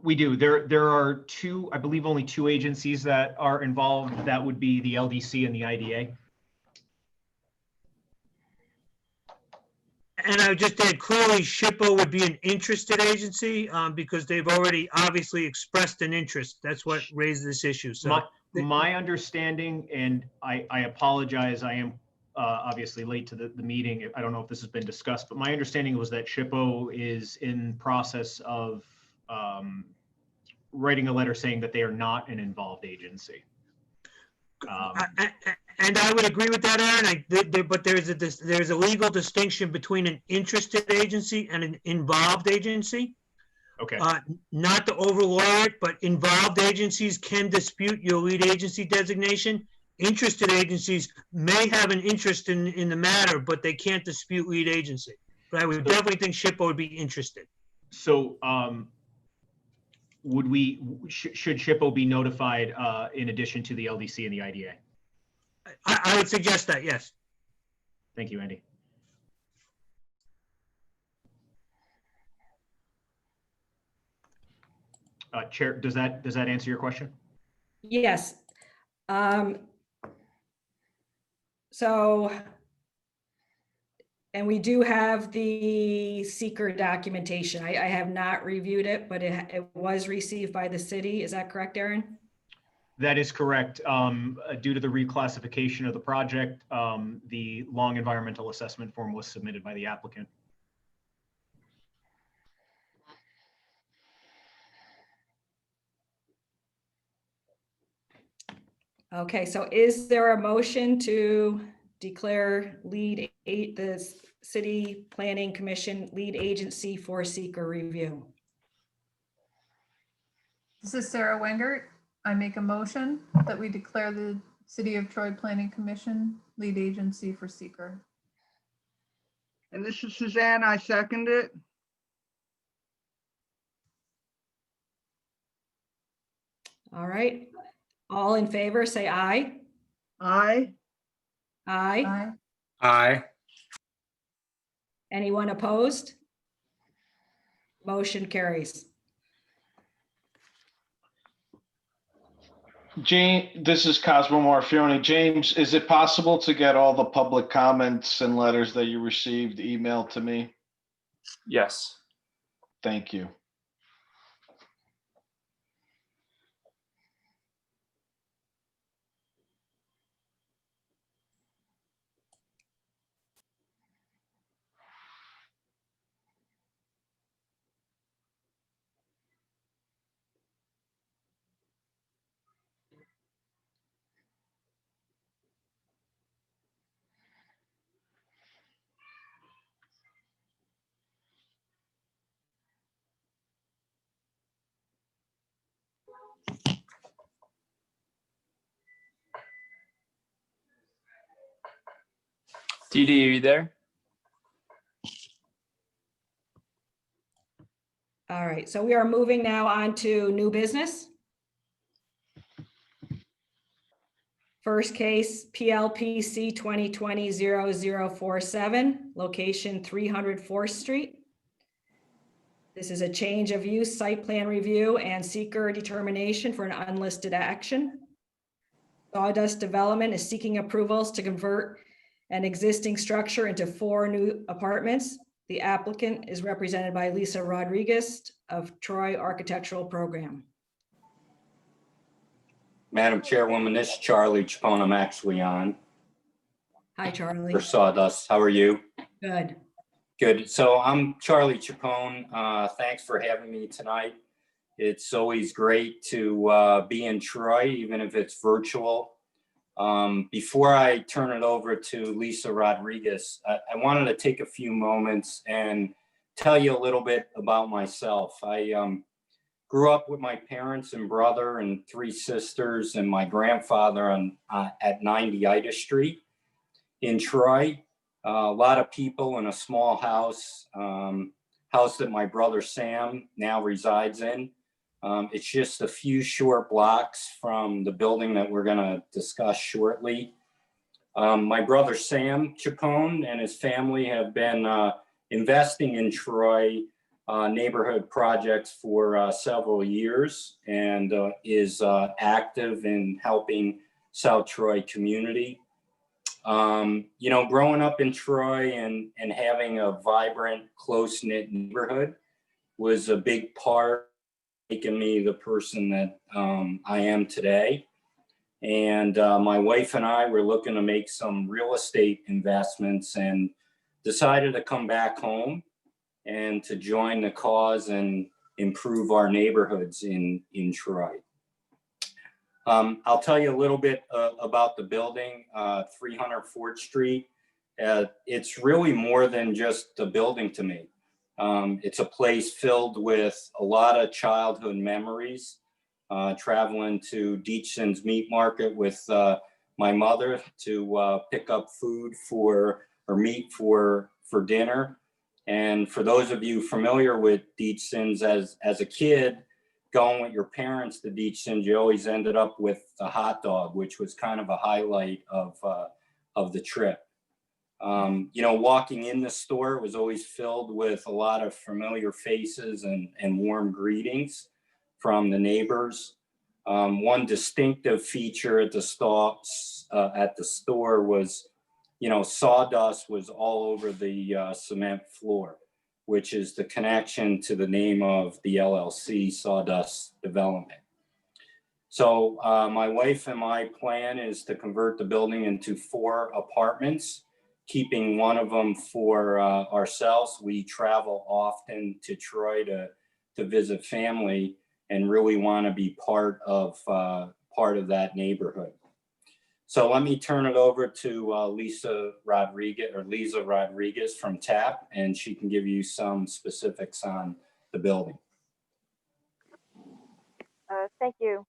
We do. There are two, I believe only two agencies that are involved. That would be the LDC and the IDA. And I would just add, clearly SHPO would be an interested agency because they've already obviously expressed an interest. That's what raised this issue. So My understanding, and I apologize, I am obviously late to the meeting. I don't know if this has been discussed, but my understanding was that SHPO is in process of writing a letter saying that they are not an involved agency. And I would agree with that, Aaron. But there's a legal distinction between an interested agency and an involved agency. Okay. Not to overlaw it, but involved agencies can dispute your lead agency designation. Interested agencies may have an interest in the matter, but they can't dispute lead agency. But I would definitely think SHPO would be interested. So should SHPO be notified in addition to the LDC and the IDA? I would suggest that, yes. Thank you, Andy. Chair, does that answer your question? Yes. So, and we do have the seeker documentation. I have not reviewed it, but it was received by the city. Is that correct, Aaron? That is correct. Due to the reclassification of the project, the long environmental assessment form was submitted by the applicant. Okay, so is there a motion to declare the City Planning Commission lead agency for seeker review? This is Sara Wengert. I make a motion that we declare the City of Troy Planning Commission lead agency for seeker. And this is Suzanne. I second it. All right. All in favor, say aye. Aye. Aye. Aye. Aye. Anyone opposed? Motion carries. This is Cosmo Morfione. James, is it possible to get all the public comments and letters that you received emailed to me? Yes. Thank you. Dee Dee, are you there? All right, so we are moving now on to new business. First case, PLPC 2020-0047, location 300 4th Street. This is a change of use site plan review and seeker determination for an unlisted action. Sawdust Development is seeking approvals to convert an existing structure into 4 new apartments. The applicant is represented by Lisa Rodriguez of Troy Architectural Program. Madam Chairwoman, this is Charlie Chapone. I'm actually on Hi, Charlie. for Sawdust. How are you? Good. Good. So I'm Charlie Chapone. Thanks for having me tonight. It's always great to be in Troy, even if it's virtual. Before I turn it over to Lisa Rodriguez, I wanted to take a few moments and tell you a little bit about myself. I grew up with my parents and brother and 3 sisters and my grandfather at 90 Ida Street in Troy. A lot of people in a small house that my brother Sam now resides in. It's just a few short blocks from the building that we're going to discuss shortly. My brother Sam Chapone and his family have been investing in Troy neighborhood projects for several years and is active in helping South Troy community. You know, growing up in Troy and having a vibrant, close-knit neighborhood was a big part of making me the person that I am today. And my wife and I were looking to make some real estate investments and decided to come back home and to join the cause and improve our neighborhoods in Troy. I'll tell you a little bit about the building, 300 Fort Street. It's really more than just a building to me. It's a place filled with a lot of childhood memories, traveling to Deachson's Meat Market with my mother to pick up food or meat for dinner. And for those of you familiar with Deachson's, as a kid, going with your parents to Deachson's, you always ended up with a hot dog, which was kind of a highlight of the trip. You know, walking in the store was always filled with a lot of familiar faces and warm greetings from the neighbors. One distinctive feature at the store was, you know, sawdust was all over the cement floor, which is the connection to the name of the LLC, Sawdust Development. So my wife and my plan is to convert the building into 4 apartments, keeping one of them for ourselves. We travel often to Troy to visit family and really want to be part of that neighborhood. So let me turn it over to Lisa Rodriguez from TAP, and she can give you some specifics on the building. Thank you,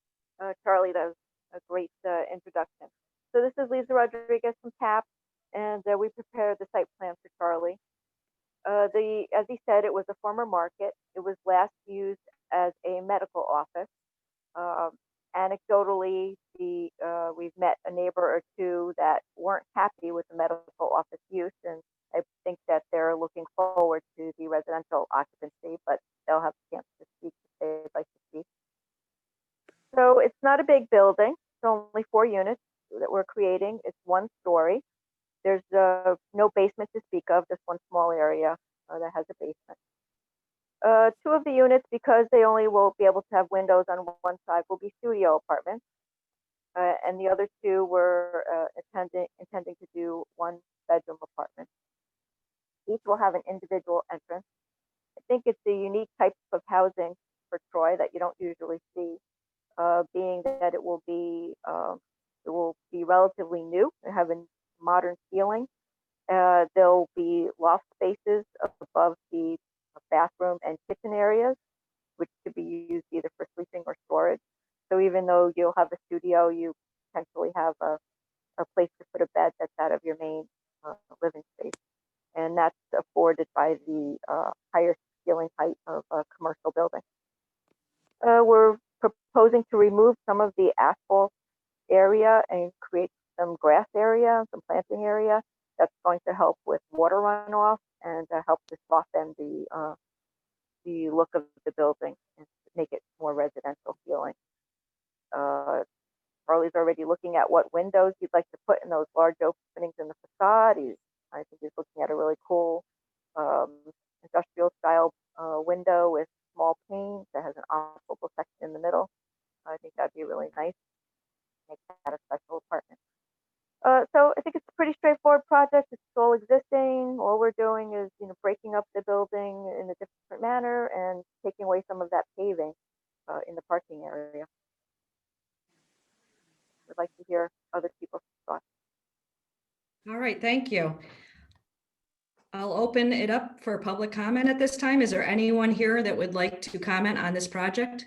Charlie. That was a great introduction. So this is Lisa Rodriguez from TAP, and we prepared the site plan for Charlie. As he said, it was a former market. It was last used as a medical office. Anecdotally, we've met a neighbor or two that weren't happy with the medical office use, and I think that they're looking forward to the residential occupancy, but they'll have a chance to speak if they'd like to speak. So it's not a big building. It's only 4 units that we're creating. It's 1 story. There's no basement to speak of, just one small area that has a basement. 2 of the units, because they only will be able to have windows on one side, will be studio apartments. And the other 2 were intending to do 1-bedroom apartments. Each will have an individual entrance. I think it's a unique type of housing for Troy that you don't usually see, being that it will be relatively new and have a modern ceiling. There'll be loft spaces above the bathroom and kitchen areas, which could be used either for sleeping or storage. So even though you'll have a studio, you potentially have a place to put a bed that's out of your main living space. And that's afforded by the higher ceiling height of a commercial building. We're proposing to remove some of the asphalt area and create some grass area, some planting area. That's going to help with water runoff and help to soften the look of the building and make it more residential feeling. Charlie's already looking at what windows he'd like to put in those large openings in the facade. I think he's looking at a really cool industrial style window with small panes that has an operable section in the middle. I think that'd be really nice. Make that a special apartment. So I think it's a pretty straightforward project. It's all existing. All we're doing is, breaking up the building in a different manner and taking away some of that paving in the parking area. I'd like to hear other people's thoughts. All right, thank you. I'll open it up for public comment at this time. Is there anyone here that would like to comment on this project?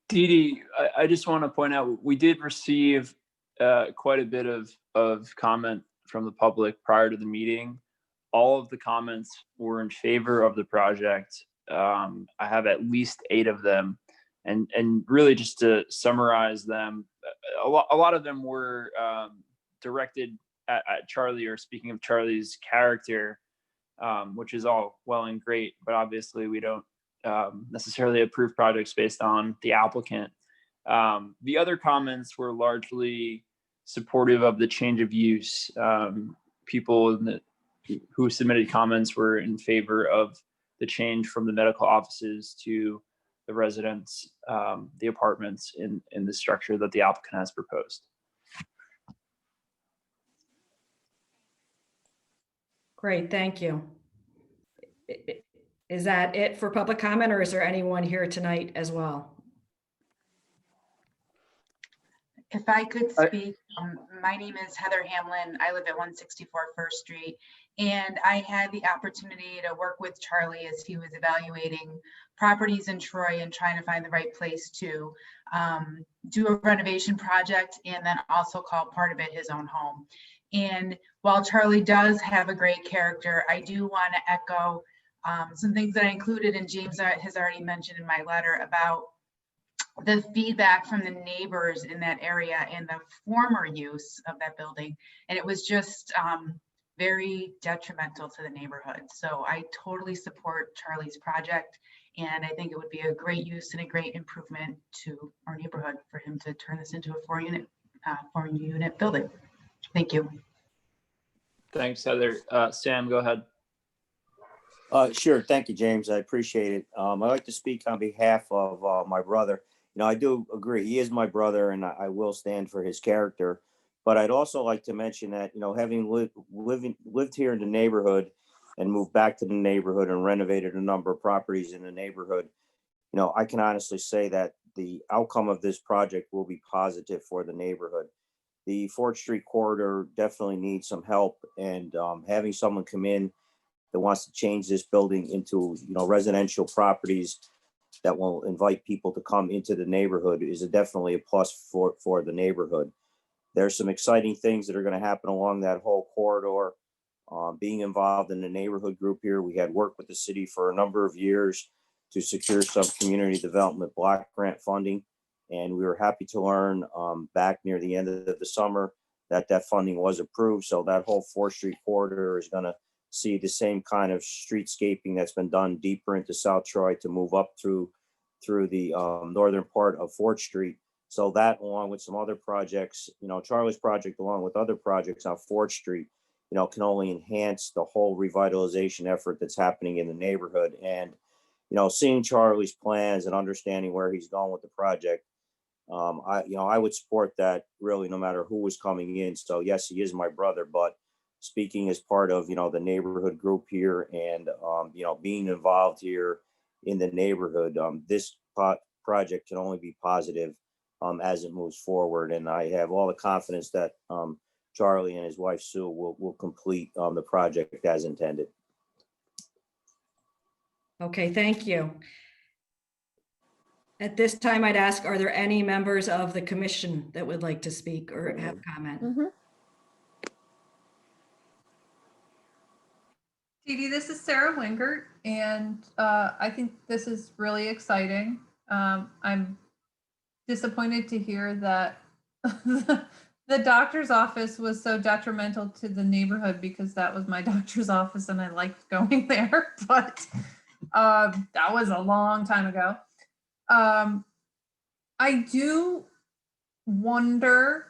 Dee Dee, I just want to point out, we did receive quite a bit of comment from the public prior to the meeting. All of the comments were in favor of the project. I have at least 8 of them. And really just to summarize them, a lot of them were directed at Charlie, or speaking of Charlie's character, which is all well and great, but obviously we don't necessarily approve projects based on the applicant. The other comments were largely supportive of the change of use. People who submitted comments were in favor of the change from the medical offices to the residents, the apartments in the structure that the applicant has proposed. Great, thank you. Is that it for public comment, or is there anyone here tonight as well? If I could speak, my name is Heather Hamlin. I live at 164 First Street, and I had the opportunity to work with Charlie as he was evaluating properties in Troy and trying to find the right place to do a renovation project, and then also call part of it his own home. And while Charlie does have a great character, I do want to echo some things that I included, and James has already mentioned in my letter, about the feedback from the neighbors in that area and the former use of that building. And it was just very detrimental to the neighborhood. So I totally support Charlie's project. And I think it would be a great use and a great improvement to our neighborhood for him to turn this into a 4-unit building. Thank you. Thanks, Heather. Sam, go ahead. Sure. Thank you, James. I appreciate it. I'd like to speak on behalf of my brother. You know, I do agree. He is my brother, and I will stand for his character. But I'd also like to mention that, you know, having lived here in the neighborhood and moved back to the neighborhood and renovated a number of properties in the neighborhood, you know, I can honestly say that the outcome of this project will be positive for the neighborhood. The 4th Street corridor definitely needs some help, and having someone come in that wants to change this building into, you know, residential properties that will invite people to come into the neighborhood is definitely a plus for the neighborhood. There's some exciting things that are going to happen along that whole corridor. Being involved in the neighborhood group here, we had worked with the city for a number of years to secure some community development block grant funding. And we were happy to learn back near the end of the summer that that funding was approved. So that whole 4th Street corridor is going to see the same kind of streetscaping that's been done deeper into South Troy to move up through the northern part of 4th Street. So that, along with some other projects, you know, Charlie's project, along with other projects on 4th Street, you know, can only enhance the whole revitalization effort that's happening in the neighborhood. And, you know, seeing Charlie's plans and understanding where he's going with the project, I would support that really no matter who was coming in. So yes, he is my brother, but speaking as part of, you know, the neighborhood group here and, you know, being involved here in the neighborhood, this project can only be positive as it moves forward. And I have all the confidence that Charlie and his wife Sue will complete the project as intended. Okay, thank you. At this time, I'd ask, are there any members of the commission that would like to speak or have comment? Dee Dee, this is Sara Wengert, and I think this is really exciting. I'm disappointed to hear that the doctor's office was so detrimental to the neighborhood, because that was my doctor's office and I liked going there, but that was a long time ago. I do wonder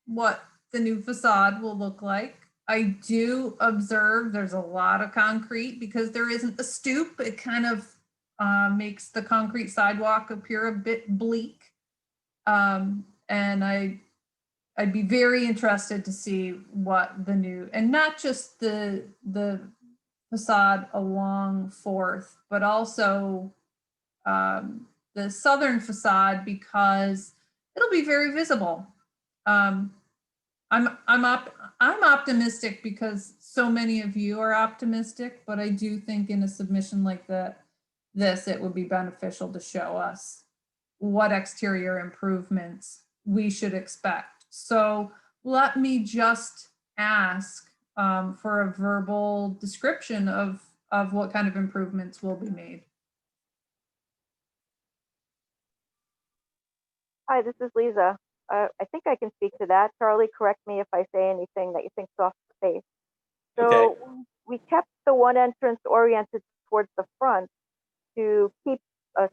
what the new facade will look like. I do observe there's a lot of concrete because there isn't a stoop. It kind of makes the concrete sidewalk appear a bit bleak. And I'd be very interested to see what the new, and not just the facade along 4th, but also the southern facade, because it'll be very visible. I'm optimistic because so many of you are optimistic, but I do think in a submission like this, it would be beneficial to show us what exterior improvements we should expect. So let me just ask for a verbal description of what kind of improvements will be made. Hi, this is Lisa. I think I can speak to that. Charlie, correct me if I say anything that you think's off base. So we kept the one entrance oriented towards the front to keep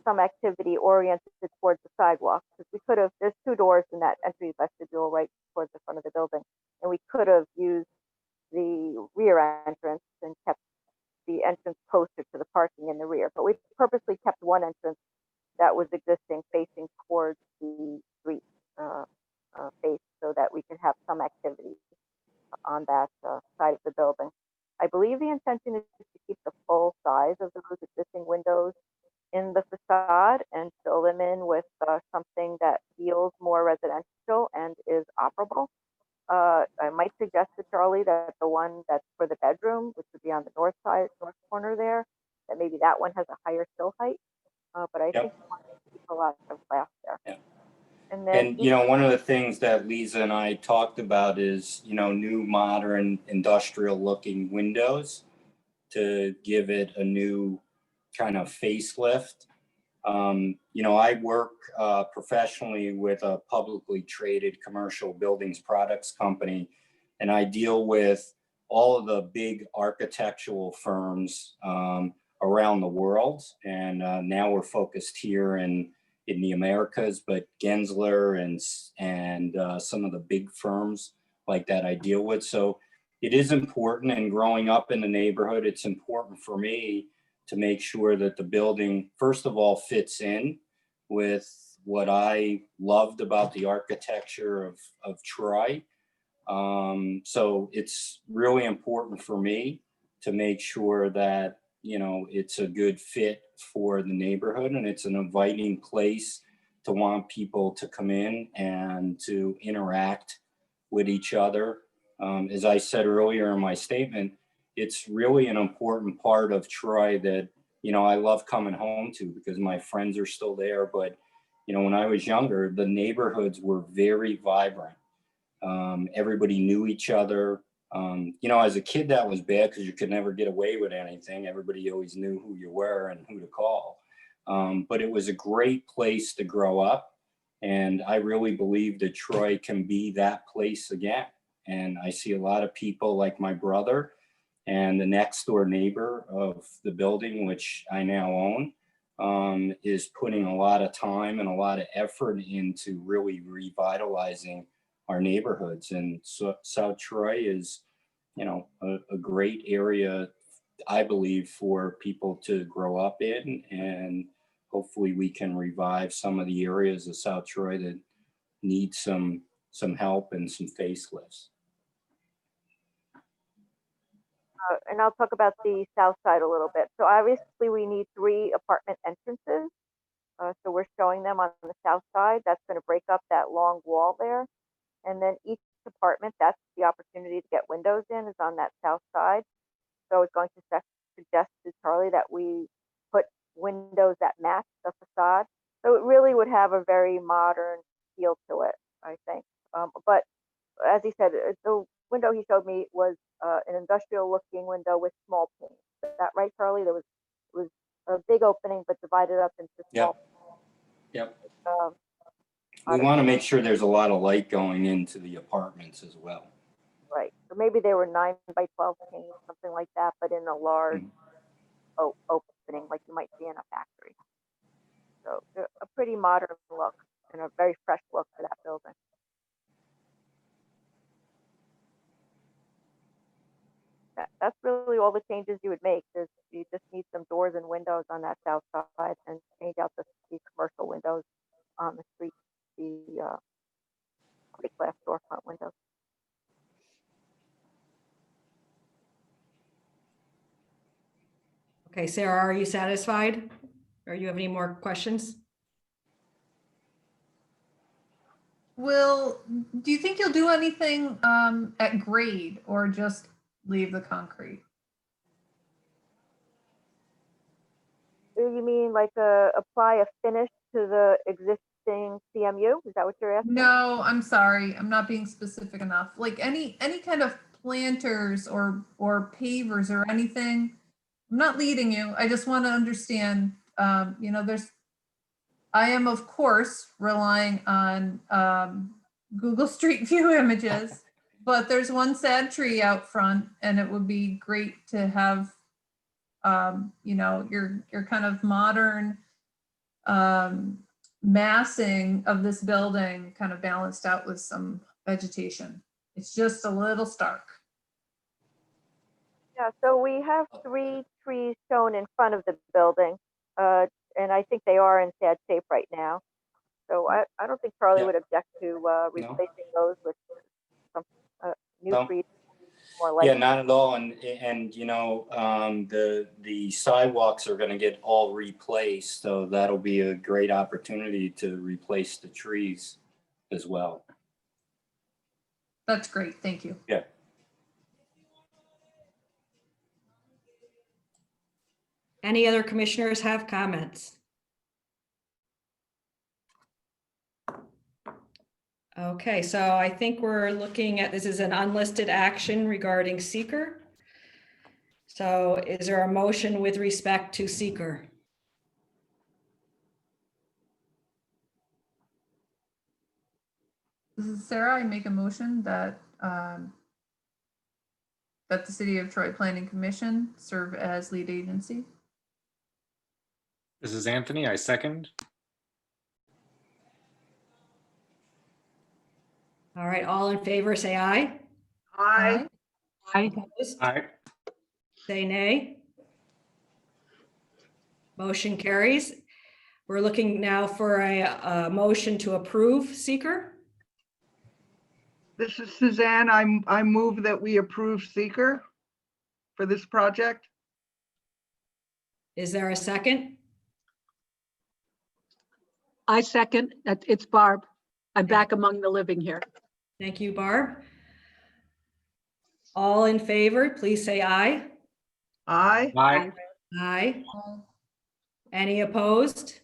some activity oriented towards the sidewalk, because we could have, there's two doors in that entry vestibule right towards the front of the building. And we could have used the rear entrance and kept the entrance closer to the parking in the rear. But we purposely kept one entrance that was existing facing towards the street face so that we could have some activity on that side of the building. I believe the intention is to keep the full size of those existing windows in the facade and fill them in with something that feels more residential and is operable. I might suggest to Charlie that the one that's for the bedroom, which would be on the north side, north corner there, that maybe that one has a higher sill height. But I think we want to keep a lot of glass there. Yeah. And then, And, you know, one of the things that Lisa and I talked about is, you know, new modern industrial looking windows to give it a new kind of facelift. You know, I work professionally with a publicly traded commercial buildings products company, and I deal with all of the big architectural firms around the world. And now we're focused here in the Americas, but Gensler and some of the big firms like that I deal with. So it is important, and growing up in the neighborhood, it's important for me to make sure that the building, first of all, fits in with what I loved about the architecture of Troy. So it's really important for me to make sure that, you know, it's a good fit for the neighborhood and it's an inviting place to want people to come in and to interact with each other. As I said earlier in my statement, it's really an important part of Troy that, you know, I love coming home to because my friends are still there. But, you know, when I was younger, the neighborhoods were very vibrant. Everybody knew each other. You know, as a kid, that was bad because you could never get away with anything. Everybody always knew who you were and who to call. But it was a great place to grow up. And I really believe that Troy can be that place again. And I see a lot of people like my brother and the next door neighbor of the building, which I now own, is putting a lot of time and a lot of effort into really revitalizing our neighborhoods. And so South Troy is, you know, a great area, I believe, for people to grow up in. And hopefully we can revive some of the areas of South Troy that need some help and some facelifts. and I'll talk about the south side a little bit. So obviously we need 3 apartment entrances. So we're showing them on the south side. That's going to break up that long wall there. And then each apartment, that's the opportunity to get windows in, is on that south side. So I was going to suggest to Charlie that we put windows that match the facade. So it really would have a very modern feel to it, I think. But as he said, the window he showed me was an industrial looking window with small panes. Is that right, Charlie? There was a big opening, but divided up into small. Yep. We want to make sure there's a lot of light going into the apartments as well. Right. So maybe they were 9 by 12 panes, something like that, but in a large opening like you might see in a factory. So a pretty modern look and a very fresh look to that building. That's really all the changes you would make. You just need some doors and windows on that south side and change out the commercial windows on the street, the plate glass storefront windows. Okay, Sarah, are you satisfied? Or you have any more questions? Do you think you'll do anything at grade or just leave the concrete? You mean like apply a finish to the existing CMU? Is that what you're asking? No, I'm sorry. I'm not being specific enough. Like any kind of planters or pavers or anything. I'm not leading you. I just want to understand, you know, I am of course relying on Google Street View images, but there's one sad tree out front and it would be great to have, you know, your kind of modern massing of this building kind of balanced out with some vegetation. It's just a little stark. Yeah, so we have 3 trees shown in front of the building, and I think they are in sad shape right now. So I don't think Charlie Yeah. would object to replacing those with some new No. trees, more like. Yeah, not at all. And you know, the sidewalks are going to get all replaced, so that'll be a great opportunity to replace the trees as well. That's great. Thank you. Yeah. Any other commissioners have comments? Okay, so I think we're looking at, this is an unlisted action regarding seeker. So is there a motion with respect to seeker? This is Sarah. I make a motion that that the City of Troy Planning Commission serve as lead agency. This is Anthony. I second. All right, all in favor, say aye. Aye. Aye. Opposed? Aye. Say nay. Motion carries. We're looking now for a motion to approve seeker. This is Suzanne. I move that we approve seeker for this project. Is there a second? I second. It's Barb. I'm back among the living here. Thank you, Barb. All in favor, please say aye. Aye. Aye. Aye. Any opposed?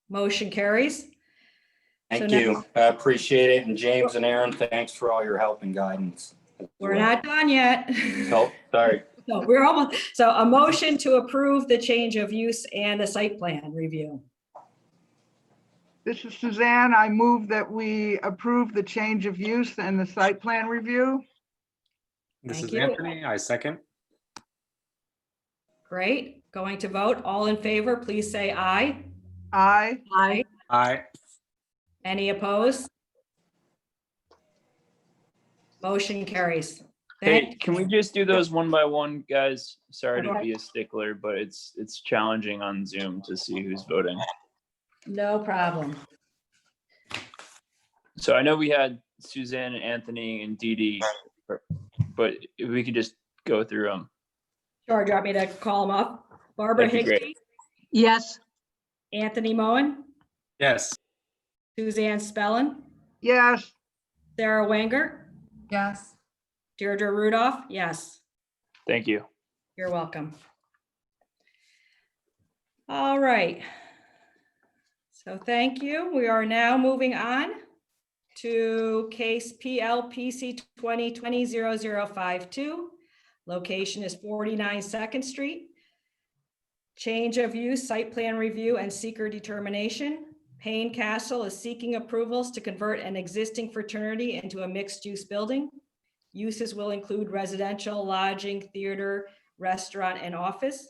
Motion carries. Thank So you. now- I appreciate it. And James and Aaron, thanks for all your help and guidance. We're not done yet. Oh, sorry. No, we're almost, so a motion to approve the change of use and the site plan review. This is Suzanne. I move that we approve the change of use and the site plan review. This Thank is you. Anthony. I second. Great. Going to vote. All in favor, please say aye. Aye. Aye. Aye. Any opposed? Motion carries. Hey, can we just do those one by one, guys? Sorry to Okay. be a stickler, but it's challenging on Zoom to see who's voting. No problem. So I know we had Suzanne and Anthony and Dee Dee, but if we could just go through them. Sure, do you want me to call them up? Barbara That'd be great. Higbee, Yes. Anthony Moen, Yes. Suzanne Spellin, Yes. Sara Wengert, Yes. Deirdre Rudolph, yes. Thank you. You're welcome. All right. So thank you. We are now moving on to case PLPC 2020-0052. Location is 49 2nd Street. Change of use, site plan review, and seeker determination. Payne Castle is seeking approvals to convert an existing fraternity into a mixed-use building. Uses will include residential, lodging, theater, restaurant, and office.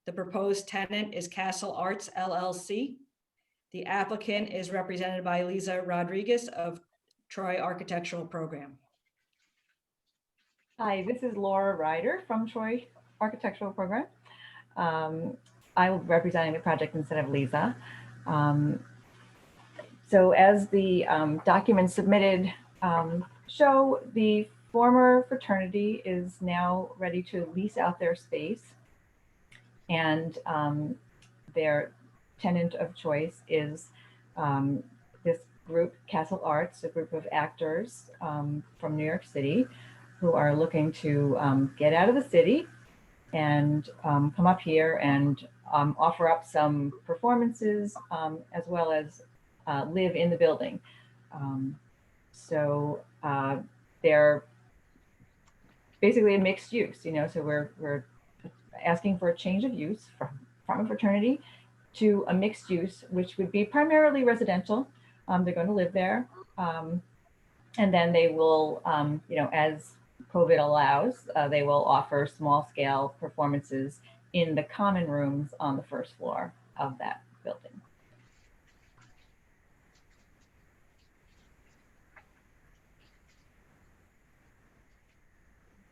The proposed tenant is Castle Arts LLC. The applicant is represented by Lisa Rodriguez of Troy Architectural Program. Hi, this is Laura Ryder from Troy Architectural Program. I'm representing the project instead of Lisa. So as the documents submitted show, the former fraternity is now ready to lease out their space, and their tenant of choice is this group, Castle Arts, a group of actors from New York City who are looking to get out of the city and come up here and offer up some performances as well as live in the building. So they're basically a mixed use, so we're asking for a change of use from a fraternity to a mixed use, which would be primarily residential. They're going to live there. And then they will, as COVID allows, they will offer small scale performances in the common rooms on the first floor of that building.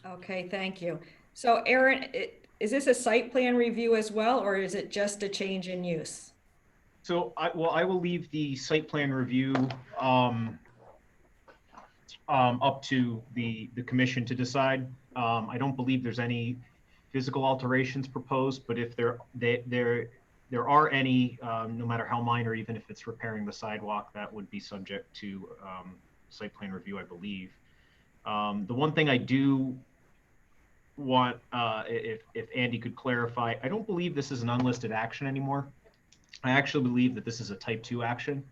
Okay, thank you. So Aaron, is this a site plan review as well, or is it just a change in use? So I will leave the site plan review up to the commission to decide. I don't believe there's any physical alterations proposed, but if there are any, no matter how minor, even if it's repairing the sidewalk, that would be subject to site plan review, I believe. The one thing I do want, if Andy could clarify, I don't believe this is an unlisted action anymore. I actually believe that this is a type 2 action.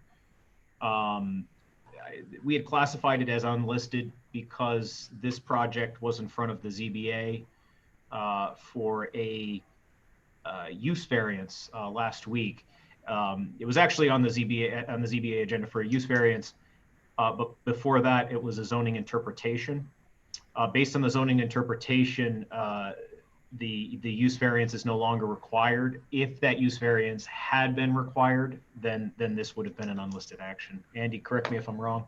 We had classified it as unlisted because this project was in front of the ZBA for a use variance last week. It was actually on the ZBA agenda for a use variance, but before that, it was a zoning interpretation. Based on the zoning interpretation, the use variance is no longer required. If that use variance had been required, then this would have been an unlisted action. Andy, correct me if I'm wrong.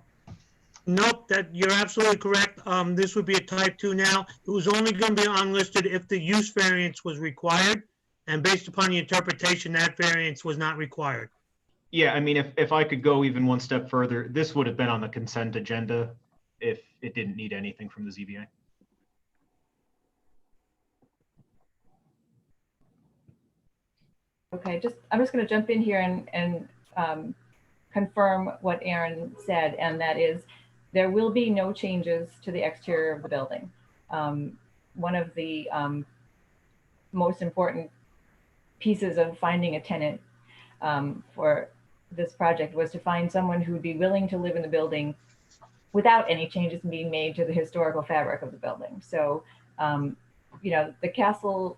Nope, you're absolutely correct. This would be a type 2 now. It was only going to be unlisted if the use variance was required, and based upon the interpretation, that variance was not required. Yeah, I mean, if I could go even one step further, this would have been on the consent agenda if it didn't need anything from the ZBA. Okay, I'm just going to jump in here and confirm what Aaron said, and that is there will be no changes to the exterior of the building. One of the most important pieces of finding a tenant for this project was to find someone who would be willing to live in the building without any changes being made to the historical fabric of the building. So, you know, the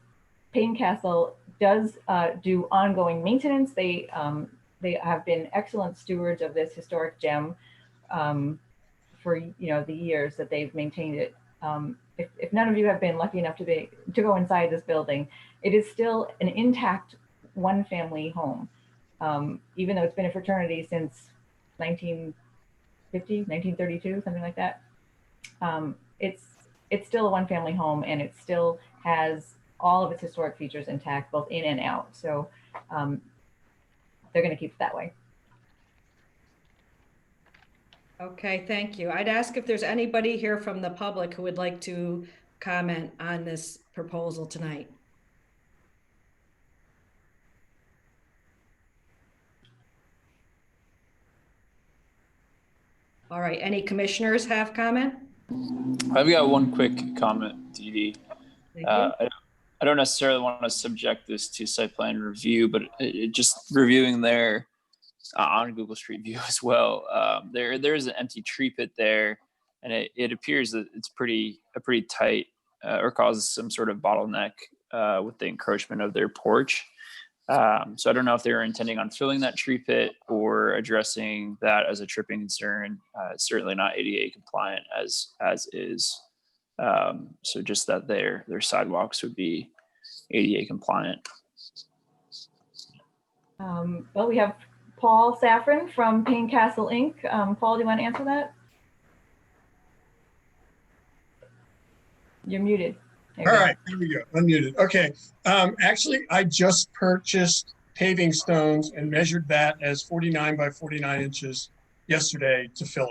Payne Castle does do ongoing maintenance. They have been excellent stewards of this historic gem for the years that they've maintained it. If none of you have been lucky enough to go inside this building, it is still an intact one-family home, even though it's been a fraternity since 1950, 1932, something like that. It's still a one-family home, and it still has all of its historic features intact, both in and out. So they're going to keep it that way. Okay, thank you. I'd ask if there's anybody here from the public who would like to comment on this proposal tonight. All right, any commissioners have comment? I've got one quick comment, Dee Dee. Thank you. I don't necessarily want to subject this to site plan review, but just reviewing there on Google Street View as well. There is an empty tree pit there, and it appears that it's pretty tight or causes some sort of bottleneck with the encroachment of their porch. So I don't know if they were intending on filling that tree pit or addressing that as a tripping concern. It's certainly not ADA compliant as is. So just that their sidewalks would be ADA compliant. Well, we have Paul Safran from Payne Castle Inc. Paul, do you want to answer that? You're muted. All right, there we go. Unmuted. Okay. Actually, I just purchased paving stones and measured that as 49 by 49 inches yesterday to fill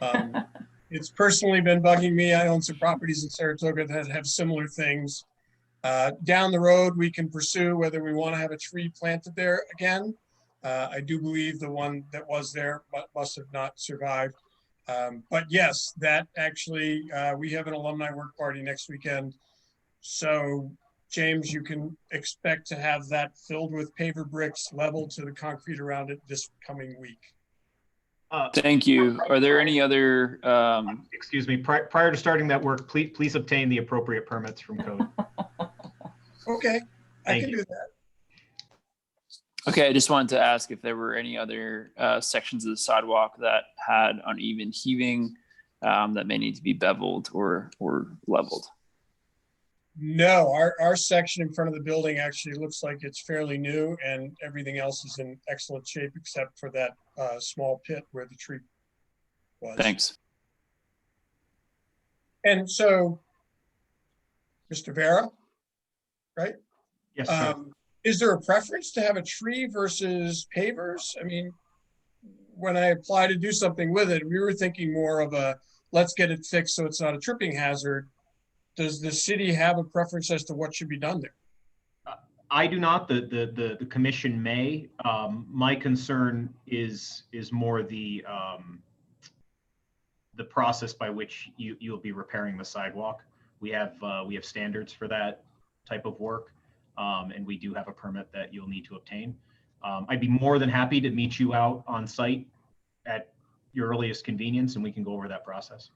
it. It's personally been bugging me. I own some properties in Saratoga that have similar things. Down the road, we can pursue whether we want to have a tree planted there again. I do believe the one that was there must have not survived. But yes, that actually, we have an alumni work party next weekend. So James, you can expect to have that filled with paver bricks leveled to the concrete around it this coming week. Thank you. Are there any other? Excuse me. Prior to starting that work, please obtain the appropriate permits from code. Okay, I can do that. Okay, I just wanted to ask if there were any other sections of the sidewalk that had uneven heaving that may need to be beveled or leveled. No, our section in front of the building actually looks like it's fairly new, and everything else is in excellent shape except for that small pit where the tree was. Thanks. And so, Mr. Vera, right? Yes, sir. Is there a preference to have a tree versus pavers? I mean, when I apply to do something with it, we were thinking more of a, let's get it fixed so it's not a tripping hazard. Does the city have a preference as to what should be done there? I do not. The commission may. My concern is more the process by which you'll be repairing the sidewalk. We have standards for that type of work, and we do have a permit that you'll need to obtain. I'd be more than happy to meet you out on site at your earliest convenience, and we can go over that process.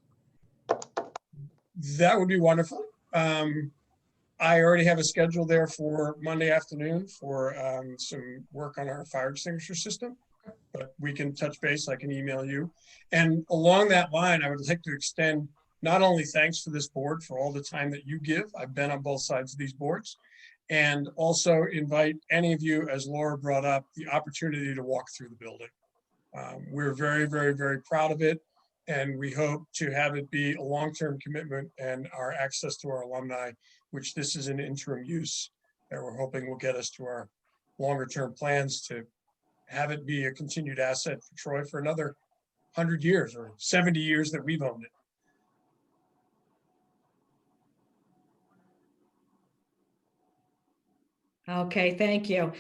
That would be wonderful. I already have a schedule there for Monday afternoon for some work on our fire extinguisher system, but we can touch base. I can email you. And along that line, I would like to extend not only thanks to this board for all the time that you give. I've been on both sides of these boards, and also invite any of you, as Laura brought up, the opportunity to walk through the building. We're very, very, very proud of it. And we hope to have it be a long-term commitment and our access to our alumni, which this is an interim use that we're hoping will get us to our longer-term plans to have it be a continued asset for Troy for another 100 years or 70 years that we've owned it. Okay, thank you.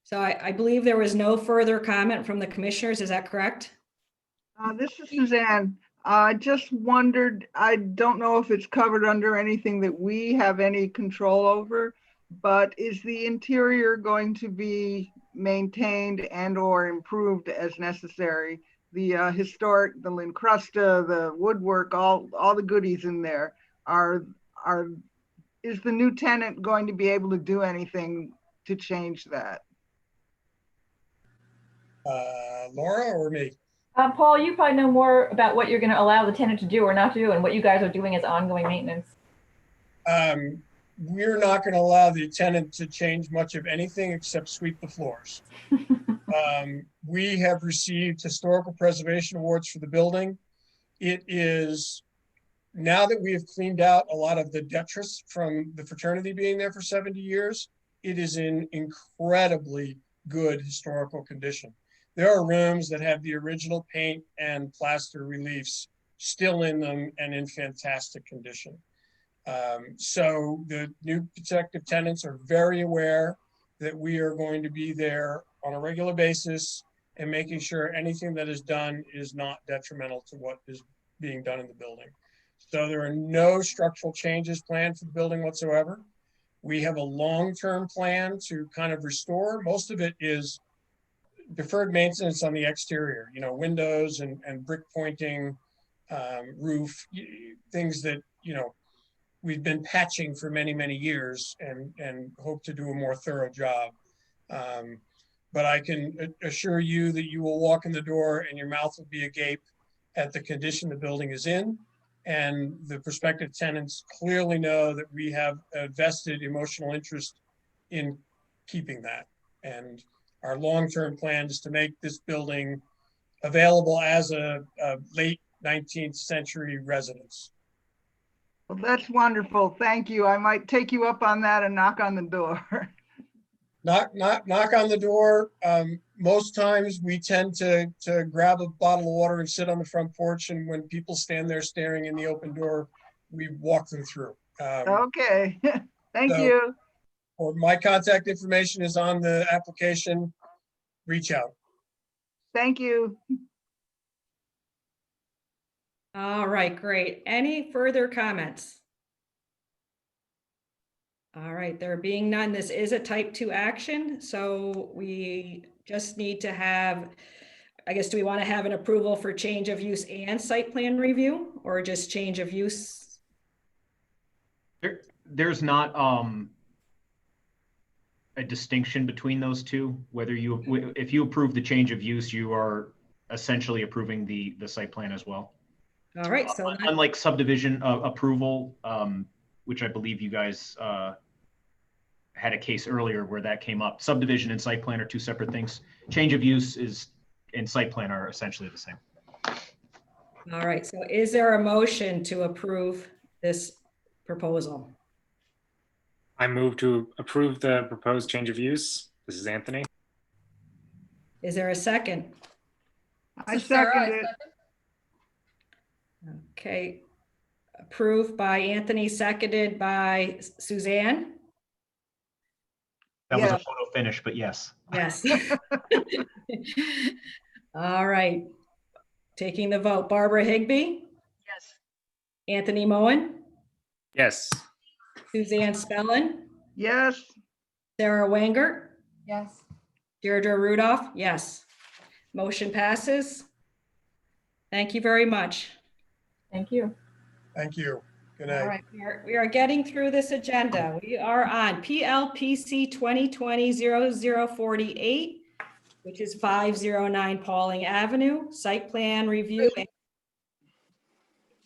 So I believe there was no further comment from the commissioners. Is that correct? This is Suzanne. I just wondered, I don't know if it's covered under anything that we have any control over, but is the interior going to be maintained and or improved as necessary? The historic, the Lincrusta, the woodwork, all the goodies in there is the new tenant going to be able to do anything to change that? Laura or me? Paul, you probably know more about what you're going to allow the tenant to do or not to do and what you guys are doing as ongoing maintenance. We're not going to allow the tenant to change much of anything except sweep the floors. We have received historical preservation awards for the building. It is, now that we have cleaned out a lot of the detritus from the fraternity being there for 70 years, it is in incredibly good historical condition. There are rooms that have the original paint and plaster reliefs still in them and in fantastic condition. So the new prospective tenants are very aware that we are going to be there on a regular basis and making sure anything that is done is not detrimental to what is being done in the building. So there are no structural changes planned for the building whatsoever. We have a long-term plan to kind of restore. Most of it is deferred maintenance on the exterior, you know, windows and brick pointing, roof, things that, you know, we've been patching for many, many years and hope to do a more thorough job. But I can assure you that you will walk in the door and your mouth will be agape at the condition the building is in. And the prospective tenants clearly know that we have a vested emotional interest in keeping that. And our long-term plan is to make this building available as a late 19th century residence. Well, that's wonderful. Thank you. I might take you up on that and knock on the door. Knock on the door. Most times we tend to grab a bottle of water and sit on the front porch. And when people stand there staring in the open door, we walk them through. Okay. Thank you. Or my contact information is on the application. Reach out. Thank you. All right, great. Any further comments? All right, there being none, this is a type 2 action, so we just need to have, I guess, do we want to have an approval for change of use and site plan review, or just change of use? There's not a distinction between those two. Whether if you approve the change of use, you are essentially approving the site plan as well. All right, so unlike subdivision approval, which I believe you guys had a case earlier where that came up. Subdivision and site plan are two separate things. Change of use and site plan are essentially the same. All right, so is there a motion to approve this proposal? I move to approve the proposed change of use. This is Anthony. Is there a second? I second it. Okay, approved by Anthony, seconded by Suzanne? That was Yeah. a photo finish, but yes. Yes. All right, taking the vote, Barbara Higbee? Yes. Anthony Moen? Yes. Suzanne Spellin? Yes. Sara Wengert? Yes. Deirdre Rudolph? Yes. Motion passes. Thank you very much. Thank you. Thank you. Good All night. right, we are getting through this agenda. We are on PLPC 2020-0048, which is 509 Pauling Avenue, site plan review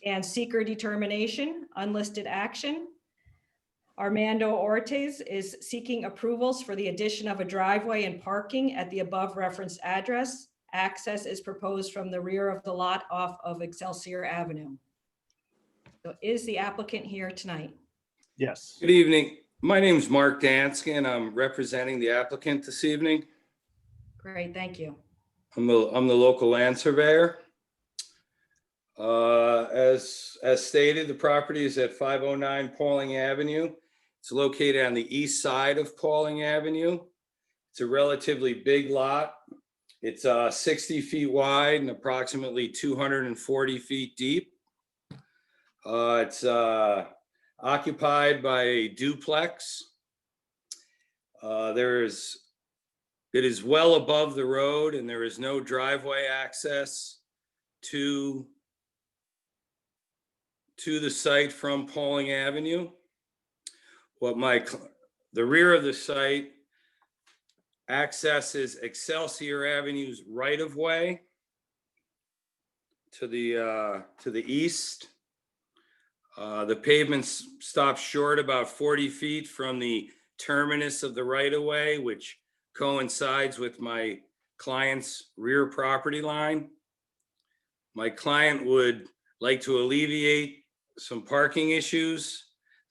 and seeker determination, unlisted action. Armando Ortiz is seeking approvals for the addition of a driveway and parking at the above referenced address. Access is proposed from the rear of the lot off of Excelsior Avenue. So is the applicant here tonight? Yes. Good evening. My name is Mark Danskin. I'm representing the applicant this evening. Great, thank you. I'm the local land surveyor. As stated, the property is at 509 Pauling Avenue. It's located on the east side of Pauling Avenue. It's a relatively big lot. It's 60 feet wide and approximately 240 feet deep. It's occupied by a duplex. It is well above the road and there is no driveway access to the site from Pauling Avenue. The rear of the site accesses Excelsior Avenue's right of way to the east. The pavement stops short about 40 feet from the terminus of the right of way, which coincides with my client's rear property line. My client would like to alleviate some parking issues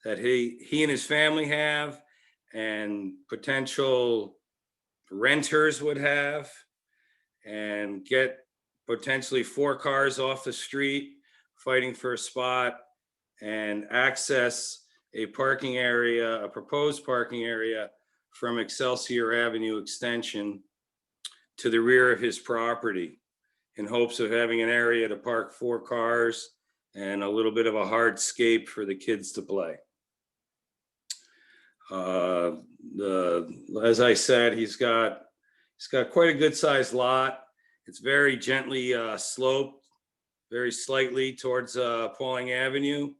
that he and his family have and potential renters would have, and get potentially 4 cars off the street fighting for a spot and access a parking area, a proposed parking area from Excelsior Avenue extension to the rear of his property in hopes of having an area to park 4 cars and a little bit of a hardscape for the kids to play. As I said, he's got quite a good sized lot. It's very gently sloped, very slightly towards Pauling Avenue.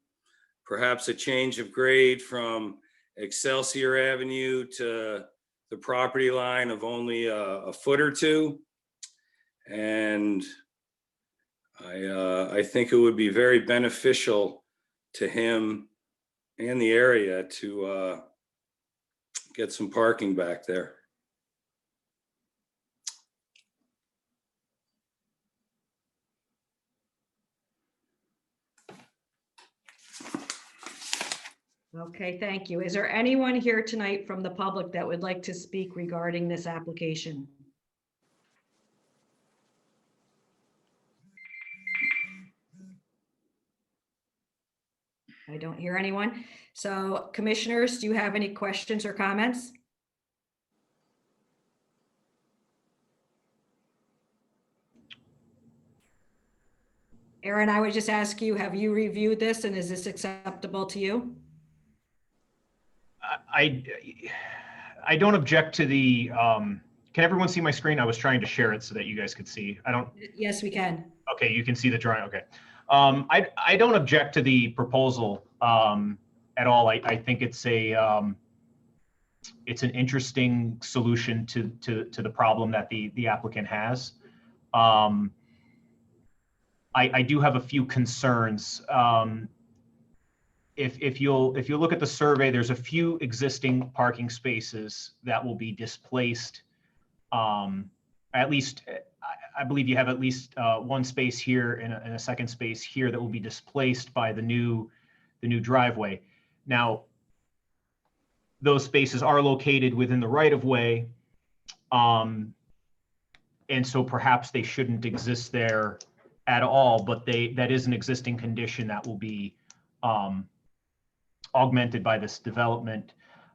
Perhaps a change of grade from Excelsior Avenue to the property line of only a foot or two. And I think it would be very beneficial to him and the area to get some parking back there. Okay, thank you. Is there anyone here tonight from the public that would like to speak regarding this application? I don't hear anyone. So commissioners, do you have any questions or comments? Aaron, I would just ask you, have you reviewed this and is this acceptable to you? I don't object to the, can everyone see my screen? I was trying to share it so that you guys could see. Yes, we can. Okay, you can see the drawing, okay. I don't object to the proposal at all. I think it's an interesting solution to the problem that the applicant has. I do have a few concerns. if you'll look at the survey, there's a few existing parking spaces that will be displaced. At least, I believe you have at least one space here and a second space here that will be displaced by the new driveway. Now, those spaces are located within the right of way, and so perhaps they shouldn't exist there at all. But that is an existing condition that will be augmented by this development.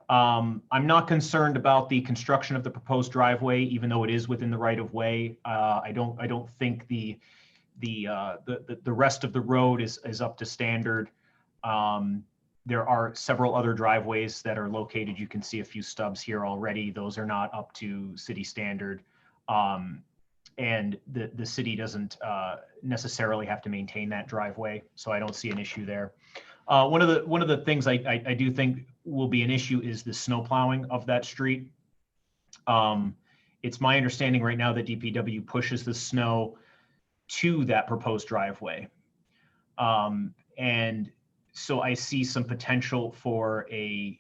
I'm not concerned about the construction of the proposed driveway, even though it is within the right of way. I don't think the rest of the road is up to standard. There are several other driveways that are located. You can see a few stubs here already. Those are not up to city standard. And the city doesn't necessarily have to maintain that driveway, so I don't see an issue there. One of the things I do think will be an issue is the snow plowing of that street. It's my understanding right now that DPW pushes the snow to that proposed driveway. And so I see some potential for a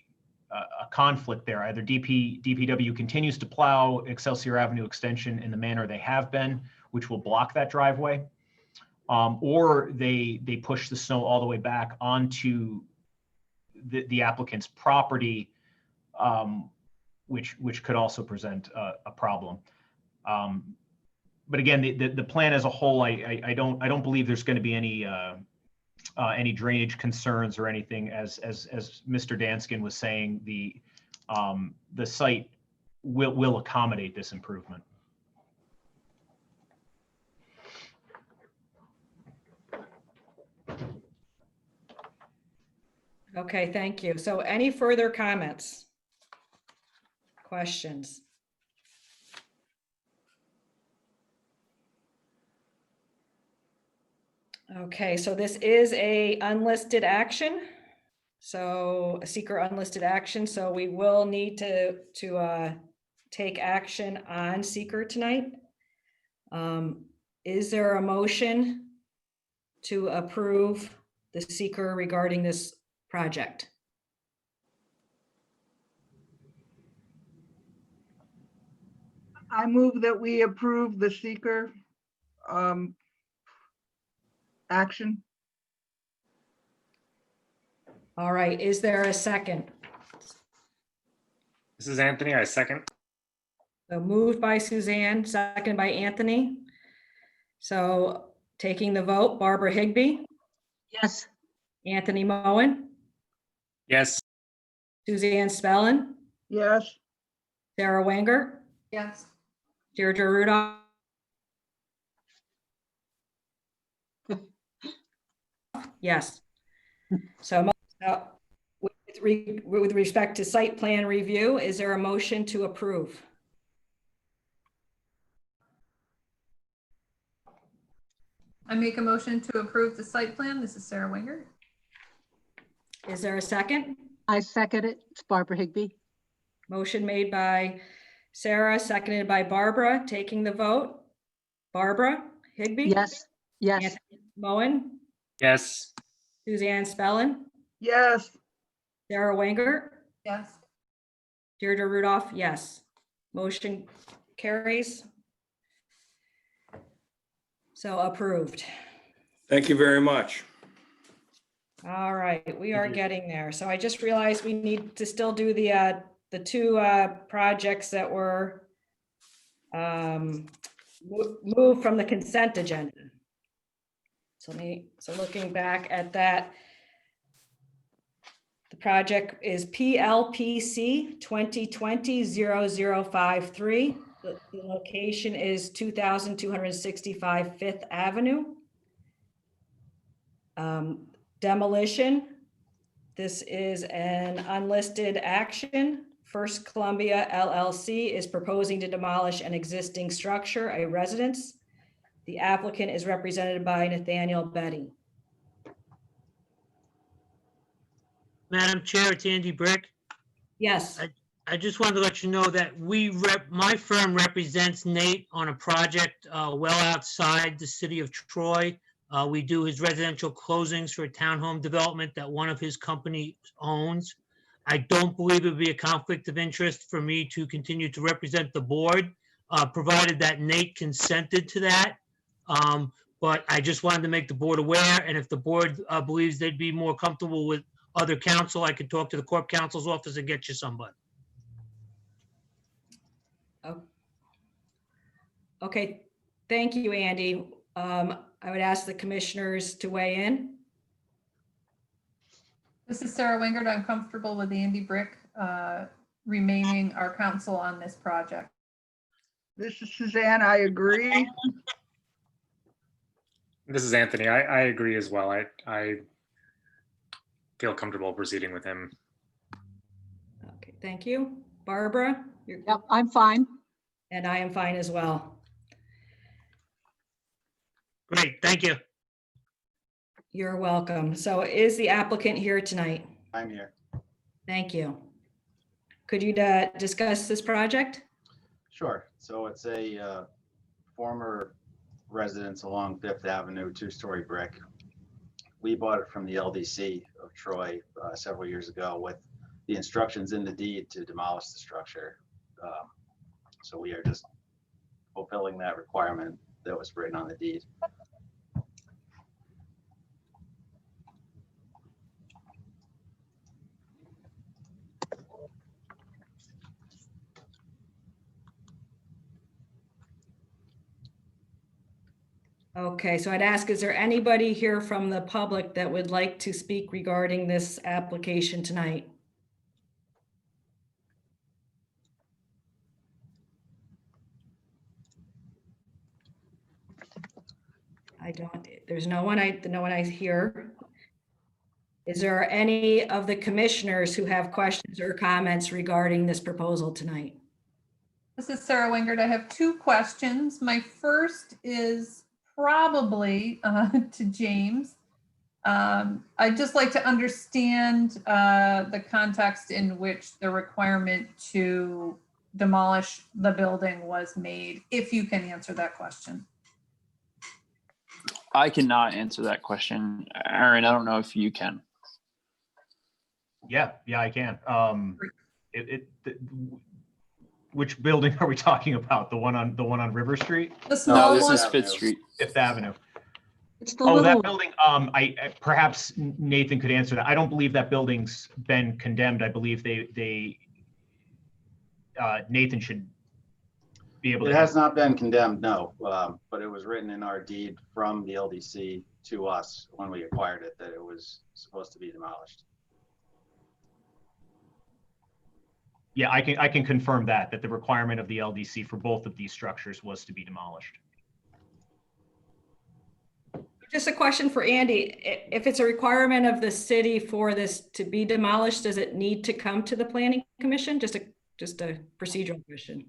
conflict there. Either DPW continues to plow Excelsior Avenue extension in the manner they have been, which will block that driveway, or they push the snow all the way back onto the applicant's property, which could also present a problem. But again, the plan as a whole, I don't believe there's going to be any drainage concerns or anything. As Mr. Danskin was saying, the site will accommodate this improvement. Okay, thank you. So any further comments? Questions? Okay, so this is a unlisted action. So a seeker unlisted action. So we will need to take action on seeker tonight. Is there a motion to approve the seeker regarding this project? I move that we approve the seeker action. All right, is there a second? This is Anthony, I second. So moved by Suzanne, second by Anthony. So taking the vote, Barbara Higbee, Yes. Anthony Moen, Yes. Suzanne Spellin, Yes. Sara Wengert, Yes. Deirdre Rudolph. Yes. So with respect to site plan review, is there a motion to approve? I make a motion to approve the site plan. This is Sara Wengert. Is there a second? I second it. It's Barbara Higbee. Motion made by Sara, seconded by Barbara. Taking the vote. Barbara Higbee? Yes. Yes. Anthony Moen? Yes. Suzanne Spellin? Yes. Sara Wengert? Yes. Deirdre Rudolph? Yes. Motion carries. So approved. Thank you very much. All right, we are getting there. So I just realized we need to still do the two projects that were moved from the consent agenda. So looking back at that, the project is PLPC 2020-0053. The location is 2265 Fifth Avenue. Demolition. This is an unlisted action. First Columbia LLC is proposing to demolish an existing structure, a residence. The applicant is represented by Nathaniel Betty. Madam Chair, it's Andy Brick. Yes. I just wanted to let you know that my firm represents Nate on a project well outside the city of Troy, We do his residential closings for a townhome development that one of his company owns. I don't believe it would be a conflict of interest for me to continue to represent the board, provided that Nate consented to that. But I just wanted to make the board aware, and if the board believes they'd be more comfortable with other counsel, I could talk to the corp counsel's office and get you somebody. Okay, thank you, Andy. I would ask the commissioners to weigh in. This is Sara Wengert. I'm comfortable with Andy Brick remaining our counsel on this project. This is Suzanne. I agree. This is Anthony. I agree as well. I feel comfortable proceeding with him. Okay, thank you. Barbara? Yep, I'm fine. And I am fine as well. Great, thank you. You're welcome. So is the applicant here tonight? I'm here. Thank you. Could you discuss this project? Sure. So it's a former residence along Fifth Avenue, two-story brick. We bought it from the LDC of Troy several years ago with the instructions in the deed to demolish the structure. So we are just fulfilling that requirement that was written on the deed. Okay, so I'd ask, is there anybody here from the public that would like to speak regarding this application tonight? I don't, there's no one I hear. Is there any of the commissioners who have questions or comments regarding this proposal tonight? This is Sara Wengert. I have two questions. My first is probably to James. I'd just like to understand the context in which the requirement to demolish the building was made, if you can answer that question. I cannot answer that question. Aaron, I don't know if you can. Yeah, I can. Which building are we talking about? The one on River Street? The small this one? is Fifth Street. Fifth Avenue. It's the Oh, little that one. building, perhaps Nathan could answer that. I don't believe that building's been condemned. I believe Nathan should be able to. It has not been condemned, no, but it was written in our deed from the LDC to us when we acquired it that it was supposed to be demolished. Yeah, I can confirm that the requirement of the LDC for both of these structures was to be demolished. Just a question for Andy. If it's a requirement of the city for this to be demolished, does it need to come to the planning commission? Just a procedural question.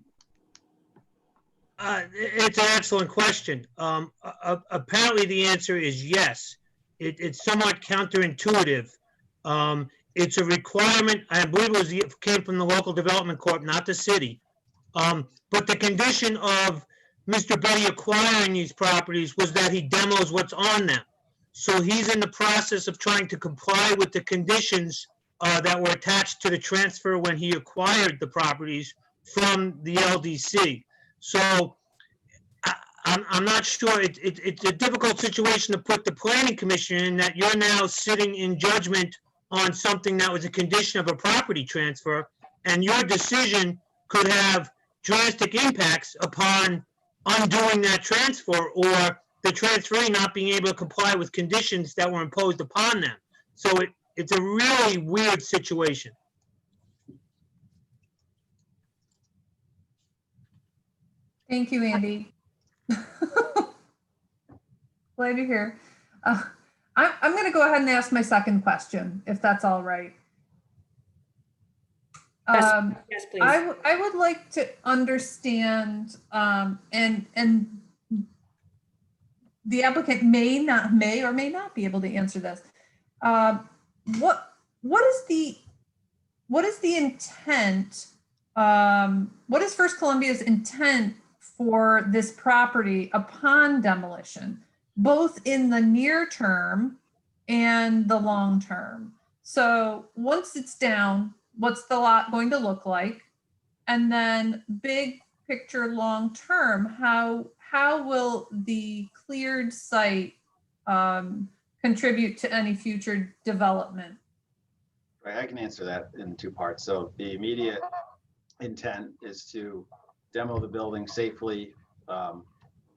It's an excellent question. Apparently the answer is yes. It's somewhat counterintuitive. It's a requirement, I believe it came from the local development corp, not the city. But the condition of Mr. Betty acquiring these properties was that he demos what's on them. So he's in the process of trying to comply with the conditions that were attached to the transfer when he acquired the properties from the LDC. So I'm not sure. It's a difficult situation to put the planning commission in, that you're now sitting in judgment on something that was a condition of a property transfer, and your decision could have drastic impacts upon undoing that transfer or the transferee not being able to comply with conditions that were imposed upon them. So it's a really weird situation. Thank you, Andy. Glad you're here. I'm going to go ahead and ask my second question, if that's all right. Yes, please. I would like to understand, and the applicant may or may not be able to answer this. What is the intent? What is First Columbia's intent for this property upon demolition? both in the near term and the long term. So once it's down, what's the lot going to look like? And then big picture, long term, how will the cleared site contribute to any future development? Right, I can answer that in two parts. So the immediate intent is to demo the building safely.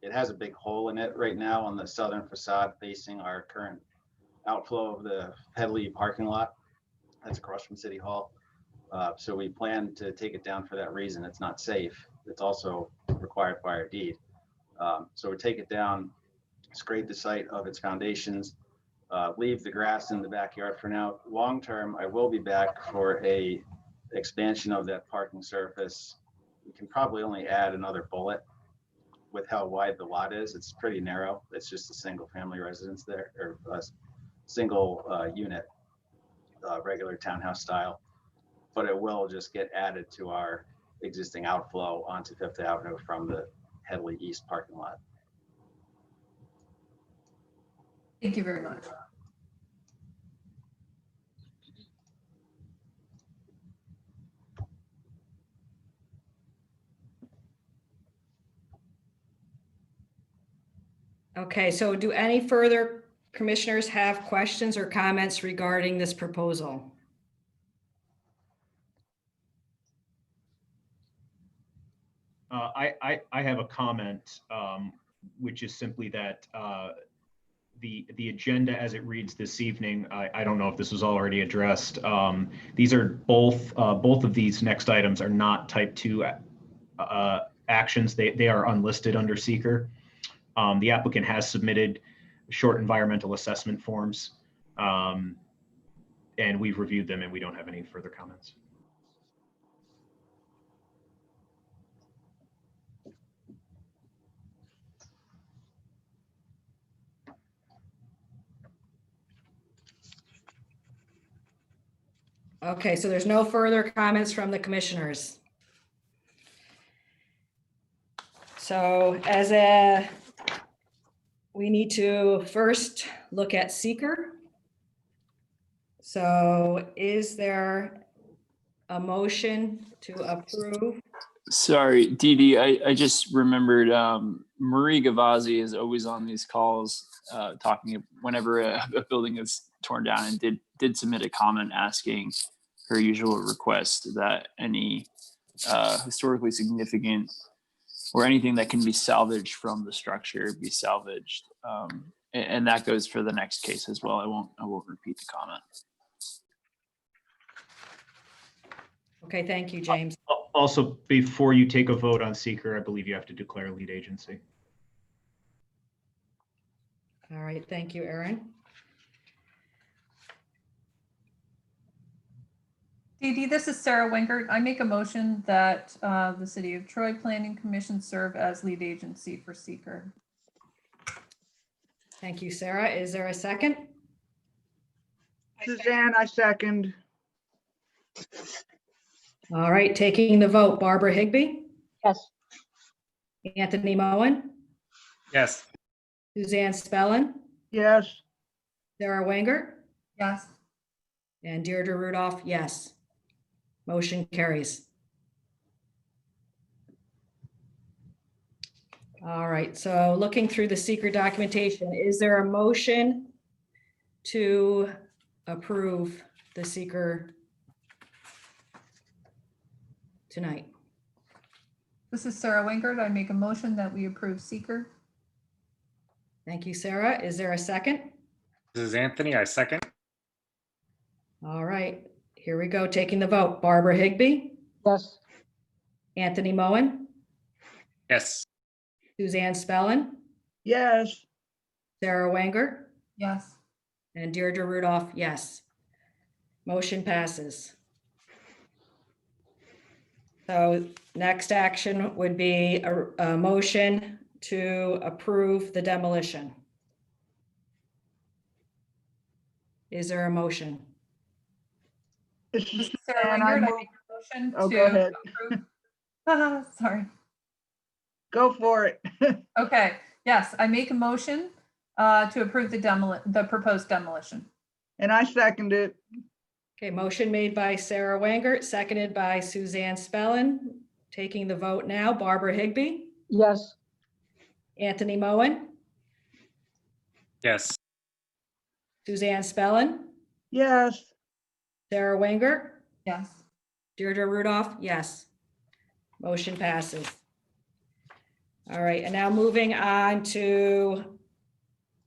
It has a big hole in it right now on the southern facade facing our current outflow of the Headley parking lot. That's across from City Hall. So we plan to take it down for that reason. It's not safe. It's also required by our deed. So we take it down, scrape the site of its foundations, leave the grass in the backyard for now. Long term, I will be back for a expansion of that parking surface. We can probably only add another bullet with how wide the lot is. It's pretty narrow. It's just a single family residence there, or a single unit, regular townhouse style. But it will just get added to our existing outflow onto Fifth Avenue from the Headley East parking lot. Thank you very much. Okay, so do any further commissioners have questions or comments regarding this proposal? I have a comment, which is simply that the agenda as it reads this evening, I don't know if this was already addressed. These are both of these next items are not type 2 actions. They are unlisted under seeker. The applicant has submitted short environmental assessment forms, and we've reviewed them and we don't have any further comments. Okay, so there's no further comments from the commissioners. So we need to first look at seeker. So is there a motion to approve? Sorry, Dee Dee, I just remembered Marie Gavazzi is always on these calls talking whenever a building is torn down, and did submit a comment asking her usual request that any historically significant or anything that can be salvaged from the structure be salvaged. And that goes for the next case as well. I won't repeat the comment. Okay, thank you, James. Also, before you take a vote on seeker, I believe you have to declare lead agency. All right, thank you, Aaron. Dee Dee, this is Sara Wengert. I make a motion that the City of Troy Planning Commission serve as lead agency for seeker. Thank you, Sarah. Is there a second? Suzanne, I second. All right, taking the vote, Barbara Higbee, Yes. Anthony Moen, Yes. Suzanne Spellin, Yes. Sara Wengert, Yes. and Deirdre Rudolph, yes. Motion carries. All right, so looking through the seeker documentation, is there a motion to approve the seeker tonight? This is Sara Wengert. I make a motion that we approve seeker. Thank you, Sarah. Is there a second? This is Anthony. I second. All right, here we go. Taking the vote. Barbara Higbee, Yes. Anthony Moen, Yes. Suzanne Spellin, Yes. Sara Wengert, Yes. and Deirdre Rudolph, yes. Motion passes. So next action would be a motion to approve the demolition. Is there a motion? This This is is Sara Suzanne. I Wengert. I move. make a motion Oh, to go ahead. approve. Sorry. Go for it. Okay, yes, I make a motion to approve the proposed demolition. And I second it. Okay, motion made by Sara Wengert, seconded by Suzanne Spellin. Taking the vote now, Barbara Higbee, Yes. Anthony Moen, Yes. Suzanne Spellin, Yes. Sara Wengert, Yes. Deirdre Rudolph, yes. Motion passes. All right, and now moving on to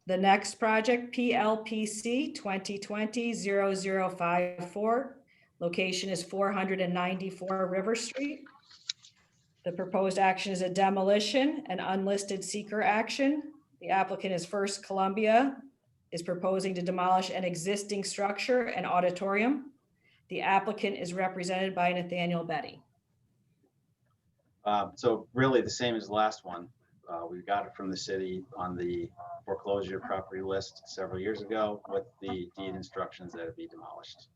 the next project, PLPC 2020-0054. Location is 494 River Street. The proposed action is a demolition, an unlisted seeker action. The applicant is First Columbia, is proposing to demolish an existing structure and auditorium. The applicant is represented by Nathaniel Betty. So really the same as the last one. We got it from the city on the foreclosure property list several years ago with the deed instructions that it be demolished.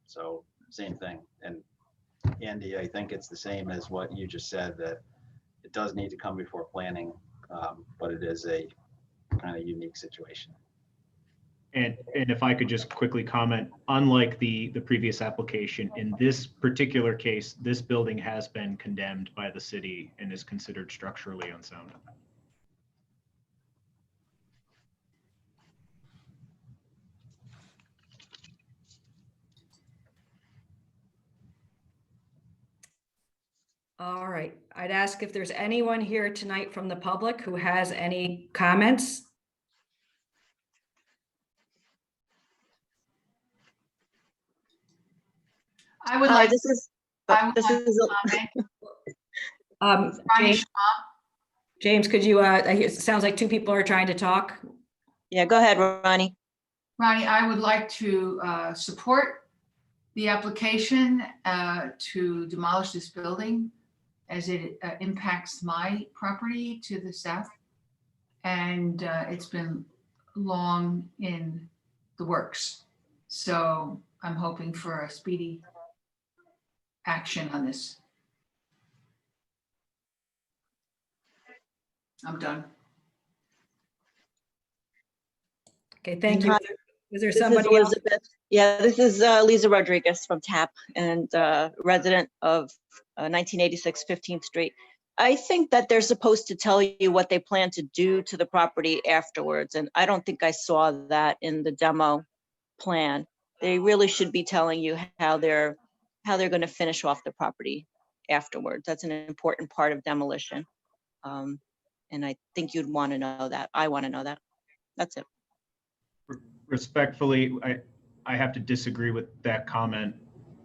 So same thing. And Andy, I think it's the same as what you just said, that it does need to come before planning, but it is a kind of unique situation. And if I could just quickly comment, unlike the previous application, in this particular case, this building has been condemned by the city and is considered structurally unsound. All right, I'd ask if there's anyone here tonight from the public who has any comments. I would like. This is James, James, could you, it sounds like two people are trying to talk. Yeah, go ahead, Ronnie. Ronnie, I would like to support the application to demolish this building as it impacts my property to the south. And it's been long in the works. So I'm hoping for a speedy action on this. I'm done. Okay, thank you. Hi. Is there This is somebody else? Elizabeth. Yeah, this is Lisa Rodriguez from TAP and resident of 1986 15th Street. I think that they're supposed to tell you what they plan to do to the property afterwards. And I don't think I saw that in the demo plan. They really should be telling you how they're going to finish off the property afterwards. That's an important part of demolition. And I think you'd want to know that. I want to know that. That's it. Respectfully, I have to disagree with that comment.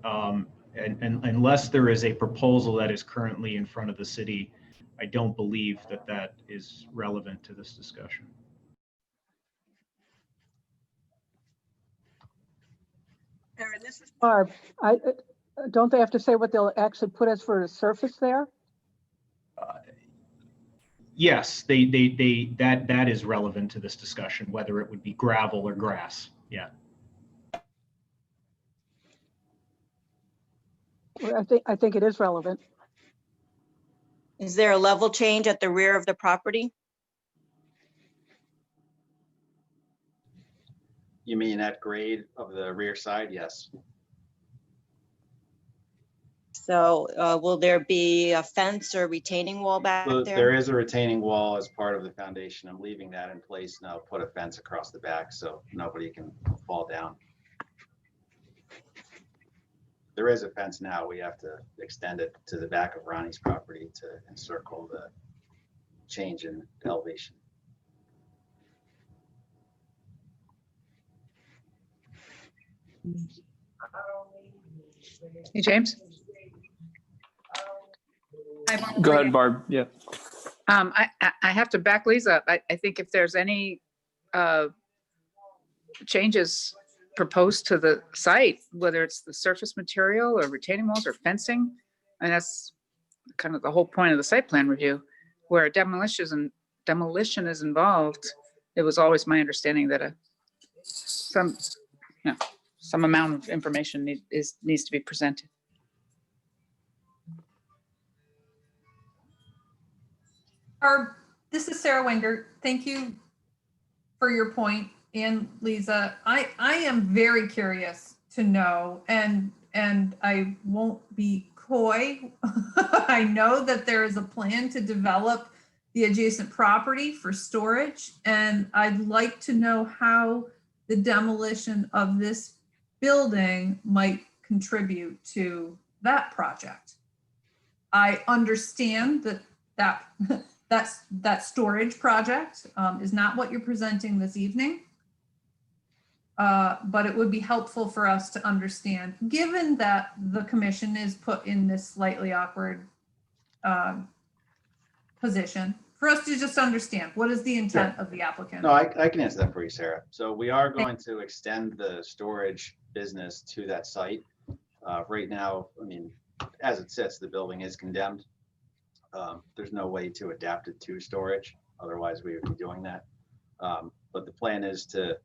And unless there is a proposal that is currently in front of the city, I don't believe that that is relevant to this discussion. Erin, this is Barb. Don't they have to say what they'll actually put as for a surface there? Yes, that is relevant to this discussion, whether it would be gravel or grass. Yeah. Well, I think it is relevant. Is there a level change at the rear of the property? You mean at grade of the rear side? Yes. So will there be a fence or retaining wall back So there? there is a retaining wall as part of the foundation. I'm leaving that in place now. Put a fence across the back so nobody can fall down. There is a fence now. We have to extend it to the back of Ronnie's property to encircle the change in elevation. Hey, James. Go ahead, Barb. Yeah. I have to back Lisa. I think if there's any changes proposed to the site, whether it's the surface material or retaining walls or fencing, and that's kind of the whole point of the site plan review, where demolition is involved. It was always my understanding that some amount of information needs to be presented. This is Sara Wengert. Thank you for your point, and Lisa, I am very curious to know, and I won't be coy. I know that there is a plan to develop the adjacent property for storage, and I'd like to know how the demolition of this building might contribute to that project. I understand that storage project is not what you're presenting this evening. But it would be helpful for us to understand, given that the commission is put in this slightly awkward position, for us to just understand what is the intent of the applicant. No, I can answer that for you, Sarah. So we are going to extend the storage business to that site. Right now, I mean, as it sits, the building is condemned. There's no way to adapt it to storage. Otherwise, we would be doing that. But the plan is to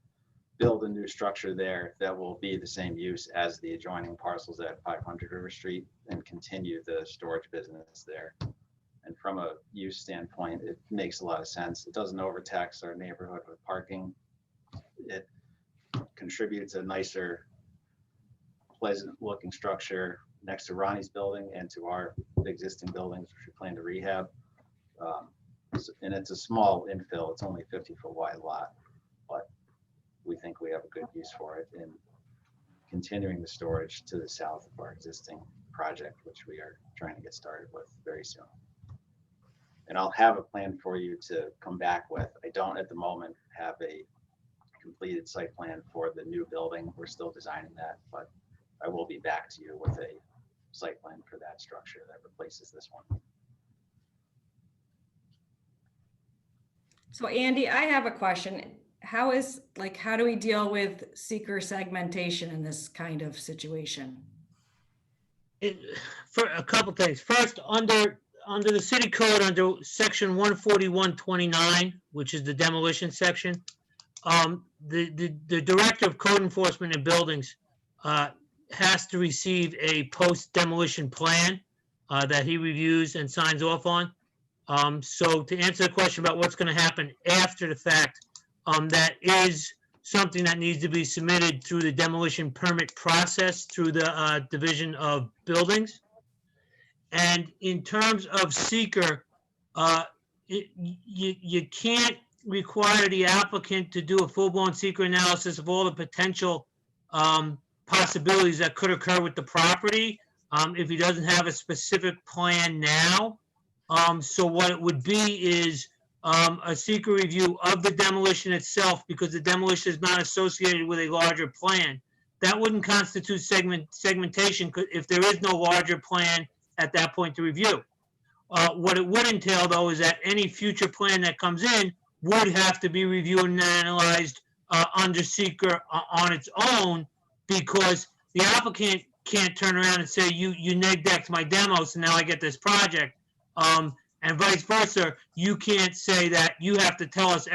build a new structure there that will be the same use as the adjoining parcels at 500 River Street and continue the storage business there. And from a use standpoint, it makes a lot of sense. It doesn't overtax our neighborhood with parking. It contributes a nicer, pleasant looking structure next to Ronnie's building and to our existing buildings, which we plan to rehab. And it's a small infill. It's only 50-foot wide lot, but we think we have a good use for it in continuing the storage to the south of our existing project, which we are trying to get started with very soon. And I'll have a plan for you to come back with. I don't at the moment have a completed site plan for the new building. We're still designing that, but I will be back to you with a site plan for that structure that replaces this one. So Andy, I have a question. How do we deal with seeker segmentation in this kind of situation? For a couple things. First, under the city code, under section 14129, which is the demolition section, the director of code enforcement and buildings has to receive a post demolition plan that he reviews and signs off on. So to answer the question about what's going to happen after the fact, that is something that needs to be submitted through the demolition permit process through the Division of Buildings. And in terms of seeker, you can't require the applicant to do a full-blown seeker analysis of all the potential possibilities that could occur with the property if he doesn't have a specific plan now. So what it would be is a seeker review of the demolition itself, because the demolition is not associated with a larger plan. That wouldn't constitute segmentation if there is no larger plan at that point to review. What it would entail, though, is that any future plan that comes in would have to be reviewed and analyzed under seeker on its own, because the applicant can't turn around and say, you neg-decked my demo, so now I get this project. And vice versa, you can't say that you have to tell us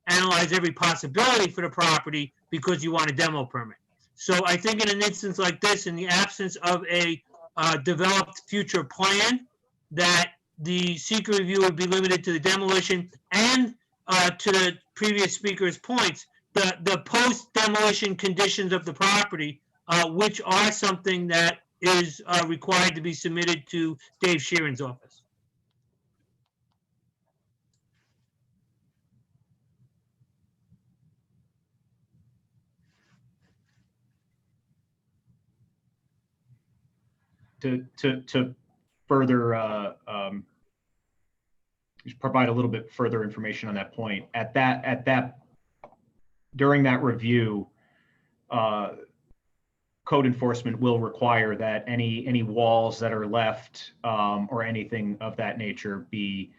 analyze every possibility for the property because you want a demo permit. So I think in an instance like this, in the absence of a developed future plan, that the seeker review would be limited to the demolition and to the previous speaker's points, the post-demolition conditions of the property, which are something that is required to be submitted to Dave Sheeran's office. To further provide a little bit further information on that point, during that review, code enforcement will require that any walls that are left or anything of that nature be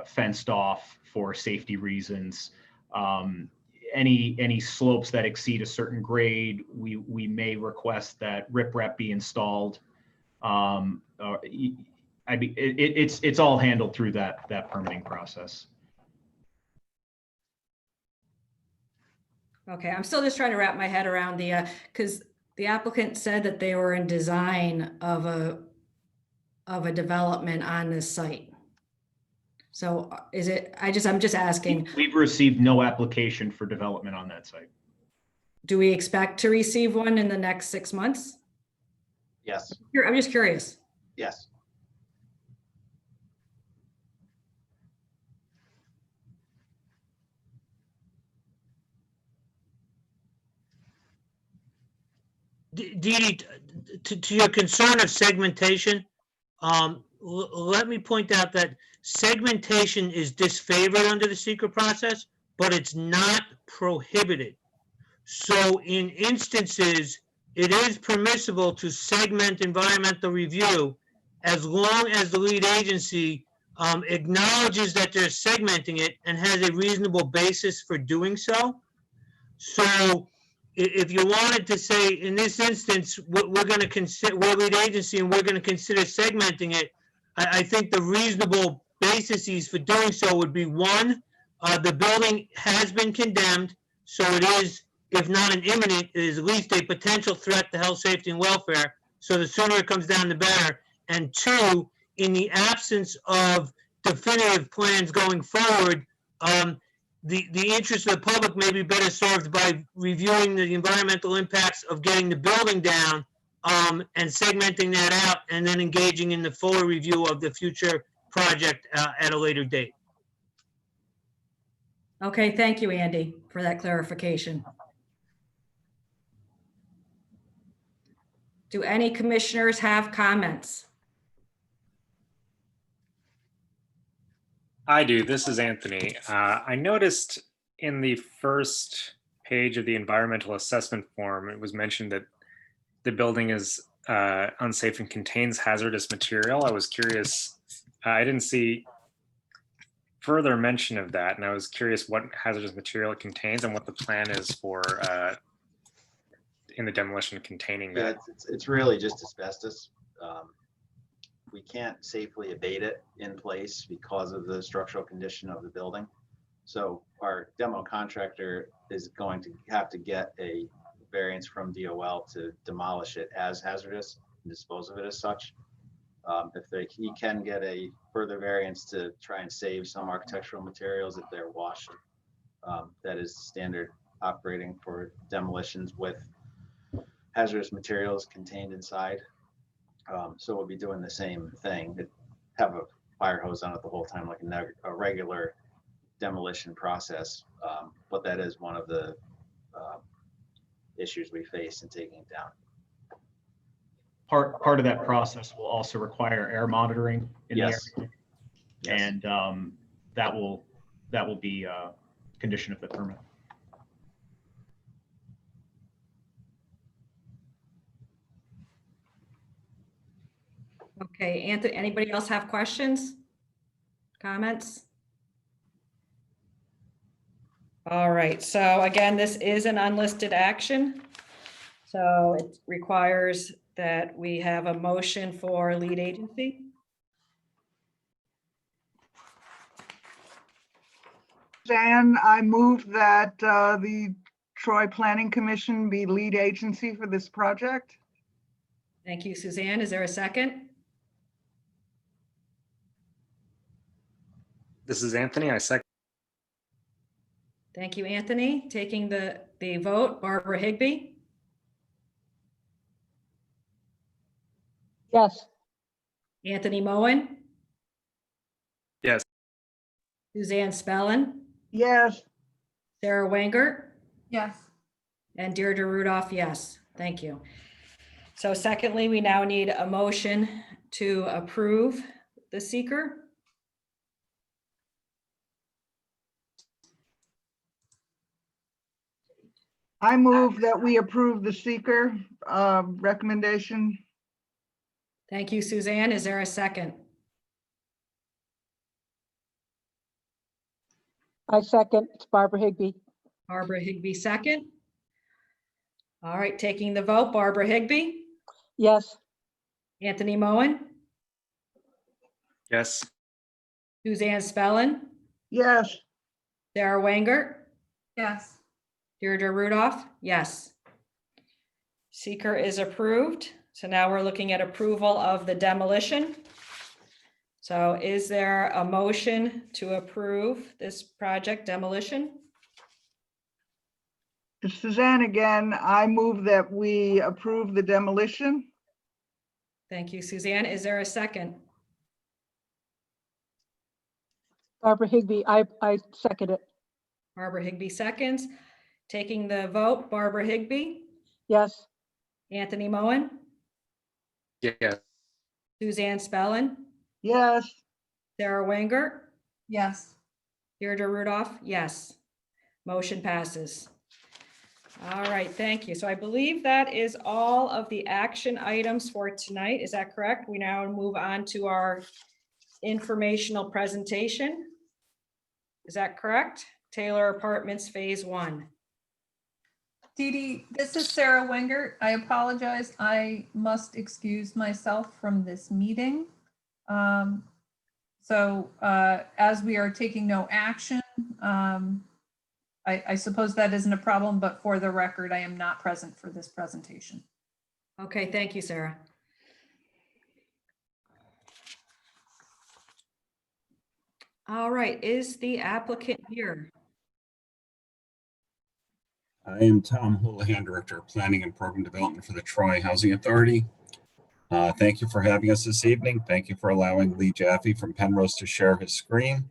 fenced off for safety reasons. Any slopes that exceed a certain grade, we may request that riprap be installed. It's all handled through that permitting process. Okay, I'm still just trying to wrap my head around because the applicant said that they were in design of a development on this site. So is it, I'm just asking, We've received no application for development on that site. do we expect to receive one in the next 6 months? Yes, Here, I'm just curious. yes. Dee Dee, to your concern of segmentation, let me point out that segmentation is disfavored under the secret process, but it's not prohibited. So in instances, it is permissible to segment environmental review as long as the lead agency acknowledges that they're segmenting it and has a reasonable basis for doing so. So if you wanted to say, in this instance, we're going to consider, we're lead agency and we're going to consider segmenting it, I think the reasonable bases for doing so would be, one, the building has been condemned, so it is, if not an imminent, it is at least a potential threat to health, safety, and welfare. So the sooner it comes down, the better. And two, in the absence of definitive plans going forward, the interest of the public may be better served by reviewing the environmental impacts of getting the building down, and segmenting that out, and then engaging in the fuller review of the future project at a later date. Okay, thank you, Andy, for that clarification. Do any commissioners have comments? I do. This is Anthony. I noticed in the first page of the environmental assessment form, it was mentioned that the building is unsafe and contains hazardous material. I was curious. I didn't see further mention of that, and I was curious what hazardous material it contains and what the plan is for in the demolition containing that. Yeah, it's really just asbestos. We can't safely abate it in place because of the structural condition of the building. So our demo contractor is going to have to get a variance from DOL to demolish it as hazardous and dispose of it as such. He can get a further variance to try and save some architectural materials if they're washed. That is standard operating for demolitions with hazardous materials contained inside. So we'll be doing the same thing. Have a fire hose on it the whole time, like a regular demolition process. But that is one of the issues we face in taking it down. Part of that process will also require air monitoring in Yes. the area. Yes. And that will be a condition of the permit. Okay, Anthony, anybody else have questions? Comments? All right, so again, this is an unlisted action. So it requires that we have a motion for lead agency. Dan, I move that the Troy Planning Commission be lead agency for this project. Thank you, Suzanne. Is there a second? This is Anthony. I second. Thank you, Anthony. Taking the vote, Barbara Higbee, Yes. Anthony Moen, Yes. Suzanne Spellin, Yes. Sara Wengert, Yes. and Deirdre Rudolph, yes. Thank you. So secondly, we now need a motion to approve the seeker. I move that we approve the seeker recommendation. Thank you, Suzanne. Is there a second? I second. It's Barbara Higbee. Barbara Higbee, second. All right, taking the vote, Barbara Higbee, Yes. Anthony Moen, Yes. Suzanne Spellin, Yes. Sara Wengert, Yes. Deirdre Rudolph, yes. Seeker is approved. So now we're looking at approval of the demolition. So is there a motion to approve this project demolition? It's Suzanne again. I move that we approve the demolition. Thank you, Suzanne. Is there a second? Barbara Higbee, I second it. Barbara Higbee seconds. Taking the vote, Barbara Higbee, Yes. Anthony Moen, Yeah. Suzanne Spellin, Yes. Sara Wengert, Yes. Deirdre Rudolph, yes. Motion passes. All right, thank you. So I believe that is all of the action items for tonight. Is that correct? We now move on to our informational presentation. Is that correct? Taylor Apartments Phase 1. Dee Dee, this is Sara Wengert. I apologize. I must excuse myself from this meeting. As we are taking no action, I suppose that isn't a problem, but for the record, I am not present for this presentation. Okay, thank you, Sarah. All right, is the applicant here? I am Tom Houlihan, Director of Planning and Program Development for the Troy Housing Authority. Thank you for having us this evening. Thank you for allowing Lee Jaffe from Penrose to share his screen.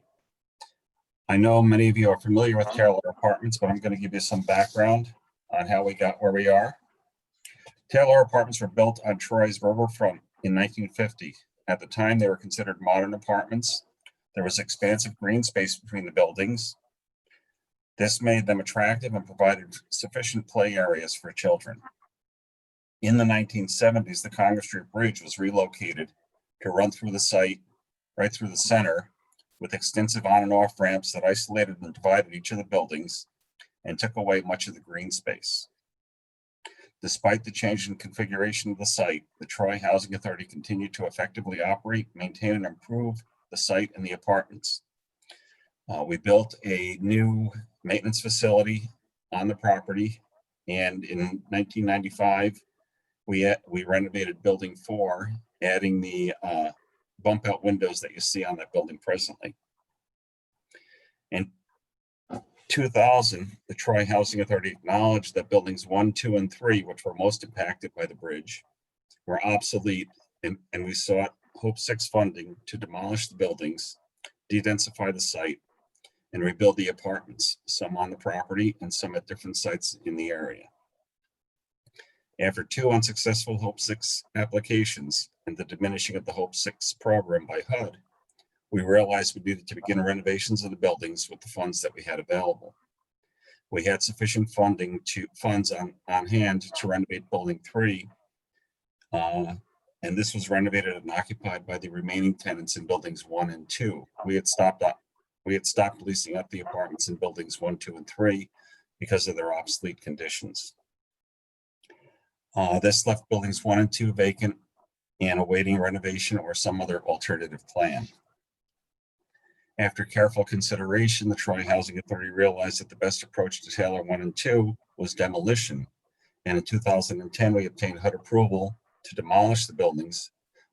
I know many of you are familiar with Taylor Apartments, but I'm going to give you some background on how we got where we are. Taylor Apartments were built on Troy's riverfront in 1950. At the time, they were considered modern apartments. There was expansive green space between the buildings. This made them attractive and provided sufficient play areas for children. In the 1970s, the Congress Street Bridge was relocated to run through the site, right through the center, with extensive on and off ramps that isolated and divided each of the buildings and took away much of the green space. Despite the change in configuration of the site, the Troy Housing Authority continued to effectively operate, maintain, and improve the site and the apartments. We built a new maintenance facility on the property, and in 1995, we renovated Building 4, adding the bump out windows that you see on that building presently. In 2000, the Troy Housing Authority acknowledged that buildings 1, 2, and 3, which were most impacted by the bridge, were obsolete, and we sought Hope 6 funding to demolish the buildings, de-densify the site, and rebuild the apartments, some on the property and some at different sites in the area. After 2 unsuccessful Hope 6 applications and the diminishing of the Hope 6 program by HUD, we realized we needed to begin renovations of the buildings with the funds that we had available. We had sufficient funds on hand to renovate Building 3, and this was renovated and occupied by the remaining tenants in Buildings 1 and 2. We had stopped leasing up the apartments in Buildings 1, 2, and 3 because of their obsolete conditions. This left Buildings 1 and 2 vacant and awaiting renovation or some other alternative plan. After careful consideration, the Troy Housing Authority realized that the best approach to Taylor 1 and 2 was demolition. And in 2010, we obtained HUD approval to demolish the buildings,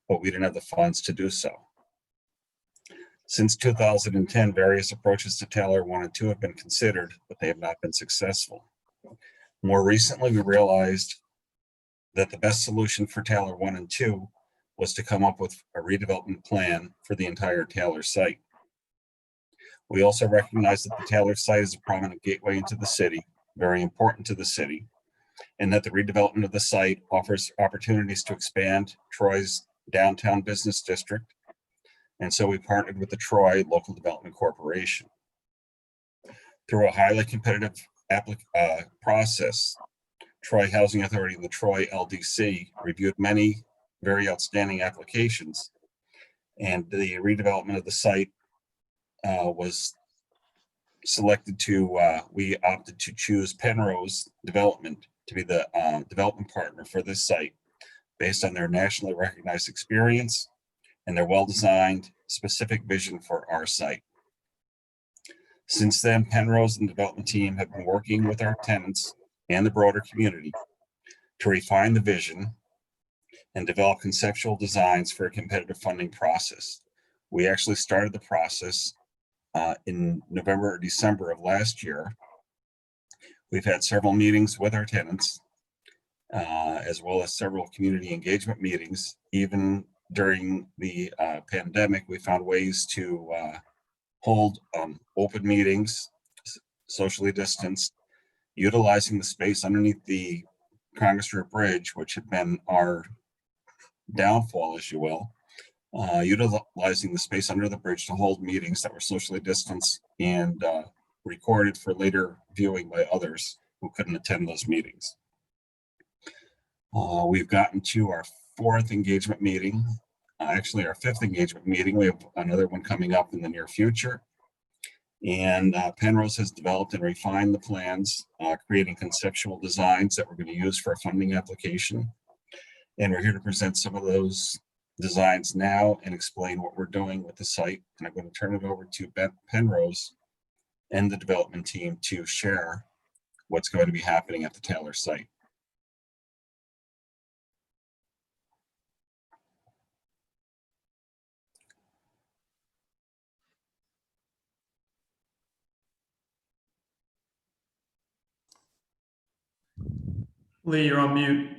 but we didn't have the funds to do so. Since 2010, various approaches to Taylor 1 and 2 have been considered, but they have not been successful. More recently, we realized that the best solution for Taylor 1 and 2 was to come up with a redevelopment plan for the entire Taylor site. We also recognize that the Taylor site is a prominent gateway into the city, very important to the city, and that the redevelopment of the site offers opportunities to expand Troy's downtown business district. And so we partnered with the Troy Local Development Corporation. Through a highly competitive process, Troy Housing Authority and the Troy LDC reviewed many very outstanding applications, and the redevelopment of the site was selected to, we opted to choose Penrose Development to be the development partner for this site based on their nationally recognized experience and their well-designed specific vision for our site. Since then, Penrose and the development team have been working with our tenants and the broader community to refine the vision and develop conceptual designs for a competitive funding process. We actually started the process in November or December of last year. We've had several meetings with our tenants, as well as several community engagement meetings. Even during the pandemic, we found ways to hold open meetings, socially distanced, utilizing the space underneath the Congress Street Bridge, which had been our downfall, as you will, utilizing the space under the bridge to hold meetings that were socially distanced and recorded for later viewing by others who couldn't attend those meetings. We've gotten to our fourth engagement meeting, actually our fifth engagement meeting. We have another one coming up in the near future. And Penrose has developed and refined the plans, creating conceptual designs that we're going to use for a funding application. And we're here to present some of those designs now and explain what we're doing with the site. And I'm going to turn it over to Penrose and the development team to share what's going to be happening at the Taylor site. Lee, you're on mute.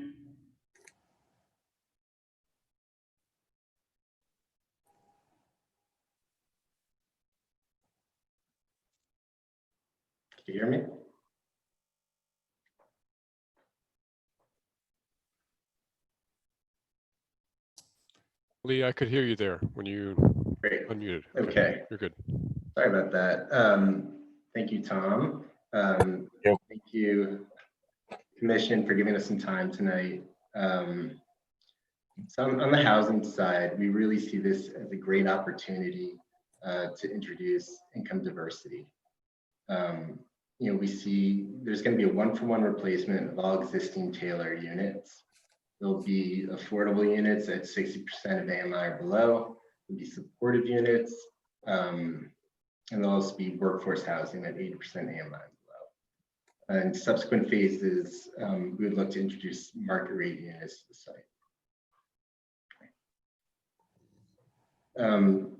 Can you hear me? Lee, I could hear you there when you unmuted. Okay. You're good. Sorry about that. Thank you, Tom. Thank you, Commission, for giving us some time tonight. So on the housing side, we really see this as a great opportunity to introduce income diversity. We see there's going to be a one-for-one replacement of all existing Taylor units. There'll be affordable units at 60% of AMI or below. There'll be supportive units, and there'll also be workforce housing at 80% AMI and below. In subsequent phases, we would look to introduce market rate units to the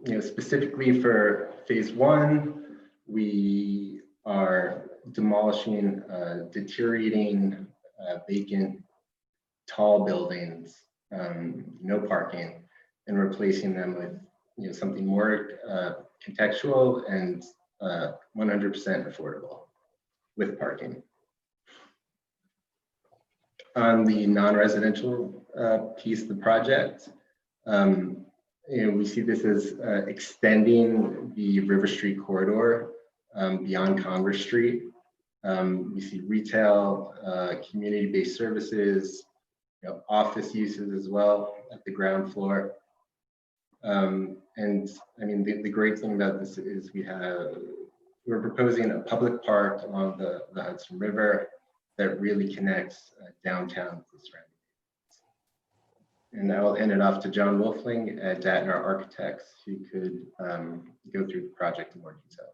site. Specifically for phase one, we are demolishing deteriorating vacant tall buildings, no parking, and replacing them with something more contextual and 100% affordable with parking. On the non-residential piece of the project, we see this as extending the River Street corridor beyond Congress Street. We see retail, community-based services, office uses as well at the ground floor. And I mean, the great thing about this is we're proposing a public park along the Hudson River that really connects downtown to the surrounding. And I will hand it off to John Wolfling at Datner Architects, who could go through the project in more detail.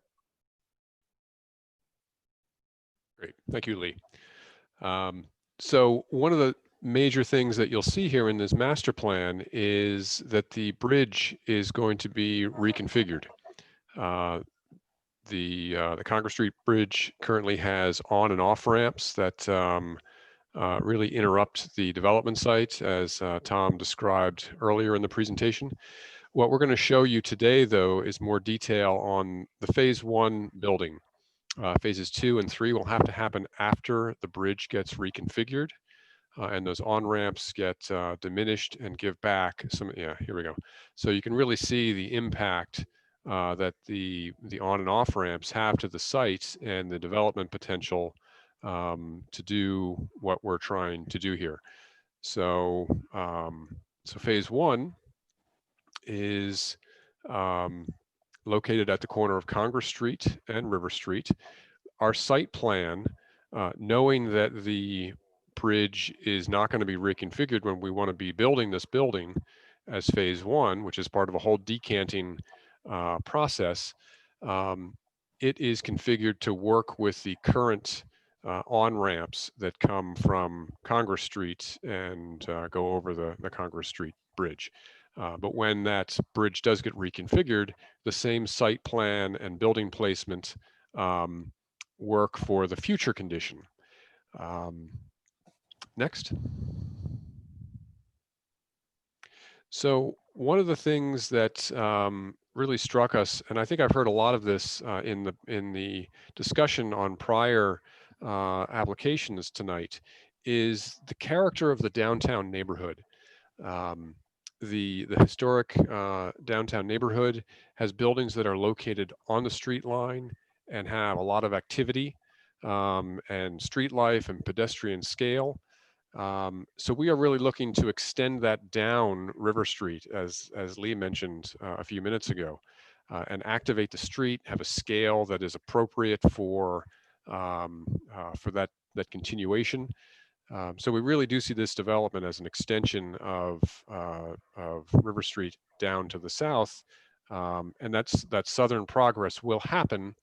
Great, thank you, Lee. So one of the major things that you'll see here in this master plan is that the bridge is going to be reconfigured. The Congress Street Bridge currently has on and off ramps that really interrupt the development site, as Tom described earlier in the presentation. What we're going to show you today, though, is more detail on the phase one building. Phases 2 and 3 will have to happen after the bridge gets reconfigured. And those on-ramps get diminished and give back some, yeah, here we go. So you can really see the impact that the on and off ramps have to the site and the development potential to do what we're trying to do here. So, so phase one is located at the corner of Congress Street and River Street. Our site plan, knowing that the bridge is not going to be reconfigured when we want to be building this building as phase one, which is part of a whole decanting process, it is configured to work with the current on-ramps that come from Congress Street and go over the Congress Street Bridge. But when that bridge does get reconfigured, the same site plan and building placement work for the future condition. Next. So one of the things that really struck us, and I think I've heard a lot of this in the discussion on prior applications tonight, is the character of the downtown neighborhood. The historic downtown neighborhood has buildings that are located on the street line and have a lot of activity and street life and pedestrian scale. So we are really looking to extend that down River Street, as Lee mentioned a few minutes ago, and activate the street, have a scale that is appropriate for that continuation. So we really do see this development as an extension of River Street down to the south, and that southern progress will happen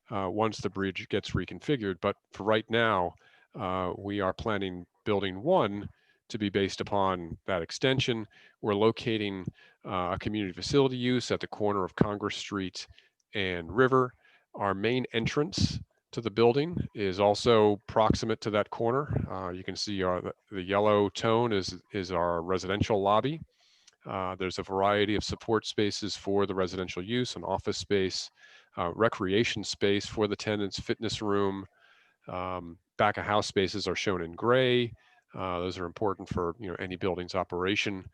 once the bridge gets reconfigured. But for right now, we are planning building 1 to be based upon that extension. We're locating a community facility use at the corner of Congress Street and River. Our main entrance to the building is also proximate to that corner. You can see the yellow tone is our residential lobby. There's a variety of support spaces for the residential use, an office space, recreation space for the tenants, fitness room. Back of house spaces are shown in gray. Those are important for any building's operation.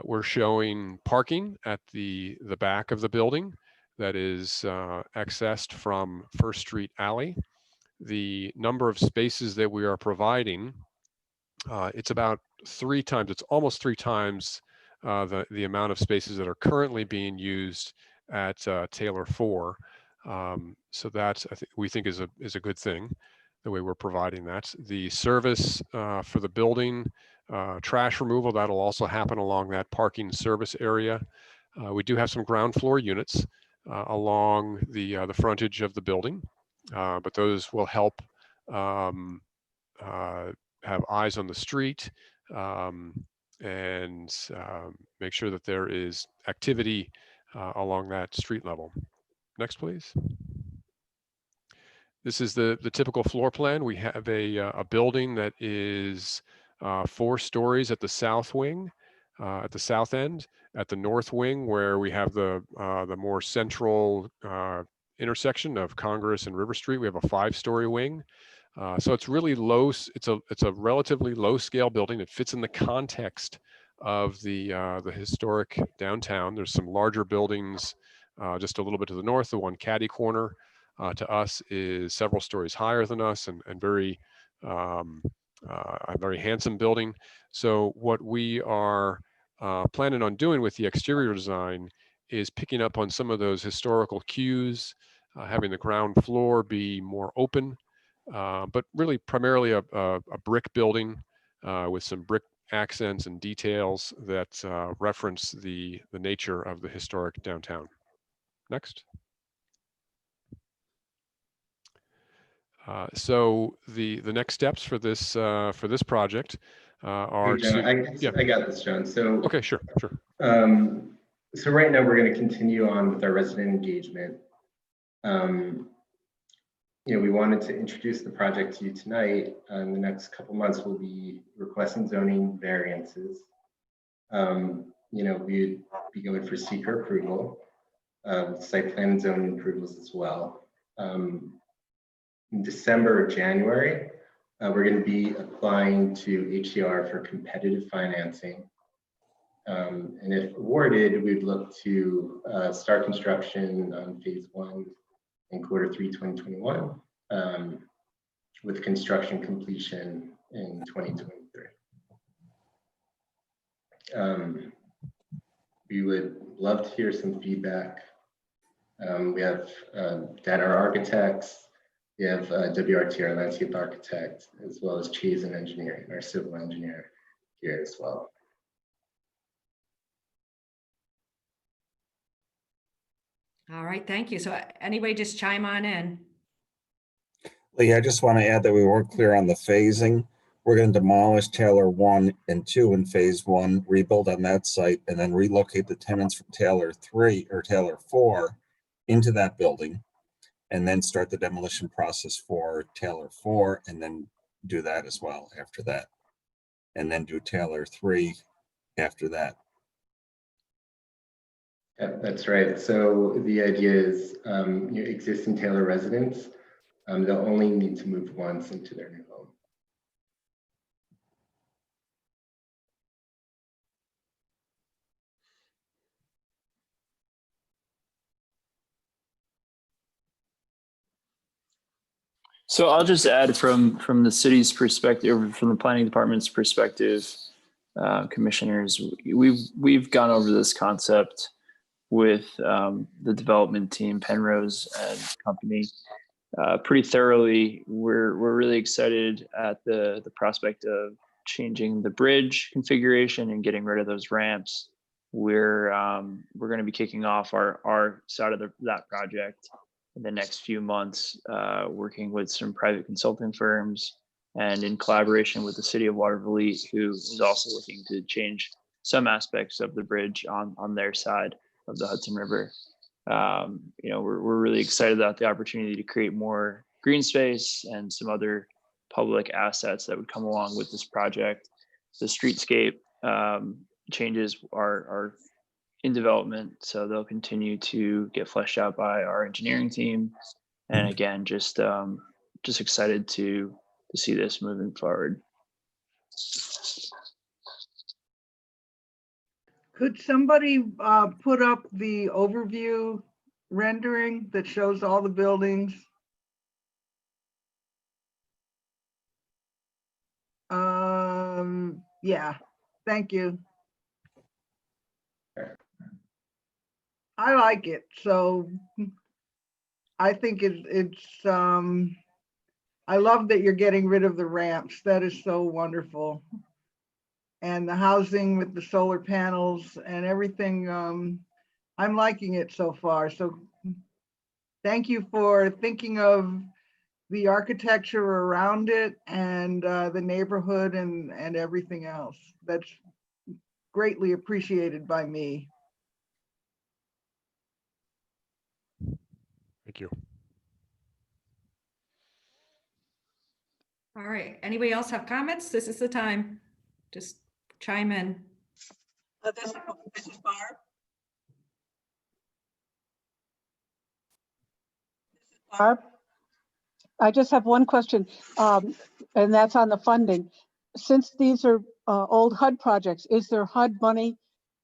We're showing parking at the back of the building that is accessed from First Street Alley. The number of spaces that we are providing, it's about 3 times, it's almost 3 times the amount of spaces that are currently being used at Taylor 4. So that we think is a good thing, the way we're providing that. The service for the building, trash removal, that'll also happen along that parking service area. We do have some ground floor units along the frontage of the building, but those will help have eyes on the street and make sure that there is activity along that street level. Next, please. This is the typical floor plan. We have a building that is 4 stories at the south wing, at the south end. At the north wing, where we have the more central intersection of Congress and River Street, we have a 5-story wing. So it's really low. It's a relatively low scale building. It fits in the context of the historic downtown. There's some larger buildings just a little bit to the north. The one caddy corner to us is several stories higher than us and very a very handsome building. So what we are planning on doing with the exterior design is picking up on some of those historical cues, having the ground floor be more open, but really primarily a brick building with some brick accents and details that reference the nature of the historic downtown. Next. So the next steps for this project are Hey, John, I got this, John. So okay, sure. So right now we're going to continue on with our resident engagement. We wanted to introduce the project to you tonight. In the next couple months, we'll be requesting zoning variances. We'd be going for seeker approval, site plan and zoning approvals as well. In December or January, we're going to be applying to HDR for competitive financing. And if awarded, we'd look to start construction on phase 1 in Q3 2021, with construction completion in 2023. We would love to hear some feedback. We have Data Architects, we have WRT, our landscape architect, as well as Chazen Engineering, our civil engineer here as well. All right, thank you. So anybody just chime on in. Lee, I just want to add that we weren't clear on the phasing. We're going to demolish Taylor 1 and 2 in phase 1, rebuild on that site, and then relocate the tenants from Taylor 3 or Taylor 4 into that building, and then start the demolition process for Taylor 4, and then do that as well after that, and then do Taylor 3 after that. Yeah, that's right. So the idea is your existing Taylor residents, they'll only need to move once into their new home. So I'll just add from the city's perspective, from the planning department's perspective, commissioners, we've gone over this concept with the development team, Penrose and company, pretty thoroughly. We're really excited at the prospect of changing the bridge configuration and getting rid of those ramps. We're going to be kicking off our side of that project in the next few months, working with some private consulting firms and in collaboration with the city of Waterville, who is also looking to change some aspects of the bridge on their side of the Hudson River. We're really excited about the opportunity to create more green space and some other public assets that would come along with this project. The streetscape changes are in development, so they'll continue to get fleshed out by our engineering team. And again, just excited to see this moving forward. Could somebody put up the overview rendering that shows all the buildings? Yeah, thank you. I like it, so I think it's I love that you're getting rid of the ramps. That is so wonderful. And the housing with the solar panels and everything, I'm liking it so far. So thank you for thinking of the architecture around it and the neighborhood and everything else. That's greatly appreciated by me. Thank you. All right. Anybody else have comments? This is the time. Just chime in. This is Barb. Barb, I just have one question, and that's on the funding. Since these are old HUD projects, is there HUD money,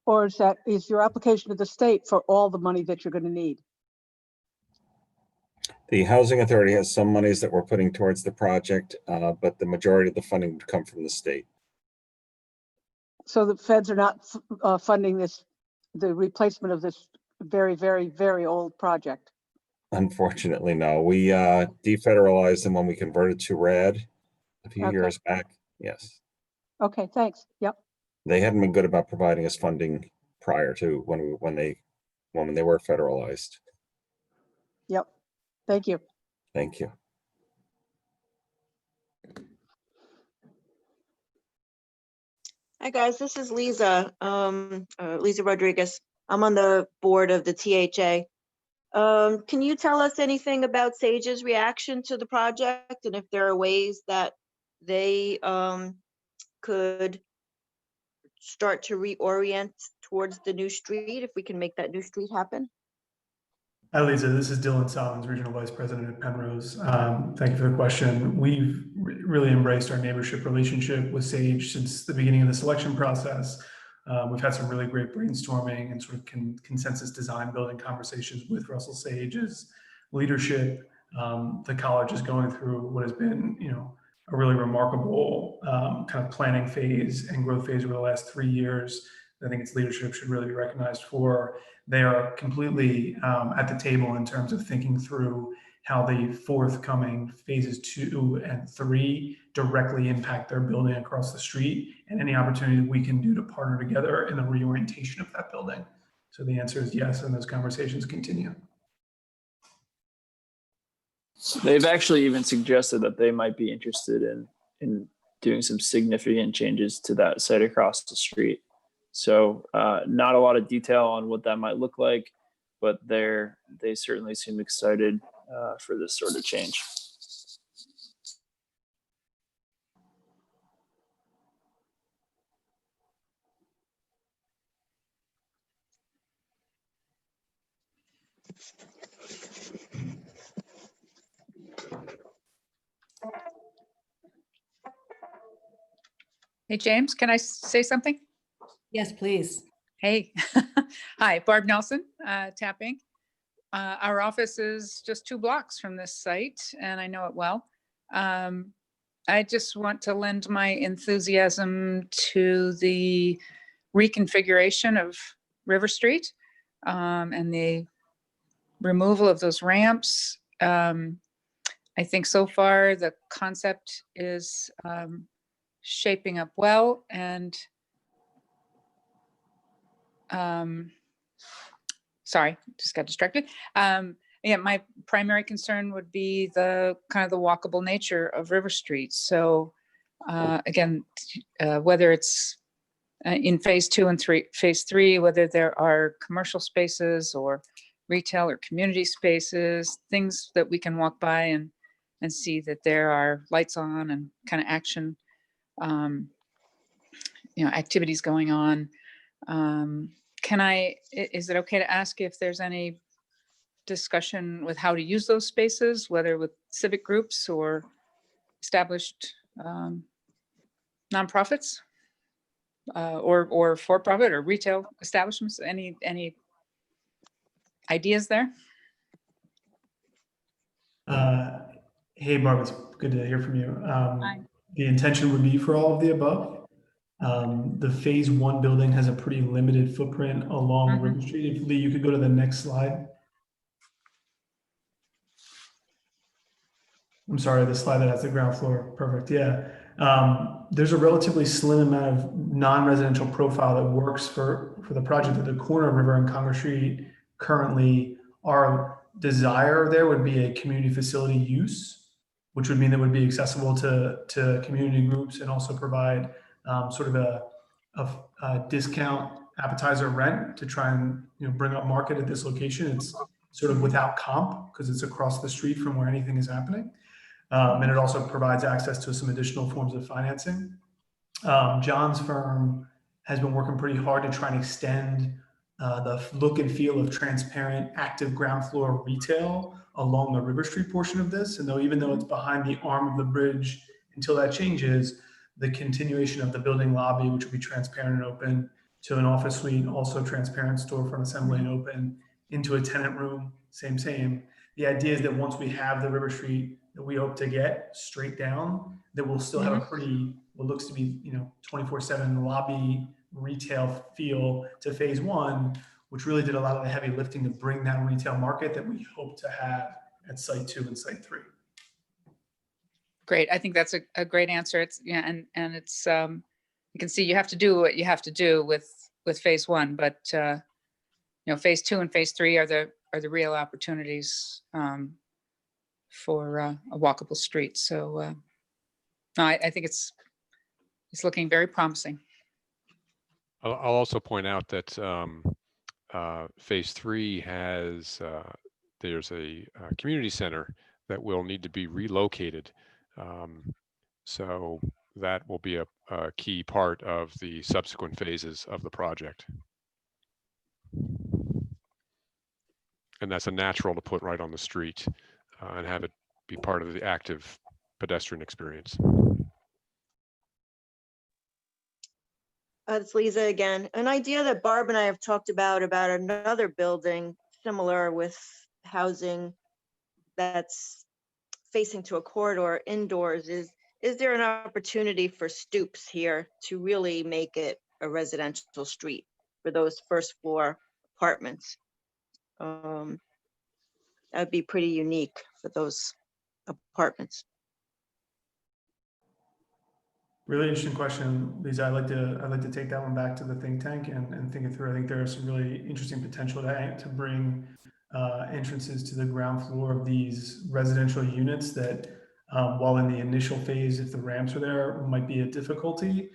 or is your application to the state for all the money that you're going to need? The Housing Authority has some monies that we're putting towards the project, but the majority of the funding would come from the state. So the feds are not funding the replacement of this very, very, very old project? Unfortunately, no. We defederalized them when we converted to RAD a few years back. Yes. Okay, thanks. Yep. They hadn't been good about providing us funding prior to when they were federalized. Yep. Thank you. Thank you. Hi guys, this is Lisa, Lisa Rodriguez. I'm on the board of the THA. Can you tell us anything about Sage's reaction to the project and if there are ways that they could start to reorient towards the new street, if we can make that new street happen? Hi, Lisa. This is Dylan Solomons, Regional Vice President at Penrose. Thank you for the question. We've really embraced our neighborship relationship with Sage since the beginning of the selection process. We've had some really great brainstorming and sort of consensus design building conversations with Russell Sage's leadership. The college is going through what has been, a really remarkable kind of planning phase and growth phase over the last 3 years. I think its leadership should really be recognized for. They are completely at the table in terms of thinking through how the forthcoming phases 2 and 3 directly impact their building across the street and any opportunity that we can do to partner together in the reorientation of that building. So the answer is yes, and those conversations continue. They've actually even suggested that they might be interested in doing some significant changes to that site across the street. So not a lot of detail on what that might look like, but they certainly seem excited for this sort of change. Hey, James, can I say something? Yes, please. Hey, hi, Barb Nelson, tapping. Our office is just 2 blocks from this site, and I know it well. I just want to lend my enthusiasm to the reconfiguration of River Street and the removal of those ramps. I think so far the concept is shaping up well, and sorry, just got distracted. Yeah, my primary concern would be the kind of the walkable nature of River Street. So again, whether it's in phase 2 and phase 3, whether there are commercial spaces or retail or community spaces, things that we can walk by and see that there are lights on and kind of action, activities going on. Is it okay to ask if there's any discussion with how to use those spaces, whether with civic groups or established nonprofits or for-profit or retail establishments? Any ideas there? Hey, Barb, it's good to hear from you. The intention would be for all of the above. The phase 1 building has a pretty limited footprint along River Street. If Lee, you could go to the next slide. I'm sorry, the slide that has the ground floor. Perfect. Yeah. There's a relatively slim amount of non-residential profile that works for the project at the corner of River and Congress Street. Currently, our desire there would be a community facility use, which would mean that would be accessible to community groups and also provide sort of a discount appetizer rent to try and bring up market at this location. It's sort of without comp because it's across the street from where anything is happening. And it also provides access to some additional forms of financing. John's firm has been working pretty hard to try and extend the look and feel of transparent, active ground floor retail along the River Street portion of this. And even though it's behind the arm of the bridge, until that changes, the continuation of the building lobby, which will be transparent and open, to an office suite, also transparent, storefront assembly and open, into a tenant room, same. The idea is that once we have the River Street that we hope to get straight down, that we'll still have a pretty, what looks to be 24/7 lobby retail feel to phase 1, which really did a lot of the heavy lifting to bring that retail market that we hope to have at site 2 and site 3. Great. I think that's a great answer. It's and it's you can see you have to do what you have to do with phase 1, but phase 2 and phase 3 are the real opportunities for a walkable street. So I think it's looking very promising. I'll also point out that phase 3 has there's a community center that will need to be relocated. So that will be a key part of the subsequent phases of the project. And that's a natural to put right on the street and have it be part of the active pedestrian experience. It's Lisa again. An idea that Barb and I have talked about another building similar with housing that's facing to a corridor indoors is there an opportunity for stoops here to really make it a residential street for those first floor apartments? That would be pretty unique for those apartments. Really interesting question, Lisa. I'd like to take that one back to the think tank and think it through. I think there is some really interesting potential to bring entrances to the ground floor of these residential units that While in the initial phase, if the ramps are there, might be a difficulty,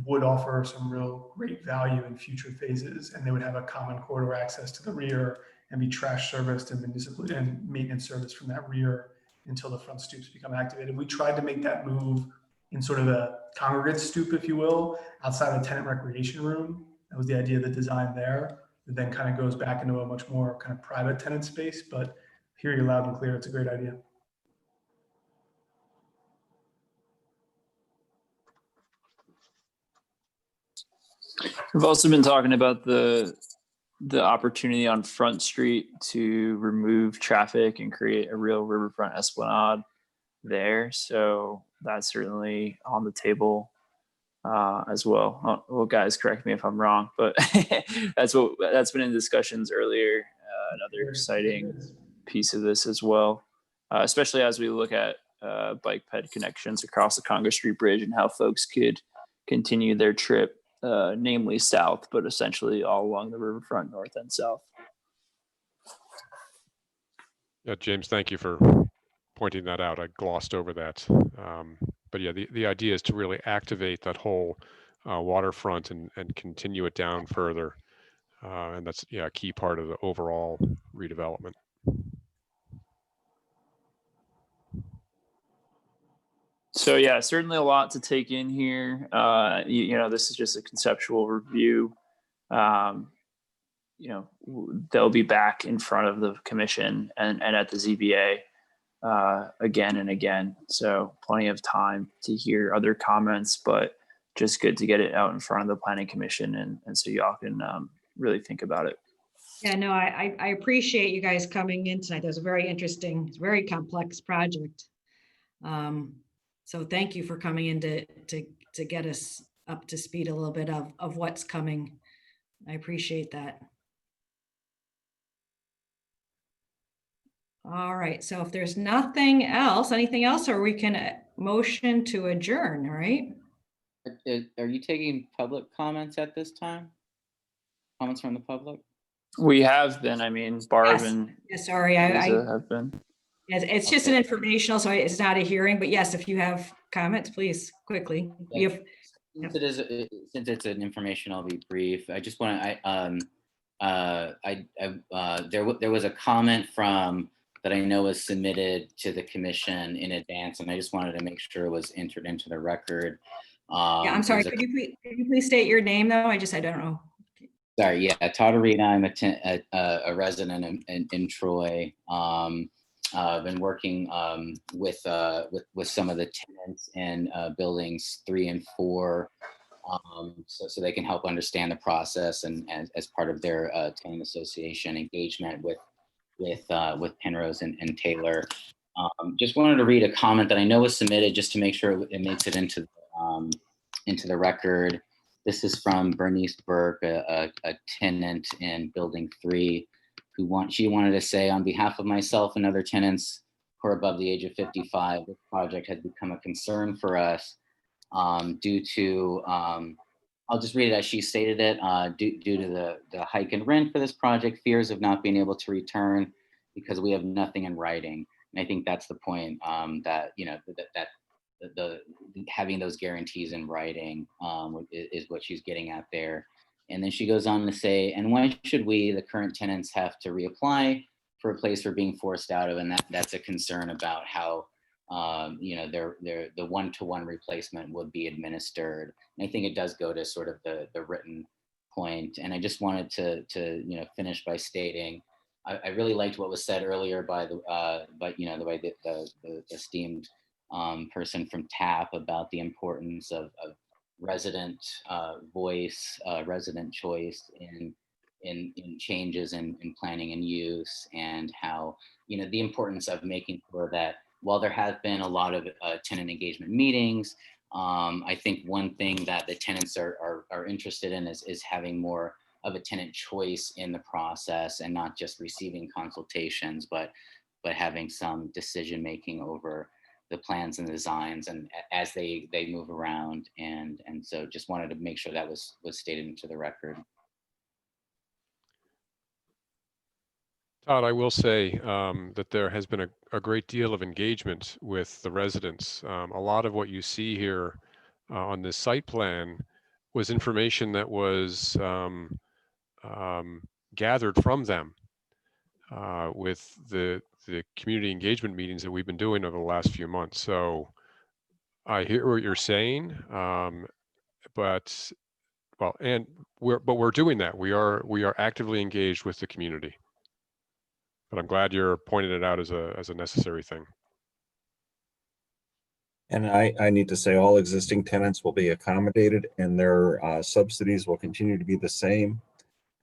would offer some real great value in future phases. And they would have a common corridor access to the rear and be trash serviced and municipal and maintenance service from that rear until the front stoops become activated. We tried to make that move in sort of a congregate stoop, if you will, outside the tenant recreation room. That was the idea of the design there. It then kind of goes back into a much more kind of private tenant space, but hear you loud and clear. It's a great idea. We've also been talking about the opportunity on Front Street to remove traffic and create a real riverfront esplanade there. So that's certainly on the table as well. Well, guys, correct me if I'm wrong, but that's been in discussions earlier. Another exciting piece of this as well, especially as we look at bike ped connections across the Congress Street Bridge and how folks could continue their trip, namely south, but essentially all along the riverfront, north and south. Yeah, James, thank you for pointing that out. I glossed over that. But yeah, the idea is to really activate that whole waterfront and continue it down further. And that's a key part of the overall redevelopment. So yeah, certainly a lot to take in here. This is just a conceptual review. They'll be back in front of the commission and at the ZBA again and again. So plenty of time to hear other comments, but just good to get it out in front of the planning commission and so y'all can really think about it. Yeah, no, I appreciate you guys coming in tonight. That was a very interesting, very complex project. So thank you for coming in to get us up to speed a little bit of what's coming. I appreciate that. All right, so if there's anything else, or we can motion to adjourn, all right? Are you taking public comments at this time? Comments from the public? We have been, Barb and sorry, Lisa have been. It's just an informational, so it's not a hearing, but yes, if you have comments, please, quickly. Since it's an information, I'll be brief. I just want to, there was a comment that I know was submitted to the commission in advance, and I just wanted to make sure it was entered into the record. Yeah, I'm sorry, could you please state your name though? I don't know. Sorry, yeah, Todd Arena, I'm a resident in Troy. I've been working with some of the tenants in buildings 3 and 4, so they can help understand the process and as part of their tenant association engagement with Penrose and Taylor. Just wanted to read a comment that I know was submitted just to make sure it makes it into the record. This is from Bernice Burke, a tenant in building 3. She wanted to say, on behalf of myself and other tenants who are above the age of 55, this project has become a concern for us due to, I'll just read it as she stated it, due to the hike in rent for this project, fears of not being able to return because we have nothing in writing. And I think that's the point, that having those guarantees in writing is what she's getting at there. And then she goes on to say, and why should we, the current tenants, have to reapply for a place we're being forced out of? And that's a concern about how, the one-to-one replacement would be administered. And I think it does go to sort of the written point. And I just wanted to finish by stating, I really liked what was said earlier by the esteemed person from TAP about the importance of resident voice, resident choice in changes in planning and use, and how the importance of making sure that while there have been a lot of tenant engagement meetings, I think one thing that the tenants are interested in is having more of a tenant choice in the process, and not just receiving consultations, but having some decision making over the plans and the designs and as they move around. And so just wanted to make sure that was stated into the record. Todd, I will say that there has been a great deal of engagement with the residents. A lot of what you see here on this site plan was information that was gathered from them with the community engagement meetings that we've been doing over the last few months. So I hear what you're saying, but we're doing that. We are actively engaged with the community. But I'm glad you're pointing it out as a necessary thing. And I need to say all existing tenants will be accommodated and their subsidies will continue to be the same.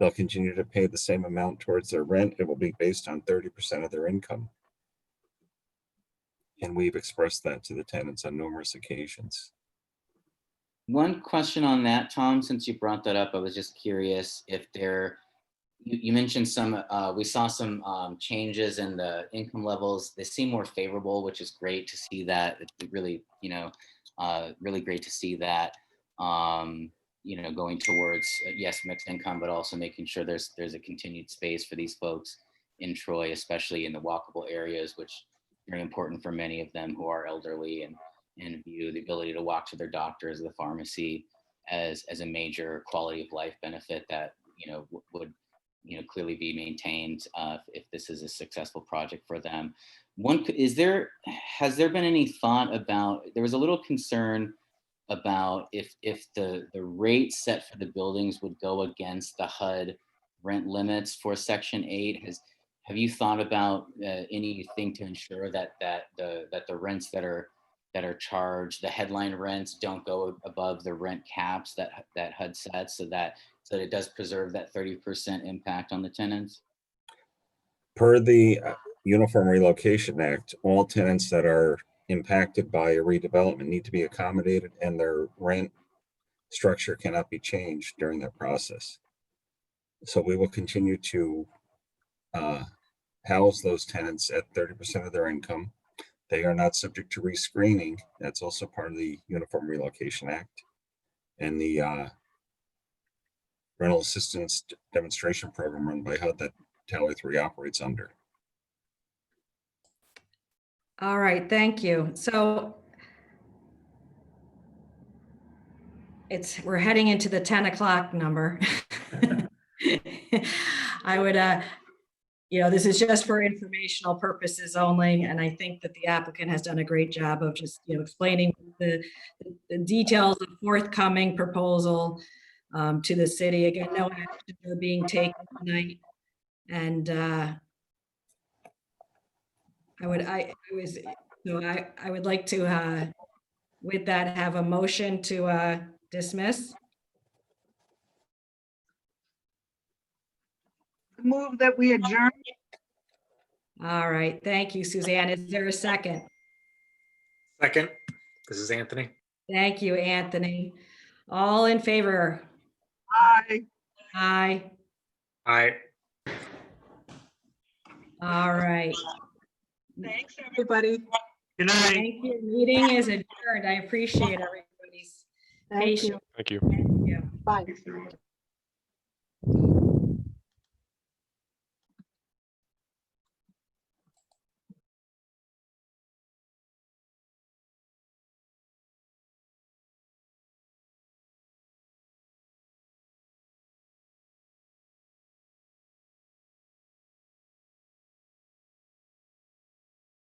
They'll continue to pay the same amount towards their rent. It will be based on 30% of their income. And we've expressed that to the tenants on numerous occasions. One question on that, Tom, since you brought that up, I was just curious if you mentioned we saw some changes in the income levels. They seem more favorable, which is great to see that. It's really, really great to see that, going towards, yes, mixed income, but also making sure there's a continued space for these folks in Troy, especially in the walkable areas, which is very important for many of them who are elderly and view the ability to walk to their doctors, the pharmacy as a major quality of life benefit that, would clearly be maintained if this is a successful project for them. Has there been any thought about, there was a little concern about if the rate set for the buildings would go against the HUD rent limits for Section 8. Have you thought about anything to ensure that the rents that are charged, the headline rents, don't go above the rent caps that HUD sets, so that it does preserve that 30% impact on the tenants? Per the Uniform Relocation Act, all tenants that are impacted by a redevelopment need to be accommodated and their rent structure cannot be changed during that process. So we will continue to house those tenants at 30% of their income. They are not subject to rescreening. That's also part of the Uniform Relocation Act and the rental assistance demonstration program run by HUD that Tally 3 operates under. All right, thank you. So we're heading into the 10 o'clock number. I would, this is just for informational purposes only. And I think that the applicant has done a great job of just, explaining the details of forthcoming proposal to the city. Again, no action are being taken tonight. And I would like to, with that, have a motion to dismiss. Move that we adjourn. All right, thank you, Suzanne. Is there a second? Second, this is Anthony. Thank you, Anthony. All in favor? Aye. Aye. Aye. All right. Thanks, everybody. Good night. Thank you. Meeting is adjourned. I appreciate everybody's patience. Thank you. Thank you. Bye.